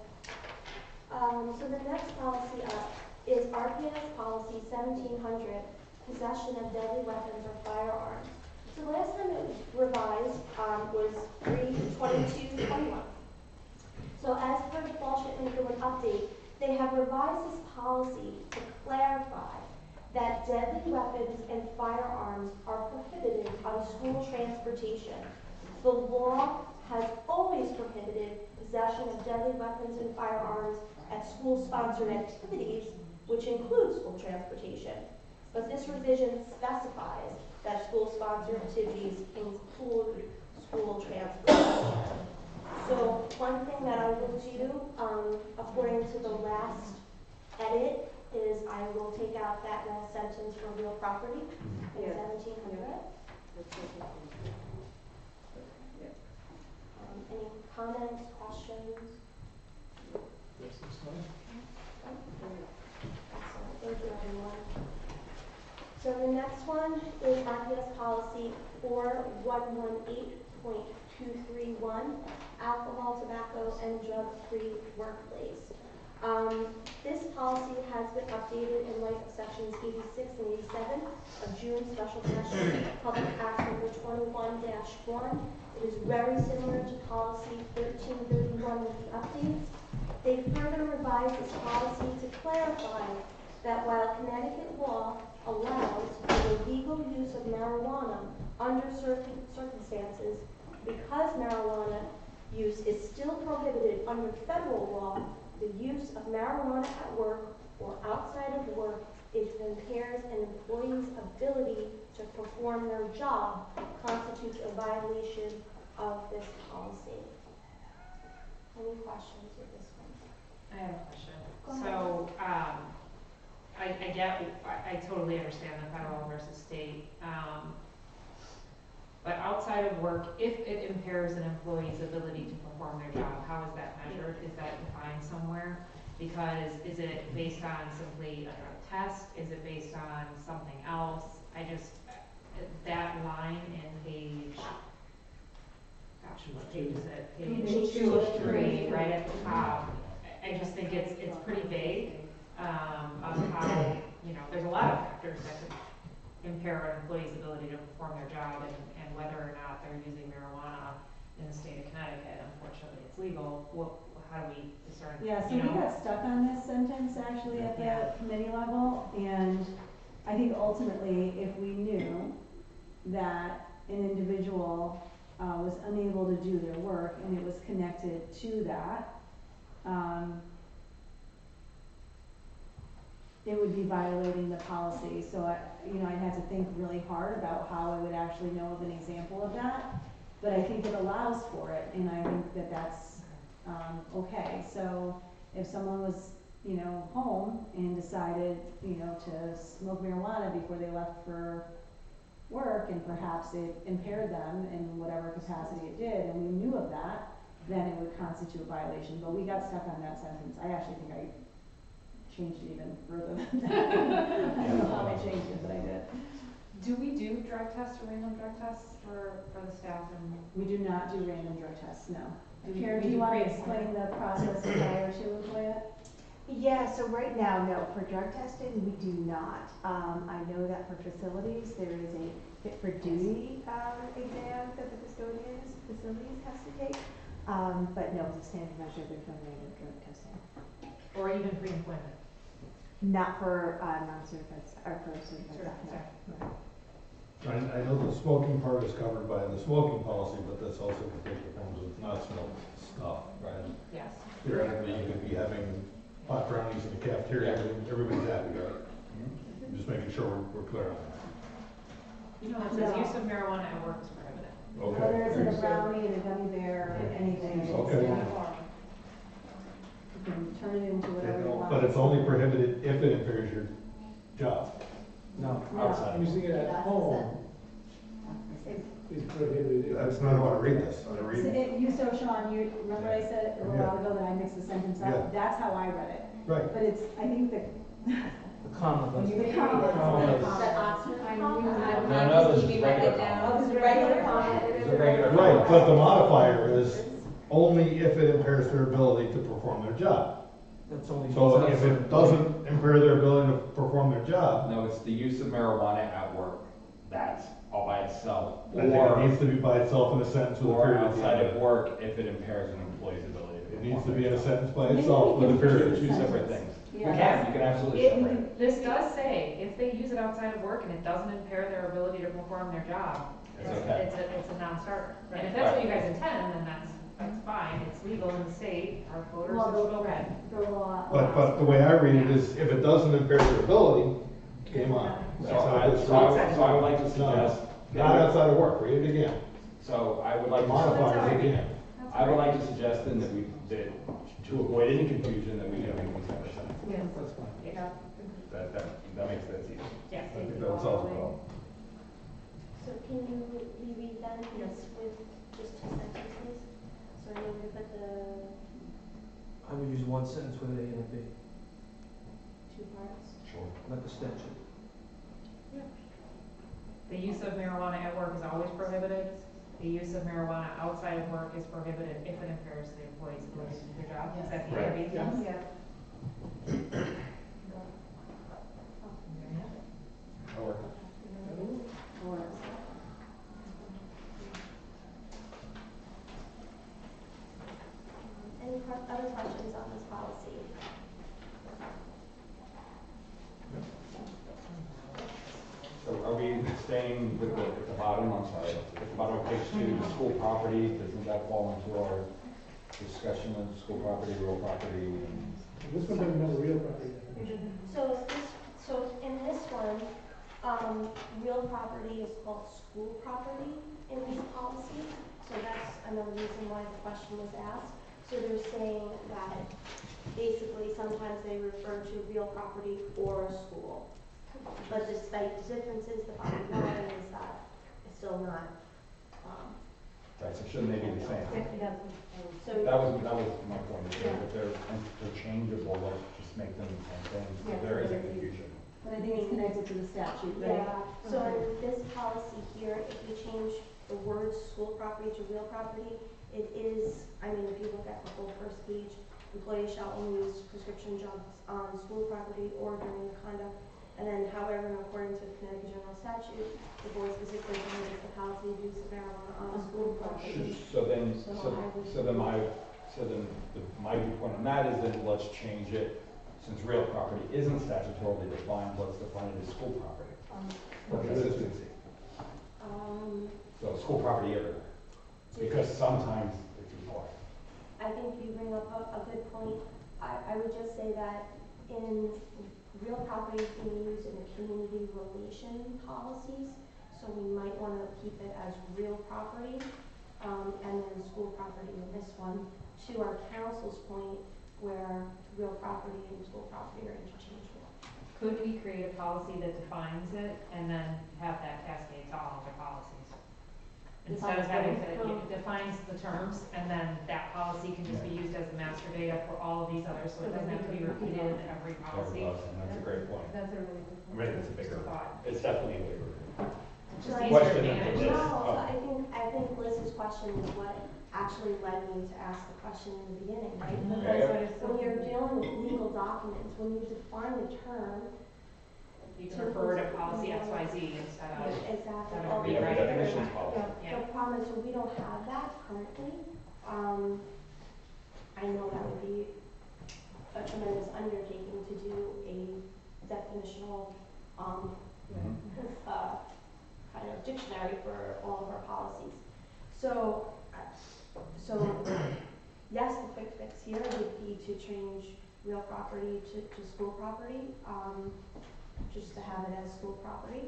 So the next policy up is RPS policy 1700, possession of deadly weapons or firearms. So last time it was revised was 3/22/21. So as per the fall Shipment Goodwin update, they have revised this policy to clarify that deadly weapons and firearms are prohibited on school transportation. The law has always prohibited possession of deadly weapons and firearms at school-sponsored activities, which include school transportation. But this revision specifies that school-sponsored activities include school transportation. So one thing that I will do, according to the last edit, is I will take out that last sentence for real property in 1700. Any comments, questions? Yes, that's fine. Excellent, thank you everyone. So the next one is RPS policy 4118.231, alcohol, tobacco, and drug-free workplace. This policy has been updated in light of sections 86 and 87 of June special session public act number 21-1. It is very similar to policy 1331 with the updates. They further revised this policy to clarify that while Connecticut law allows for the legal use of marijuana under certain circumstances, because marijuana use is still prohibited under federal law, the use of marijuana at work or outside of work, if it impairs an employee's ability to perform their job, constitutes a violation of this policy. Any questions with this one? I have a question. Go ahead. So, I totally understand the federal versus state. But outside of work, if it impairs an employee's ability to perform their job, how is that measured? Is that defined somewhere? Because is it based on simply a drug test? Is it based on something else? That line in page, what page is it? Page 2 of 3, right at the top. I just think it's pretty vague of how, there's a lot of factors that could impair an employee's ability to perform their job and whether or not they're using marijuana in the state of Connecticut. Unfortunately, it's legal. How do we discern? Yeah, so we got stuck on this sentence actually at the committee level, and I think ultimately if we knew that an individual was unable to do their work and it was connected to that, it would be violating the policy. So I'd have to think really hard about how I would actually know of an example of that. But I think it allows for it, and I think that that's, okay. So if someone was, home and decided, to smoke marijuana before they left for work, and perhaps it impaired them in whatever capacity it did, and we knew of that, then it would constitute a violation. But we got stuck on that sentence. I actually think I changed it even further than that. I don't know how I changed it, but I did. Do we do drug tests or random drug tests for the staff and? We do not do random drug tests, no. Karen, Do you want to explain the process prior to employ it? Yeah, so right now, no, for drug testing, we do not. I know that for facilities, there is a fit for duty exam that the facilities has to take. But no, as a standard measure, there's no random drug testing. Or even pre-employment? Not for non-certified, or for certified staff, no. I know the smoking part is covered by the smoking policy, but this also could take the forms of not smoked stuff, right? Yes. Theoretically, you could be having pot brownies in the cafeteria, and everybody's happy, right? I'm just making sure we're clear on that. It says use of marijuana at work is prohibited. Okay. Whether it's in a brownie, in a gummy bear, or anything, it's Okay. uniform. You can turn it into whatever you want. But it's only prohibited if it impairs your job. No, No. using it at home is prohibited. That's not how I read this. I So read, Sean, you remember I said a while ago that I mixed the sentence Yeah. up? That's how I read it. right. But it's, I think that The comma when goes. you read it, That Oxford comma? No, this is regular comma. oh, this is regular comment. It's a regular Right, but the modifier is only if it impairs their ability to perform their job. That's only. So if it doesn't impair their ability to perform their job, No, it's the use of marijuana at work. That's all by itself. I think it needs to be by itself in a sentence with a Or period at the outside end. of work if it impairs an employee's ability to It perform. needs to be in their a job. sentence by itself with a period. Two separate things. You Yeah. can absolutely separate it. This does say, if they use it outside of work and it doesn't impair their ability to perform their job, It's okay. it's a non-starter. And if that's what you guys intend, then that's fine, it's legal in the state, our voters have spoken. The law. But the way I read it is if it doesn't impair their ability, game on. So That's how I it's would like to No, suggest. not outside of work, read it again. So I would like to. Modify it again. I would like to suggest then that to avoid any confusion, that we have a separate sentence. Yes. That's fine. Yeah. That makes that easy. Yes. I think that would solve the problem. So can you reread that piece with just 2 sentences? So I know we put the I would use one sentence with A and a B, 2 parts. Sure. like the statute. The use of marijuana at work is always prohibited. The use of marijuana outside of work is prohibited if it impairs the employee's ability to do their job. Is that the Right. ARB? Yes. Yeah. Or- Any other questions on this policy? So are we staying with at the bottom, I'm sorry, at the bottom of page 2, the school property, doesn't that fall into our discussion of school property, real property? This one doesn't have a real property definition. So in this one, real property is called school property in this policy. So that's another reason why the question was asked. So they're saying that basically sometimes they refer to real property or a school. But despite the differences, the bottom line is that it's still not, Right, so shouldn't they be the same? so. That was my point, is that if they're interchangeable, let's just make them the same thing, so there isn't confusion. But I think it's connected to the statute, right? Yeah, so in this policy here, if we change the word school property to real property, it is, I mean, if you look at the whole first page, employees shall only use prescription drugs on school property or during the conduct. And then however, in accordance with Connecticut General Statute, the board specifically prohibits the policy of use of marijuana on school property. So then my viewpoint on that is that let's change it, since real property isn't statutorily defined, let's define it as school property. For consistency. So school property everywhere. Because sometimes it's required. I think you bring up a good point. I would just say that in real property is being used in the community relation policies, so we might want to keep it as real property, and then school property in this one, to our council's point, where real property and school property are interchangeable. Could we create a policy that defines it and then have that cascade to all other policies? Instead of having to, it defines the terms, and then that policy can just be used as the master data for all of these others, so it doesn't have to be repeated in every policy. That's a great point. That's a really good I point. mean, it's a bigger, thought. it's definitely a bigger Just Right. question easier to than manage. this. No, Oh. so I think Liz's question is what actually led me to ask the question in the beginning, right? Yeah. Because when you're dealing with legal documents, when you define the term. You can refer to policy XYZ instead of. Exactly. instead of Yeah, rewriting the it. definitions policy. Yeah. The problem is, so we don't have that currently. I know that would be a tremendous undertaking to do a definitional, kind of dictionary for all of our policies. So yes, the quick fix here would be to change real property to school property, just to have it as school property.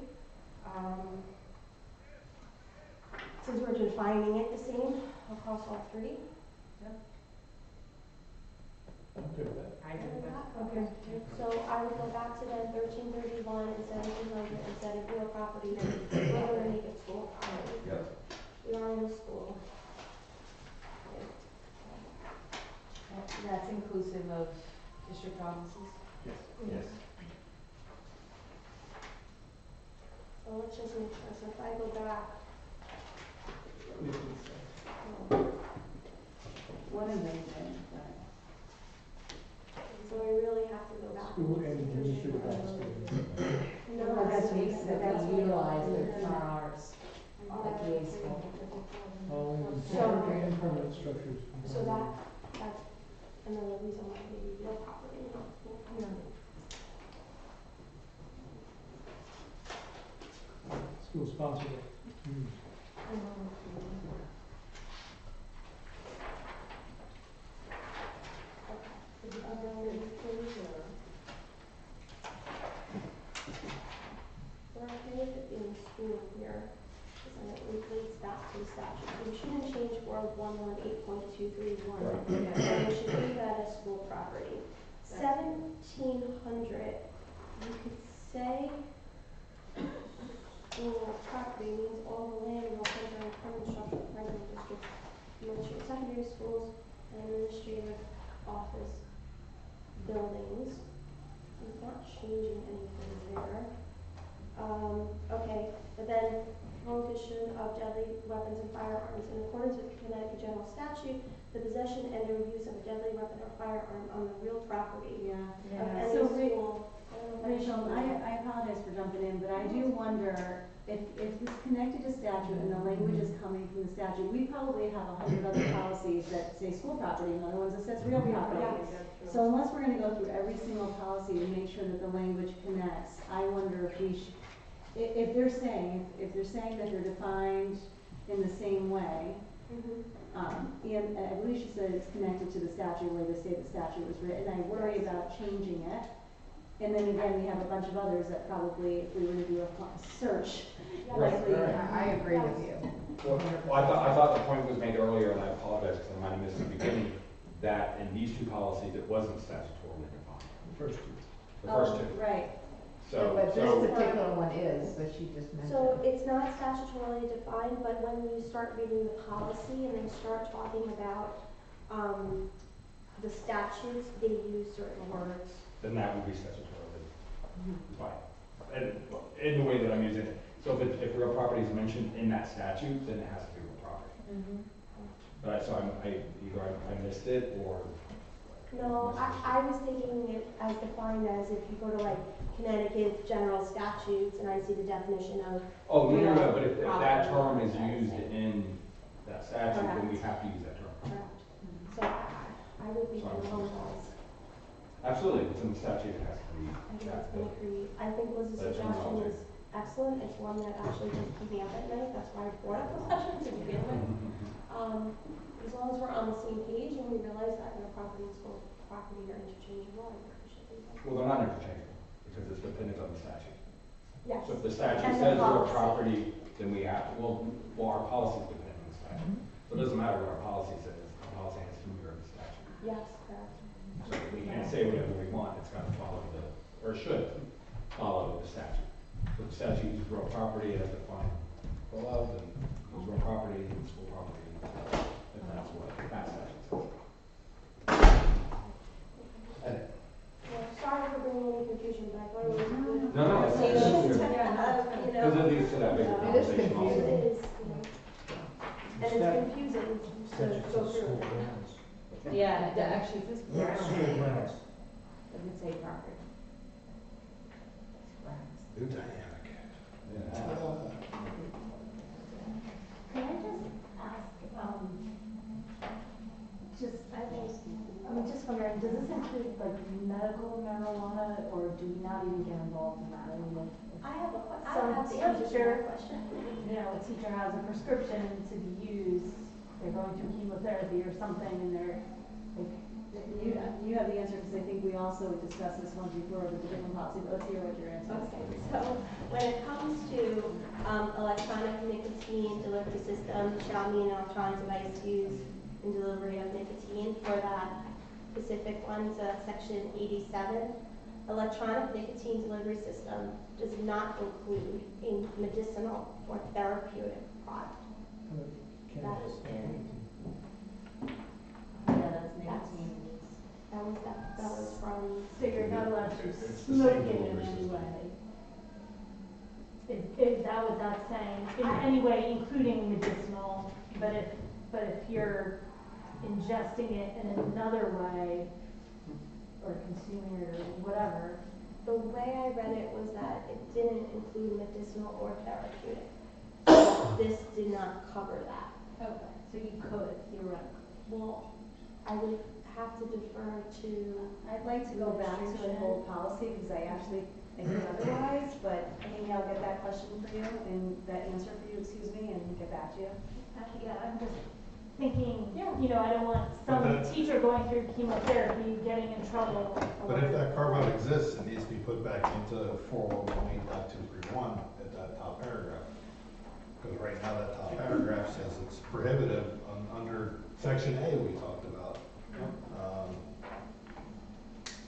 Since we're defining it the same across all three. I'm good with that. I agree with that. Okay, so I would go back to then 1331 and 1700 instead of real property, we're gonna make it school property. Yep. We are in a school. That's inclusive of district offices? Yes. Yes. So let's just make sure, so if I go back. What amazing. So I really have to go back. School and administrative office. No, Because we, that's that we utilize it for ours, at the A school. And permanent structures. So that's another reason why maybe real property, not school property. School sponsored. We're okay with it being school here, and it relates back to the statute. We shouldn't change World 118.231. And we should leave that as school property. 1700, you could say school property means all the land in the playground, permanent structure, playground district, commercial, secondary schools, and administrative office buildings. It's not changing anything there. Okay, but then prohibition of deadly weapons and firearms. In accordance with Connecticut General Statute, the possession and or use of a deadly weapon or firearm on the real property of any So, school. Rachel, I apologize for jumping in, but I do wonder if it's connected to statute and the language is coming from the statute, we probably have 100 other policies that say school property and other ones that says real property. So unless we're gonna go through every single policy to make sure that the language connects, I wonder if we should, if they're saying that they're defined in the same way, and I believe she said it's connected to the statute, where they say the statute was written, I worry about changing it. And then again, we have a bunch of others that probably, if we were to do a search, likely. I agree with you. Well, I thought the point was made earlier, and I apologize because I might have missed the beginning, that in these two policies, it wasn't statutorily defined. The first two. The first two. Right. But this particular one is, that she just mentioned. So it's not statutorily defined, but when you start reading the policy and then start talking about the statutes, they use certain words. Then that would be statutorily defined. And in the way that I'm using it. So if real property is mentioned in that statute, then it has to be real property. But so either I missed it or. No, I was thinking it as defined as if you go to like Connecticut general statutes and I see the definition of. Oh, no, real but if that term is property, used in that statute, then we have to use that term. Correct. So I would be comfortable with. Absolutely, if it's in the statute, it has to be. I think it's going to create, I think Liz's suggestion is excellent. It's one that actually does keep me up at night. That's why I brought up the question to begin with. As long as we're on the same page and we realize that property and school property are interchangeable, I think we should do that. Well, they're not interchangeable, because it's dependent on the statute. Yes. So if the statute And the says real policy. property, then we have, well, our policy is dependent on the statute. So it doesn't matter what our policy says, our policy has to mirror the statute. Yes, correct. So we can't say whatever we want, it's gotta follow the, or should follow the statute. So the statute is real property as defined below, then it's real property and school property, if that's what that statute says. Well, sorry for bringing any confusion, but I thought it was a good No, no, it's conversation good. to have, you know. Because it leads to that bigger It is conversation confusing. also. It is, you know. And it's confusing to go through. Yeah, actually, this grounds. School grounds. Doesn't say property. New dynamic. Can I just ask, I'm just wondering, does this include like medical marijuana, or do we not even get involved in that? I mean, I have the some answer to teacher, that question. you know, a teacher has a prescription to be used, they're going through chemotherapy or something, and they're, like, You have the answer, because I think we also discussed this once before with the different policy, but let's hear what your answer is. Okay, so when it comes to electronic nicotine delivery system, shall mean electronic device use and delivery of nicotine for that specific one, so that's section 87. Electronic nicotine delivery system does not include a medicinal or therapeutic product. That is in. Yeah, that's nicotine. That was from. so you're not allowed to It's the same smoke it in delivery any system. way. Is that what that's saying? In any way, including medicinal, but if you're ingesting it in another way, or consuming it or whatever. The way I read it was that it didn't include medicinal or therapeutic. So this did not cover that. Okay, so you could, theoretically. Well, I would have to defer to. I'd like to go back to an old policy, because I actually think otherwise, but maybe I'll get that question for you, and that answer for you, excuse me, and get back to you. Yeah, I'm just thinking, Yeah. you know, I don't want some But that- teacher going through chemotherapy getting in trouble. But if that carve out exists, it needs to be put back into 418.231 at that top paragraph. Because right now that top paragraph says it's prohibitive under section A we talked about.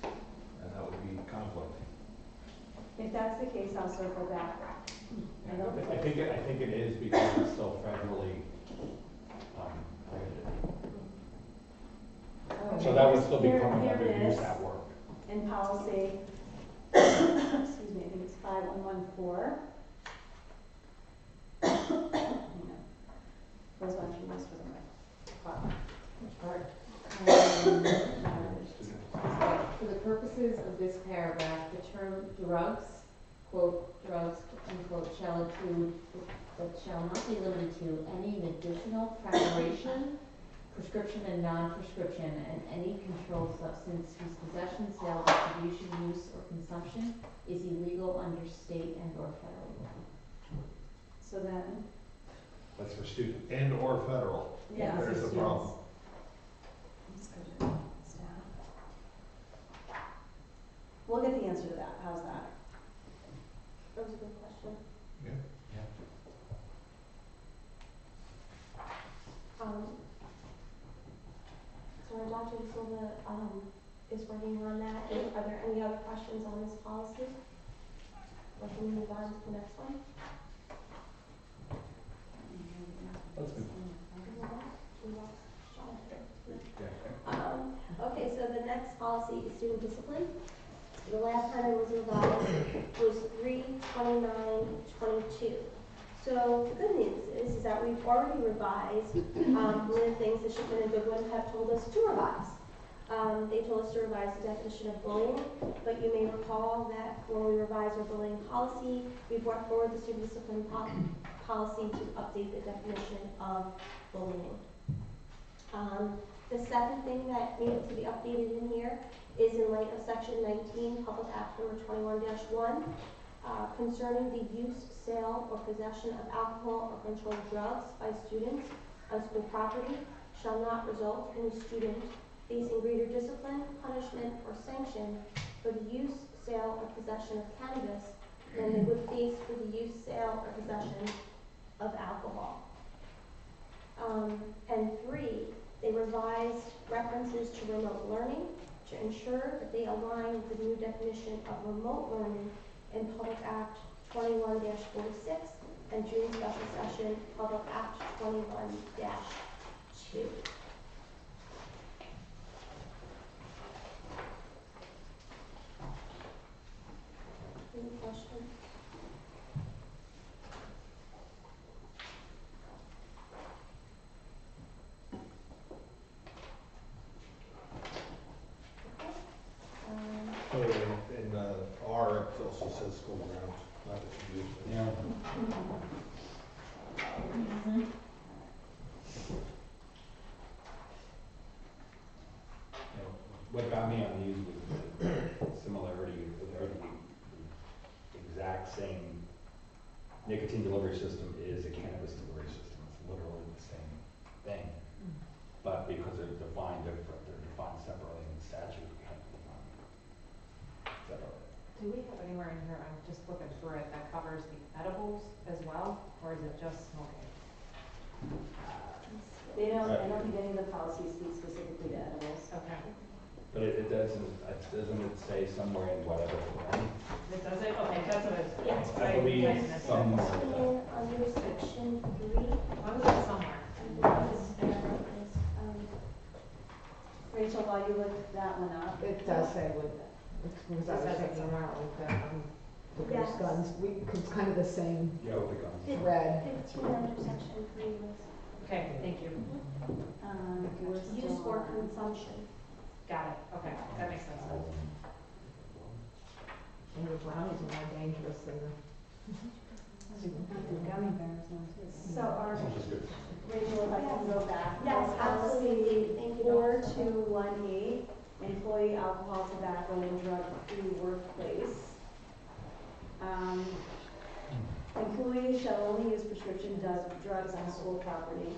And that would be conflict. If that's the case, I'll circle back. I think it is because it's still federally prohibited. So that would still be coming Here under it use is. at work. In policy, excuse me, I think it's 5114. Goes on through most of them. Which part? For the purposes of this paragraph, the term drugs, quote, drugs, unquote, shall include, but shall not be limited to any medicinal preparation, prescription and non-prescription, and any controlled substance whose possession, sale, distribution, use, or consumption is illegal under state and or federal law. So then, That's for students. And or federal. yeah. There's the problem. We'll get the answer to that, how's that? That was a good question. Yeah. So Dr. Silva is working on that. Are there any other questions on this policy? Or can we move on to the next one? Let's move. Okay, so the next policy is student discipline. The last time it was revised was 3/29/22. So the good news is that we've already revised one of the things that Shipment and Goodwin have told us to revise. They told us to revise the definition of bullying, but you may recall that when we revised our bullying policy, we brought forward the student discipline policy to update the definition of bullying. The second thing that needed to be updated in here is in light of section 19, Public Act number 21-1. concerning the use, sale, or possession of alcohol or controlled drugs by students on school property shall not result in a student facing greater discipline, punishment, or sanction for the use, sale, or possession of cannabis than they would face for the use, sale, or possession of alcohol. And 3, they revised references to remote learning to ensure that they align with the new definition of remote learning in Public Act 21-46 and June Special Session Public Act 21-2. Any questions? So in R, it also says school grounds, not that you use it. Yeah. What got me on these was the similarity, they're the exact same nicotine delivery system is a cannabis delivery system. It's literally the same thing. But because they're defined different, they're defined separately in the statute, we have to define them separately. Do we have anywhere in here, I'm just looking through it, that covers the edibles as well, or is it just smoking? They don't, I don't think any of the policies speak specifically to edibles. Okay. But it doesn't it say somewhere in whatever? It does it? Okay, that's what it is. Yes. I believe somewhere. And under section 3. I was it somewhere. Rachel, while you look that one up. It does say with, because I was checking out with the, Yes. guns, it's kind of the same Yeah, with the guns. thread. 15 under section 3 was Okay, thank you. use or consumption. Got it, okay, that makes sense. And the brownies are more dangerous than the. Gummy bears now too. So Which is good. Rachel, if I can go back. Yes, absolutely. Thank you, Dr. 4218, employee alcohol, tobacco, and drug-free workplace. Employees shall only use prescription drugs on school property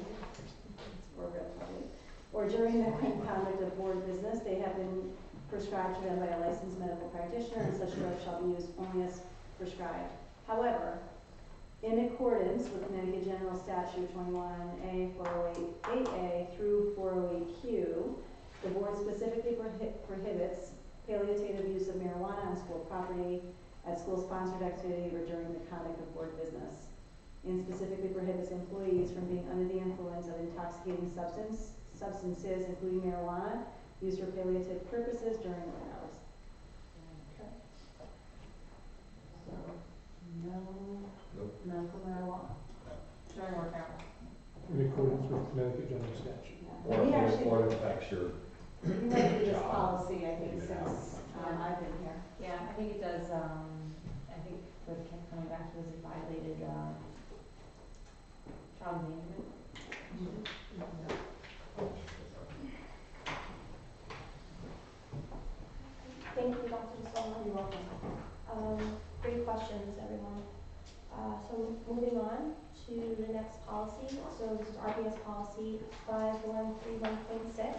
or during the conduct of board business. They have been prescribed to them by a licensed medical practitioner, and such drugs shall be used only as prescribed. However, in accordance with Connecticut General Statute 21A, 408A through 408Q, the board specifically prohibits palliative use of marijuana on school property, at school-sponsored activity, or during the conduct of board business, and specifically prohibits employees from being under the influence of intoxicating substances, including marijuana, used for palliative purposes during work hours. Okay. So, Nope. medical marijuana during work hours. In accordance with Connecticut General Statute. Or it affects your We went through this job. policy, I think, Even since I've been here. Yeah, I think it does, I think what it kept coming back to was it violated, child endangerment. Thank you, Dr. DeSalvo. You're welcome. Great questions, everyone. So moving on to the next policy. So this is RPS policy 5131.6.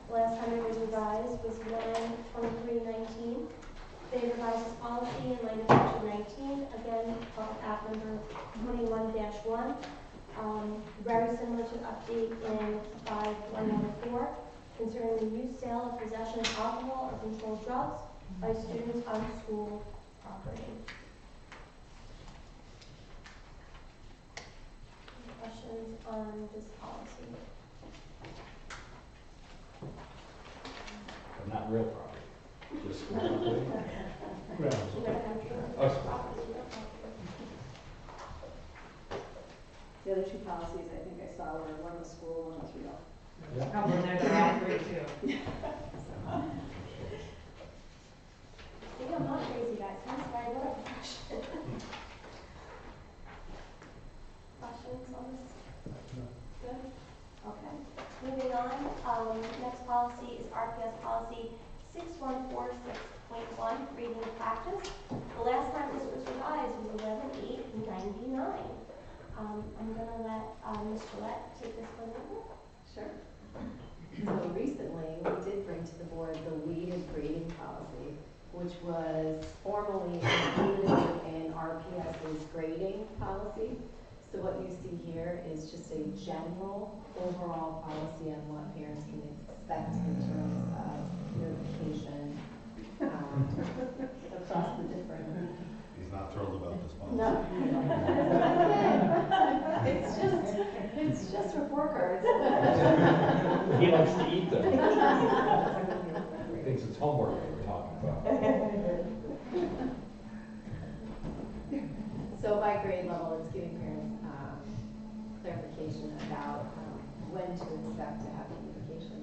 Last time it was revised was 9/23/19. They revised this policy in light of section 19, again, Public Act number 21-1. Very similar to the update in 5114 concerning the use, sale, or possession of alcohol or controlled drugs by students on school property. Any questions on this policy? But not real property, just school property. Grounds. Oh, school property. The other two policies I think I saw were one was school, one was real. There's a couple in there that are all great too. See, I'm not crazy, guys. I'm sorry, what a question. Questions on this? Good? Okay. Moving on, next policy is RPS policy 6149.7. 446.1, reading practice. The last time this was revised was 11/8/99. I'm gonna let Ms. Gillette take this one over. Sure. So recently, we did bring to the board the weighted grading policy, which was formally included in RPS's grading policy. So what you see here is just a general overall policy on what parents can expect in terms of notification across the different. He's not thrilled about this policy. No. It's just report cards. He likes to eat them. He thinks it's homework that we're talking about. So by grade level, it's giving parents clarification about when to expect to have communication.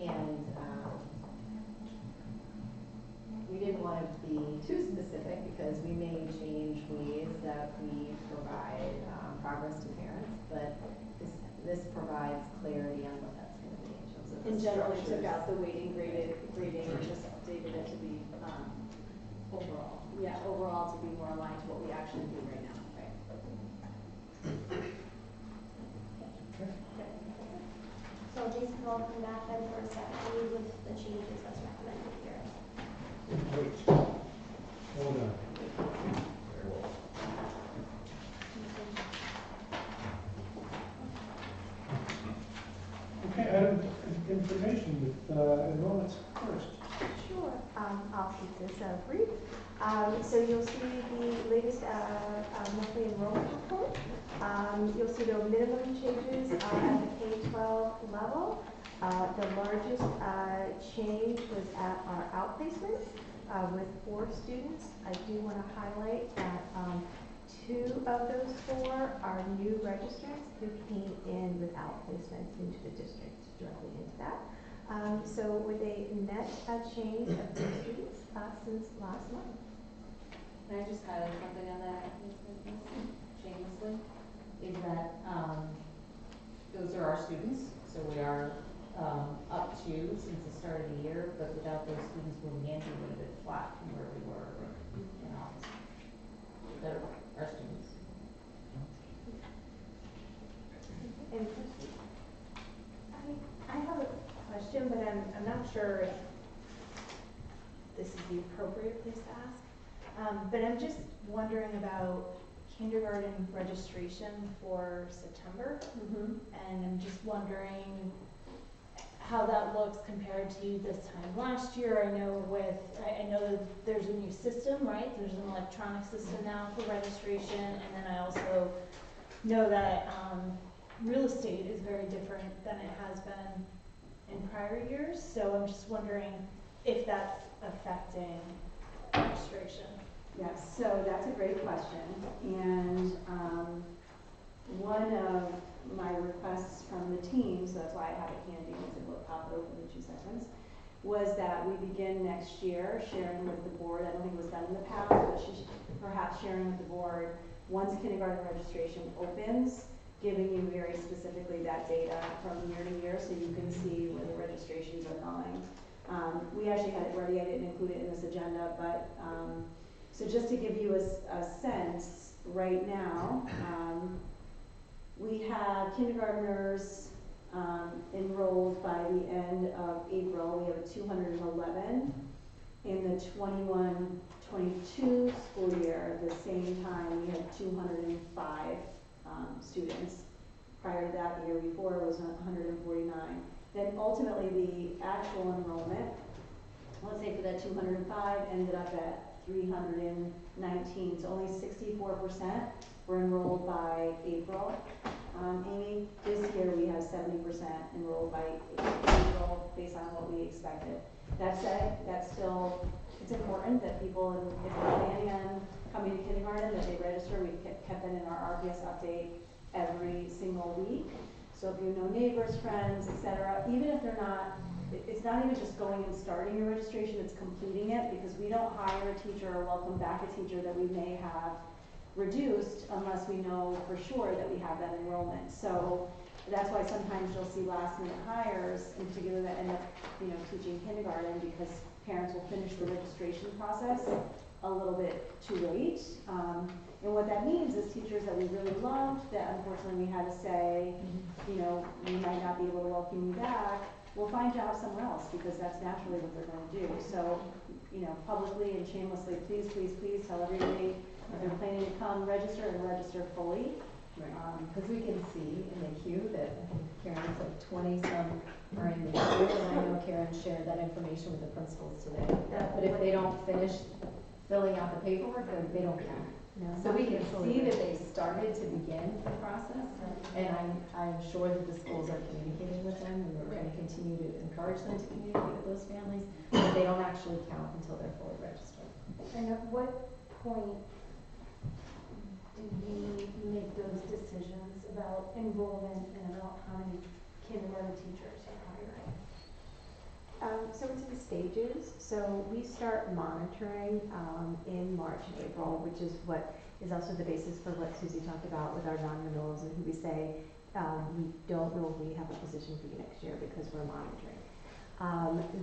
And we didn't want to be too specific because we may change ways that we provide progress to parents, but this provides clarity on what that's going to be in terms of. In general, we took out the weighting grading and just updated it to be overall. Yeah, overall to be more aligned to what we actually do right now. Right. So these can all come back then for a second read with the changes that's recommended here. Wait. Hold on. Okay, item information with enrollments first. Sure, I'll keep this brief. So you'll see the latest monthly enrollment report. You'll see the minimum changes at the K-12 level. The largest change was at our outplacements with 4 students. I do want to highlight that 2 of those 4 are new registrants who came in with outplacements into the district, directly into that. So with a net change of 2 students since last month. Can I just highlight something on that, shamelessly? Is that, those are our students, so we are, up to since the start of the year, but without those students moving in, we would have been flat from where we were in August. They're our students. I have a question, but I'm not sure if this is the appropriate place to ask. But I'm just wondering about kindergarten registration for September. And I'm just wondering how that looks compared to this time last year. I know that there's a new system, right? There's an electronic system now for registration, and then I also know that real estate is very different than it has been in prior years. So I'm just wondering if that's affecting registration. Yes, so that's a great question. And one of my requests from the team, so that's why I have it handy, I was able to pop it open in 2 seconds, was that we begin next year sharing with the board. I don't think it was done in the past, but perhaps sharing with the board once kindergarten registration opens, giving you very specifically that data from year to year so you can see where the registrations are going. We actually had it ready, I didn't include it in this agenda, but so just to give you a sense, right now, we have kindergartners enrolled by the end of April. We have 211. In the 21-22 school year, the same time, we had 205 students. Prior to that, the year before, it was 149. Then ultimately, the actual enrollment, let's say for that 205, ended up at 319. So only 64% were enrolled by April. Amy, this year we have 70% enrolled by April based on what we expected. That said, that's still, it's important that people, if they're planning on coming to kindergarten, that they register. We've kept that in our RPS update every single week. So if you know neighbors, friends, etc., even if they're not, it's not even just going and starting your registration, it's completing it, because we don't hire a teacher or welcome back a teacher that we may have reduced unless we know for sure that we have that enrollment. So that's why sometimes you'll see last minute hires, in particular that end up, teaching kindergarten, because parents will finish the registration process a little bit too late. And what that means is teachers that we really loved, that unfortunately we had to say, you know, we might not be able to welcome you back, will find jobs somewhere else, because that's naturally what they're going to do. So, you know, publicly and shamelessly, please, please, please tell everybody if they're planning to come, register and register fully. Because we can see in the queue that I think Karen said 20-some are in the queue, and I know Karen shared that information with the principals today. But if they don't finish filling out the paperwork, then they don't count. So we can see that they started to begin the process, and I'm sure that the schools are communicating with them, and we're going to continue to encourage them to communicate with those families, but they don't actually count until they're fully registered. And at what point do we make those decisions about enrollment and about how many kindergarten teachers are hiring? So it's in stages. So we start monitoring in March and April, which is what is also the basis for what Susie talked about with our non-renewals, and who we say we don't know if we have a position for you next year because we're monitoring.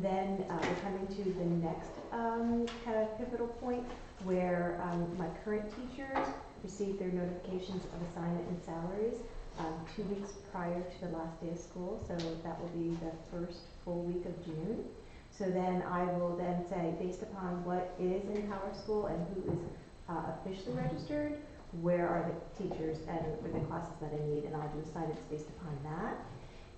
Then we're coming to the next kind of pivotal point where my current teachers receive their notifications of assignment and salaries 2 weeks prior to the last day of school. So that will be the first full week of June. So then I will then say, based upon what is in Power School and who is officially registered, where are the teachers and the classes that I need, and I'll do assignments based upon that.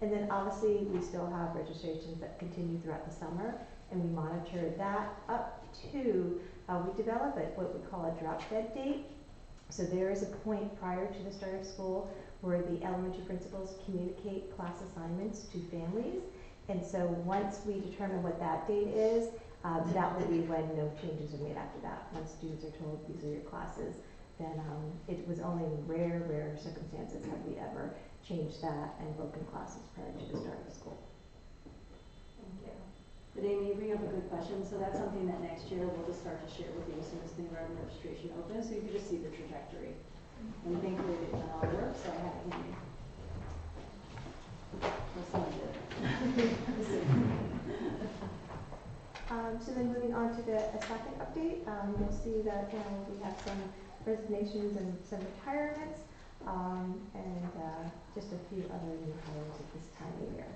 And then obviously we still have registrations that continue throughout the summer, and we monitor that up to, we develop what we call a drop dead date. So there is a point prior to the start of school where the elementary principals communicate class assignments to families. And so once we determine what that date is, that will be when no changes are made after that. Once students are told these are your classes, then it was only in rare circumstances have we ever changed that and broken classes prior to the start of school. Thank you. But Amy, you bring up a good question. So that's something that next year we'll just start to share with you as soon as kindergarten registration opens, so you can just see the trajectory. And thankfully they've done all the work, so I have it handy. So then moving on to a second update, you'll see that we have some resignations and some retirements, and just a few other new hires at this time of year.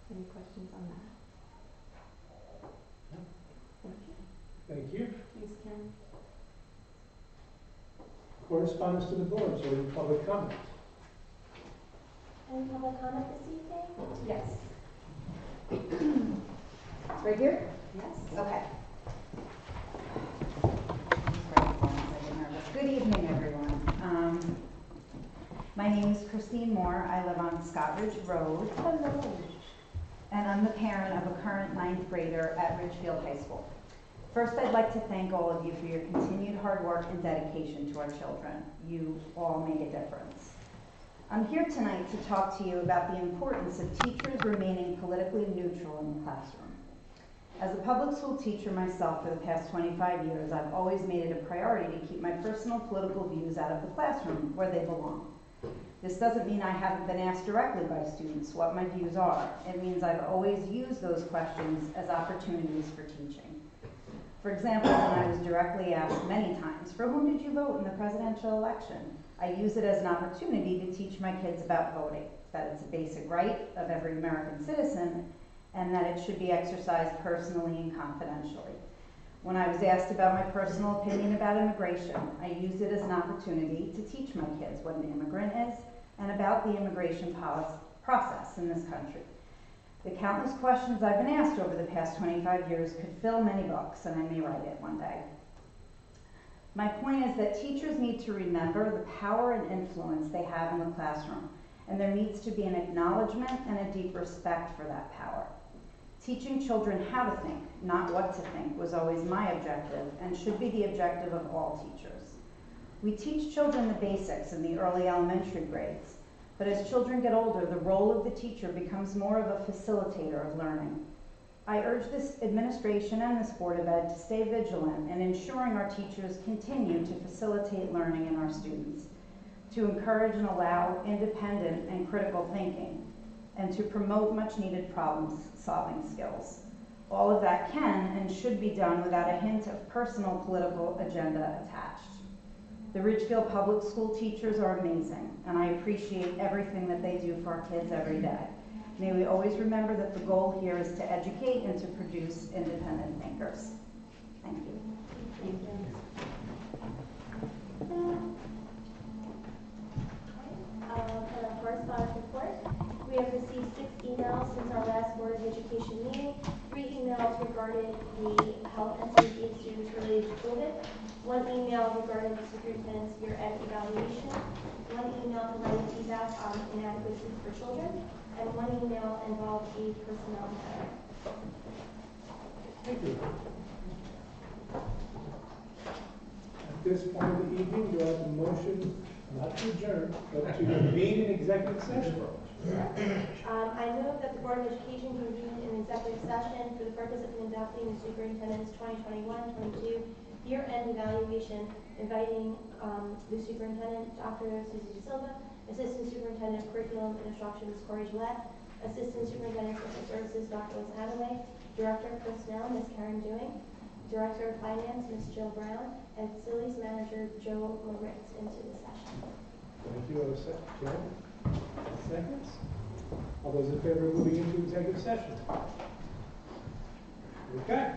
Any questions on that? No. Thank you. Thank you. Thanks, Ken. Correspondence to the board, so any public comment? Any public comment this evening? Yes. Right here? Yes. Okay. Good evening, everyone. My name is Christine Moore. I live on Scott Ridge Road. Hello. And I'm the parent of a current 9th grader at Ridgefield High School. First, I'd like to thank all of you for your continued hard work and dedication to our children. You all make a difference. I'm here tonight to talk to you about the importance of teachers remaining politically neutral in the classroom. As a public school teacher myself for the past 25 years, I've always made it a priority to keep my personal political views out of the classroom where they belong. This doesn't mean I haven't been asked directly by students what my views are. It means I've always used those questions as opportunities for teaching. For example, when I was directly asked many times, for whom did you vote in the presidential election? I use it as an opportunity to teach my kids about voting, that it's a basic right of every American citizen, and that it should be exercised personally and confidentially. When I was asked about my personal opinion about immigration, I used it as an opportunity to teach my kids what an immigrant is and about the immigration process in this country. The countless questions I've been asked over the past 25 years could fill many books, and I may write it one day. My point is that teachers need to remember the power and influence they have in the classroom, and there needs to be an acknowledgement and a deep respect for that power. Teaching children how to think, not what to think, was always my objective and should be the objective of all teachers. We teach children the basics in the early elementary grades, but as children get older, the role of the teacher becomes more of a facilitator of learning. I urge this administration and this Board of Ed to stay vigilant in ensuring our teachers continue to facilitate learning in our students, to encourage and allow independent and critical thinking, and to promote much-needed problem-solving skills. All of that can and should be done without a hint of personal political agenda attached. The Ridgefield Public School teachers are amazing, and I appreciate everything that they do for our kids every day. May we always remember that the goal here is to educate and to produce independent thinkers. Thank you. Thank you. For our correspondence report, we have received 6 emails since our last Board of Education meeting. 3 emails regarding the health and safety issues related to COVID. 1 email regarding the superintendent's year-end evaluation. 1 email providing feedback on inadequacies for children. And 1 email involved a personnel matter. Thank you. At this point of the evening, do I have a motion, not to adjourn, but to convene an executive session? I move that the Board of Education convene an executive session for the purpose of conducting the superintendent's 2021-22 year-end evaluation, inviting the superintendent, Dr. Susie De Silva, Assistant Superintendent of Curriculum and Instruction, Ms. Corey Gillette, Assistant Superintendent of Social Services, Dr. Liz Hathaway, Director of Personnel, Ms. Karen Dewing, Director of Finance, Ms. Jill Brown, and Facilities Manager, Joe Moritz, into the session. Thank you. Joe? Seconds? All those in favor of moving into executive session? Okay.